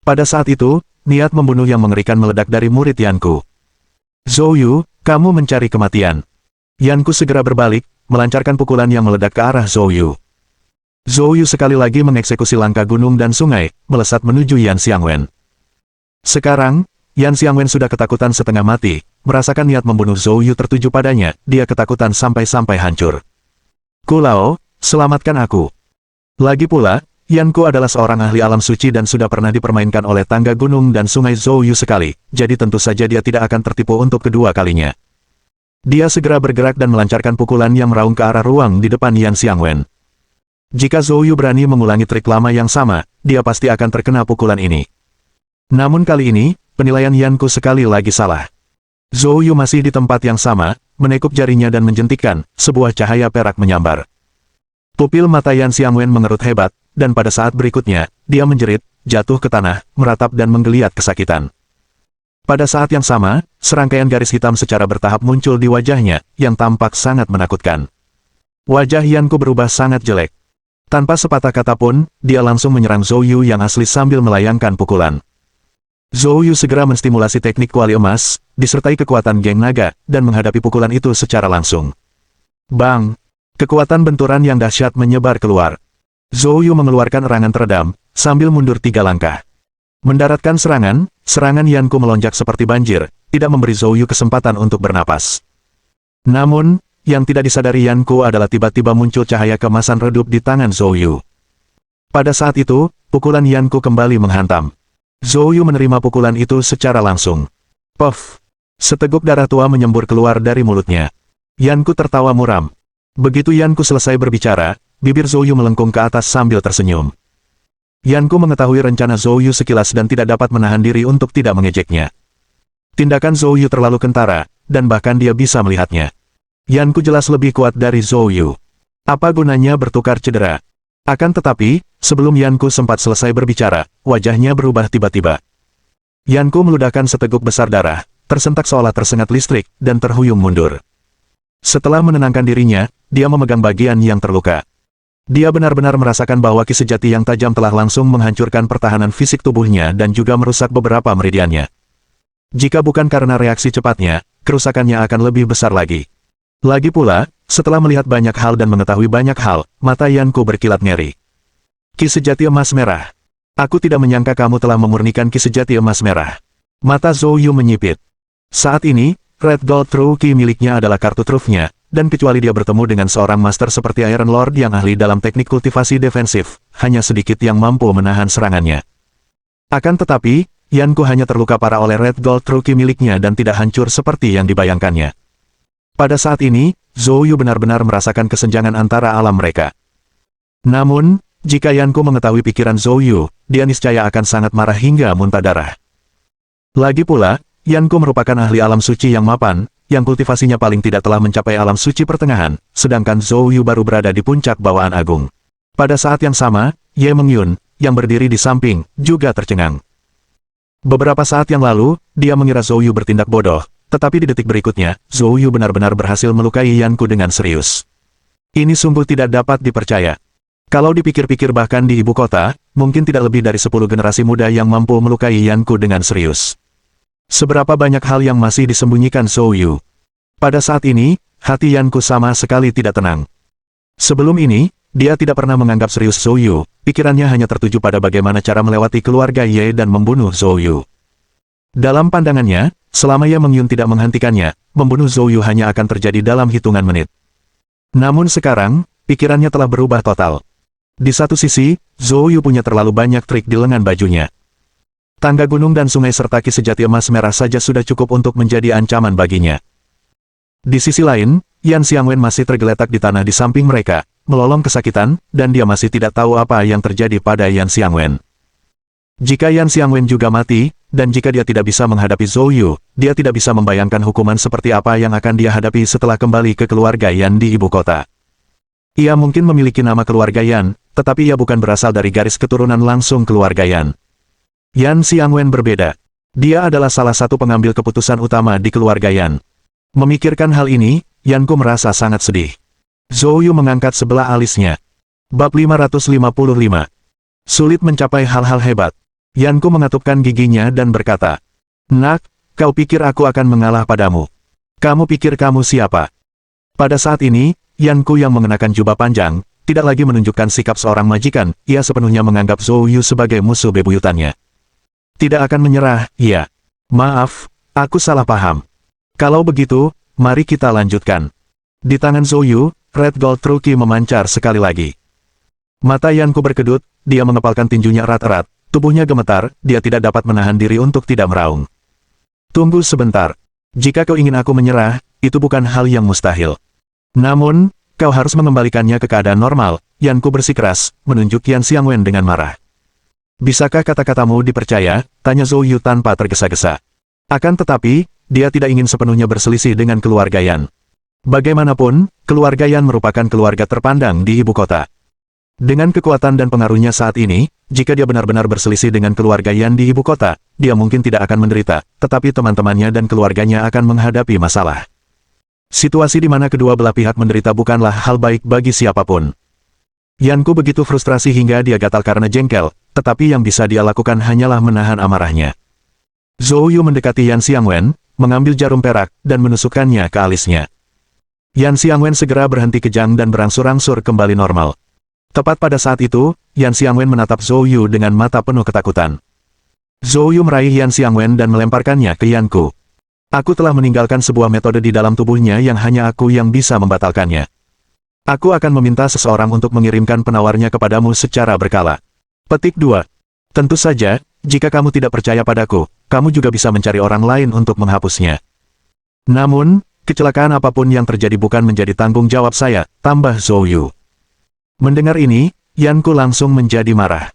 A: Pada saat itu, niat membunuh yang mengerikan meledak dari murid Yanku. Zhou Yu, kamu mencari kematian. Yanku segera berbalik, melancarkan pukulan yang meledak ke arah Zhou Yu. Zhou Yu sekali lagi mengeksekusi langkah gunung dan sungai, melesat menuju Yan Xiangwen. Sekarang, Yan Xiangwen sudah ketakutan setengah mati, merasakan niat membunuh Zhou Yu tertuju padanya, dia ketakutan sampai-sampai hancur. Kulao, selamatkan aku. Lagi pula, Yanku adalah seorang ahli alam suci dan sudah pernah dipermainkan oleh tangga gunung dan sungai Zhou Yu sekali, jadi tentu saja dia tidak akan tertipu untuk kedua kalinya. Dia segera bergerak dan melancarkan pukulan yang meraung ke arah ruang di depan Yan Xiangwen. Jika Zhou Yu berani mengulangi trik lama yang sama, dia pasti akan terkena pukulan ini. Namun kali ini, penilaian Yanku sekali lagi salah. Zhou Yu masih di tempat yang sama, menekuk jarinya dan menjentikkan, sebuah cahaya perak menyambar. Pupil mata Yan Xiangwen mengerut hebat, dan pada saat berikutnya, dia menjerit, jatuh ke tanah, meratap dan menggeliat kesakitan. Pada saat yang sama, serangkaian garis hitam secara bertahap muncul di wajahnya, yang tampak sangat menakutkan. Wajah Yanku berubah sangat jelek. Tanpa sepatah kata pun, dia langsung menyerang Zhou Yu yang asli sambil melayangkan pukulan. Zhou Yu segera menstimulasi teknik kuali emas, disertai kekuatan geng naga, dan menghadapi pukulan itu secara langsung. Bang! Kekuatan benturan yang dahsyat menyebar keluar. Zhou Yu mengeluarkan erangan teredam, sambil mundur 3 langkah. Mendaratkan serangan Yanku melonjak seperti banjir, tidak memberi Zhou Yu kesempatan untuk bernapas. Namun, yang tidak disadari Yanku adalah tiba-tiba muncul cahaya kemasan redup di tangan Zhou Yu. Pada saat itu, pukulan Yanku kembali menghantam. Zhou Yu menerima pukulan itu secara langsung. Puff! Seteguk darah tua menyembur keluar dari mulutnya. Yanku tertawa muram. Begitu Yanku selesai berbicara, bibir Zhou Yu melengkung ke atas sambil tersenyum. Yanku mengetahui rencana Zhou Yu sekilas dan tidak dapat menahan diri untuk tidak mengejeknya. Tindakan Zhou Yu terlalu kentara, dan bahkan dia bisa melihatnya. Yanku jelas lebih kuat dari Zhou Yu. Apa gunanya bertukar cedera? Akan tetapi, sebelum Yanku sempat selesai berbicara, wajahnya berubah tiba-tiba. Yanku meludahkan seteguk besar darah, tersentak seolah tersengat listrik, dan terhuyung mundur. Setelah menenangkan dirinya, dia memegang bagian yang terluka. Dia benar-benar merasakan bahwa ki sejati yang tajam telah langsung menghancurkan pertahanan fisik tubuhnya dan juga merusak beberapa meridiannya. Jika bukan karena reaksi cepatnya, kerusakannya akan lebih besar lagi. Lagi pula, setelah melihat banyak hal dan mengetahui banyak hal, mata Yanku berkilat ngeri. Ki sejati emas merah. Aku tidak menyangka kamu telah memurnikan ki sejati emas merah. Mata Zhou Yu menyipit. Saat ini, Red Gold True Ki miliknya adalah kartu trufnya, dan kecuali dia bertemu dengan seorang master seperti Iron Lord yang ahli dalam teknik kultivasi defensif, hanya sedikit yang mampu menahan serangannya. Akan tetapi, Yanku hanya terluka parah oleh Red Gold True Ki miliknya dan tidak hancur seperti yang dibayangkannya. Pada saat ini, Zhou Yu benar-benar merasakan kesenjangan antara alam mereka. Namun, jika Yanku mengetahui pikiran Zhou Yu, dia niscaya akan sangat marah hingga muntah darah. Lagi pula, Yanku merupakan ahli alam suci yang mapan, yang kultivasinya paling tidak telah mencapai alam suci pertengahan, sedangkan Zhou Yu baru berada di puncak bawaan agung. Pada saat yang sama, Ye Mengyun, yang berdiri di samping, juga tercengang. Beberapa saat yang lalu, dia mengira Zhou Yu bertindak bodoh, tetapi di detik berikutnya, Zhou Yu benar-benar berhasil melukai Yanku dengan serius. Ini sungguh tidak dapat dipercaya. Kalau dipikir-pikir bahkan di ibu kota, mungkin tidak lebih dari 10 generasi muda yang mampu melukai Yanku dengan serius. Seberapa banyak hal yang masih disembunyikan Zhou Yu. Pada saat ini, hati Yanku sama sekali tidak tenang. Sebelum ini, dia tidak pernah menganggap serius Zhou Yu, pikirannya hanya tertuju pada bagaimana cara melewati keluarga Ye dan membunuh Zhou Yu. Dalam pandangannya, selama Ye Mengyun tidak menghentikannya, membunuh Zhou Yu hanya akan terjadi dalam hitungan menit. Namun sekarang, pikirannya telah berubah total. Di satu sisi, Zhou Yu punya terlalu banyak trik di lengan bajunya. Tangga gunung dan sungai serta ki sejati emas merah saja sudah cukup untuk menjadi ancaman baginya. Di sisi lain, Yan Xiangwen masih tergeletak di tanah di samping mereka, melolong kesakitan, dan dia masih tidak tahu apa yang terjadi pada Yan Xiangwen. Jika Yan Xiangwen juga mati, dan jika dia tidak bisa menghadapi Zhou Yu, dia tidak bisa membayangkan hukuman seperti apa yang akan dia hadapi setelah kembali ke keluarga Yan di ibu kota. Ia mungkin memiliki nama keluarga Yan, tetapi ia bukan berasal dari garis keturunan langsung keluarga Yan. Yan Xiangwen berbeda. Dia adalah salah satu pengambil keputusan utama di keluarga Yan. Memikirkan hal ini, Yanku merasa sangat sedih. Zhou Yu mengangkat sebelah alisnya. Bab 555. Sulit mencapai hal-hal hebat. Yanku mengatupkan giginya dan berkata, "Nak, kau pikir aku akan mengalah padamu? Kamu pikir kamu siapa?" Pada saat ini, Yanku yang mengenakan jubah panjang, tidak lagi menunjukkan sikap seorang majikan, ia sepenuhnya menganggap Zhou Yu sebagai musuh bebuyutannya. Tidak akan menyerah, iya. Maaf, aku salah paham. Kalau begitu, mari kita lanjutkan. Di tangan Zhou Yu, Red Gold True Ki memancar sekali lagi. Mata Yanku berkedut, dia mengepalkan tinjunya erat-erat, tubuhnya gemetar, dia tidak dapat menahan diri untuk tidak meraung. Tunggu sebentar. Jika kau ingin aku menyerah, itu bukan hal yang mustahil. Namun, kau harus mengembalikannya ke keadaan normal, Yanku bersikeras, menunjuk Yan Xiangwen dengan marah. Bisakah kata-katamu dipercaya? Tanya Zhou Yu tanpa tergesa-gesa. Akan tetapi, dia tidak ingin sepenuhnya berselisih dengan keluarga Yan. Bagaimanapun, keluarga Yan merupakan keluarga terpandang di ibu kota. Dengan kekuatan dan pengaruhnya saat ini, jika dia benar-benar berselisih dengan keluarga Yan di ibu kota, dia mungkin tidak akan menderita, tetapi teman-temannya dan keluarganya akan menghadapi masalah. Situasi di mana kedua belah pihak menderita bukanlah hal baik bagi siapapun. Yanku begitu frustrasi hingga dia gatal karena jengkel, tetapi yang bisa dia lakukan hanyalah menahan amarahnya. Zhou Yu mendekati Yan Xiangwen, mengambil jarum perak, dan menusukkannya ke alisnya. Yan Xiangwen segera berhenti kejang dan berangsur-angsur kembali normal. Tepat pada saat itu, Yan Xiangwen menatap Zhou Yu dengan mata penuh ketakutan. Zhou Yu meraih Yan Xiangwen dan melemparkannya ke Yanku. Aku telah meninggalkan sebuah metode di dalam tubuhnya yang hanya aku yang bisa membatalkannya. Aku akan meminta seseorang untuk mengirimkan penawarnya kepadamu secara berkala. Petik 2. Tentu saja, jika kamu tidak percaya padaku, kamu juga bisa mencari orang lain untuk menghapusnya. Namun, kecelakaan apapun yang terjadi bukan menjadi tanggung jawab saya, tambah Zhou Yu. Mendengar ini, Yanku langsung menjadi marah.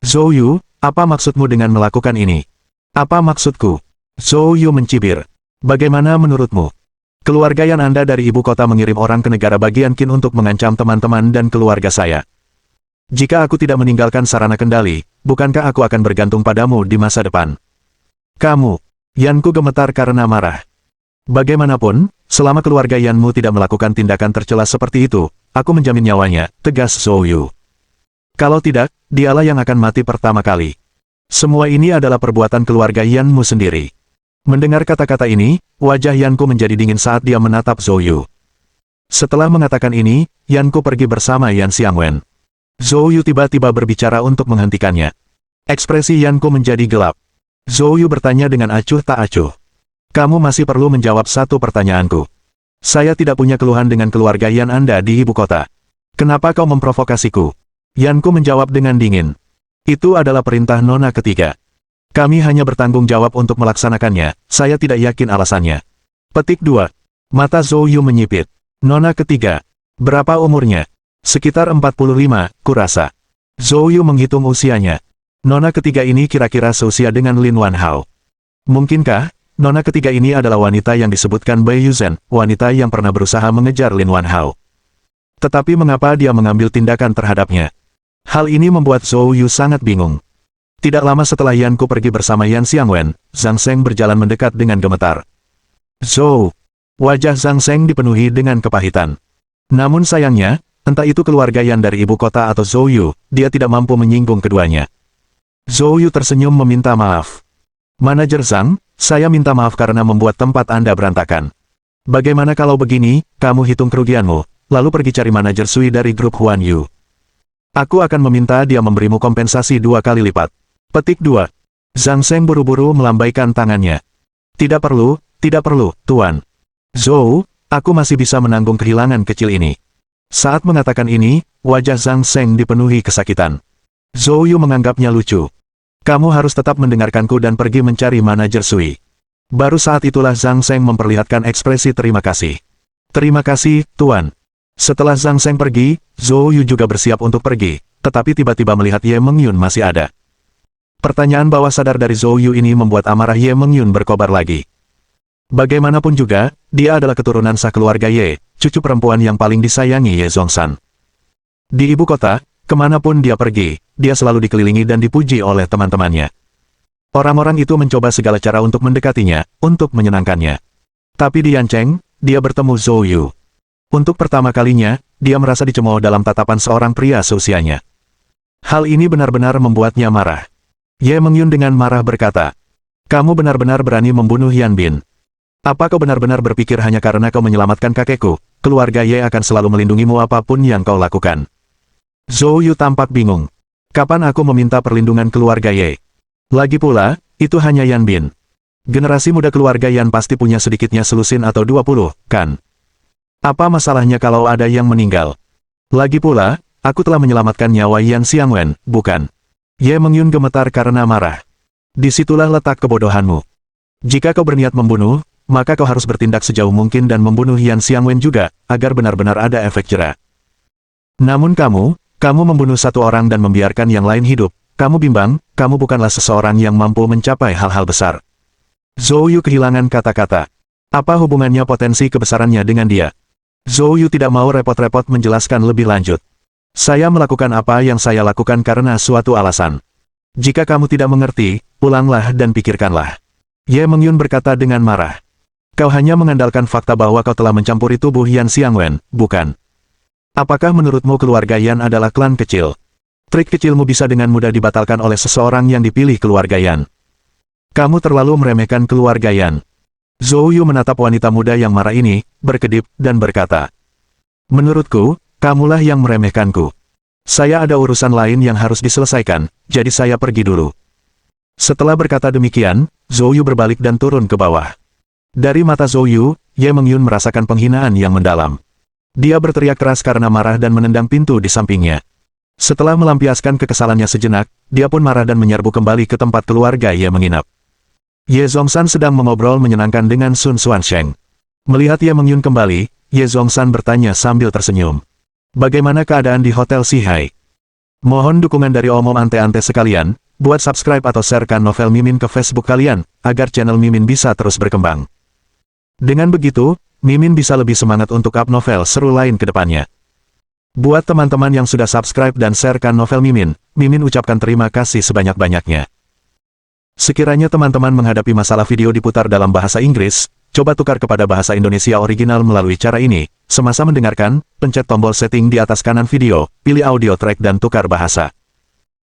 A: Zhou Yu, apa maksudmu dengan melakukan ini? Apa maksudku? Zhou Yu mencibir. Bagaimana menurutmu? Keluarga Yan Anda dari ibu kota mengirim orang ke negara bagian Qin untuk mengancam teman-teman dan keluarga saya. Jika aku tidak meninggalkan sarana kendali, bukankah aku akan bergantung padamu di masa depan? Kamu, Yanku gemetar karena marah. Bagaimanapun, selama keluarga Yanmu tidak melakukan tindakan tercela seperti itu, aku menjamin nyawanya, tegas Zhou Yu. Kalau tidak, dialah yang akan mati pertama kali. Semua ini adalah perbuatan keluarga Yanmu sendiri. Mendengar kata-kata ini, wajah Yanku menjadi dingin saat dia menatap Zhou Yu. Setelah mengatakan ini, Yanku pergi bersama Yan Xiangwen. Zhou Yu tiba-tiba berbicara untuk menghentikannya. Ekspresi Yanku menjadi gelap. Zhou Yu bertanya dengan acuh tak acuh. Kamu masih perlu menjawab satu pertanyaanku. Saya tidak punya keluhan dengan keluarga Yan Anda di ibu kota. Kenapa kau memprovokasiku? Yanku menjawab dengan dingin. Itu adalah perintah nona ketiga. Kami hanya bertanggung jawab untuk melaksanakannya, saya tidak yakin alasannya. Petik 2. Mata Zhou Yu menyipit. Nona ketiga. Berapa umurnya? Sekitar 45, kurasa. Zhou Yu menghitung usianya. Nona ketiga ini kira-kira seusia dengan Lin Wanhao. Mungkinkah, nona ketiga ini adalah wanita yang disebutkan Bai Yuzhen, wanita yang pernah berusaha mengejar Lin Wanhao. Tetapi mengapa dia mengambil tindakan terhadapnya? Hal ini membuat Zhou Yu sangat bingung. Tidak lama setelah Yanku pergi bersama Yan Xiangwen, Zhang Seng berjalan mendekat dengan gemetar. Zhou. Wajah Zhang Seng dipenuhi dengan kepahitan. Namun sayangnya, entah itu keluarga Yan dari ibu kota atau Zhou Yu, dia tidak mampu menyinggung keduanya. Zhou Yu tersenyum meminta maaf. Manajer Zhang, saya minta maaf karena membuat tempat Anda berantakan. Bagaimana kalau begini, kamu hitung kerugianmu, lalu pergi cari manajer Sui dari grup Huan Yu. Aku akan meminta dia memberimu kompensasi 2 kali lipat. Petik 2. Zhang Seng buru-buru melambaikan tangannya. Tidak perlu, Tuan. Zhou, aku masih bisa menanggung kehilangan kecil ini. Saat mengatakan ini, wajah Zhang Seng dipenuhi kesakitan. Zhou Yu menganggapnya lucu. Kamu harus tetap mendengarkanku dan pergi mencari manajer Sui. Baru saat itulah Zhang Seng memperlihatkan ekspresi terima kasih. Terima kasih, Tuan. Setelah Zhang Seng pergi, Zhou Yu juga bersiap untuk pergi, tetapi tiba-tiba melihat Ye Mengyun masih ada. Pertanyaan bawah sadar dari Zhou Yu ini membuat amarah Ye Mengyun berkobar lagi. Bagaimanapun juga, dia adalah keturunan sah keluarga Ye, cucu perempuan yang paling disayangi Ye Zhongshan. Di ibu kota, kemanapun dia pergi, dia selalu dikelilingi dan dipuji oleh teman-temannya. Orang-orang itu mencoba segala cara untuk mendekatinya, untuk menyenangkannya. Tapi di Yancheng, dia bertemu Zhou Yu. Untuk pertama kalinya, dia merasa dicemooh dalam tatapan seorang pria seusianya. Hal ini benar-benar membuatnya marah. Ye Mengyun dengan marah berkata, kamu benar-benar berani membunuh Yan Bin. Apa kau benar-benar berpikir hanya karena kau menyelamatkan kakekku, keluarga Ye akan selalu melindungimu apapun yang kau lakukan? Zhou Yu tampak bingung. Kapan aku meminta perlindungan keluarga Ye? Lagi pula, itu hanya Yan Bin. Generasi muda keluarga Yan pasti punya sedikitnya selusin atau 20, kan? Apa masalahnya kalau ada yang meninggal? Lagi pula, aku telah menyelamatkan nyawa Yan Xiangwen, bukan? Ye Mengyun gemetar karena marah. Disitulah letak kebodohanmu. Jika kau berniat membunuh, maka kau harus bertindak sejauh mungkin dan membunuh Yan Xiangwen juga, agar benar-benar ada efek jera. Namun kamu membunuh satu orang dan membiarkan yang lain hidup, kamu bimbang, kamu bukanlah seseorang yang mampu mencapai hal-hal besar. Zhou Yu kehilangan kata-kata. Apa hubungannya potensi kebesarannya dengan dia? Zhou Yu tidak mau repot-repot menjelaskan lebih lanjut. Saya melakukan apa yang saya lakukan karena suatu alasan. Jika kamu tidak mengerti, pulanglah dan pikirkanlah. Ye Mengyun berkata dengan marah. Kau hanya mengandalkan fakta bahwa kau telah mencampuri tubuh Yan Xiangwen, bukan? Apakah menurutmu keluarga Yan adalah klan kecil? Trik kecilmu bisa dengan mudah dibatalkan oleh seseorang yang dipilih keluarga Yan. Kamu terlalu meremehkan keluarga Yan. Zhou Yu menatap wanita muda yang marah ini, berkedip, dan berkata. Menurutku, kamulah yang meremehkanku. Saya ada urusan lain yang harus diselesaikan, jadi saya pergi dulu. Setelah berkata demikian, Zhou Yu berbalik dan turun ke bawah. Dari mata Zhou Yu, Ye Mengyun merasakan penghinaan yang mendalam. Dia berteriak keras karena marah dan menendang pintu di sampingnya. Setelah melampiaskan kekesalannya sejenak, dia pun marah dan menyerbu kembali ke tempat keluarga Ye menginap. Ye Zhongshan sedang mengobrol menyenangkan dengan Sun Xuansheng. Melihat Ye Mengyun kembali, Ye Zhongshan bertanya sambil tersenyum. Bagaimana keadaan di Hotel Sihai? Mohon dukungan dari omom ante-ante sekalian, buat subscribe atau sharekan novel Mimin ke Facebook kalian, agar channel Mimin bisa terus berkembang. Dengan begitu, Mimin bisa lebih semangat untuk up novel seru lain ke depannya. Buat teman-teman yang sudah subscribe dan sharekan novel Mimin, Mimin ucapkan terima kasih sebanyak-banyaknya. Sekiranya teman-teman menghadapi masalah video diputar dalam bahasa Inggris, coba tukar kepada bahasa Indonesia original melalui cara ini. Semasa mendengarkan, pencet tombol setting di atas kanan video, pilih audio track dan tukar bahasa.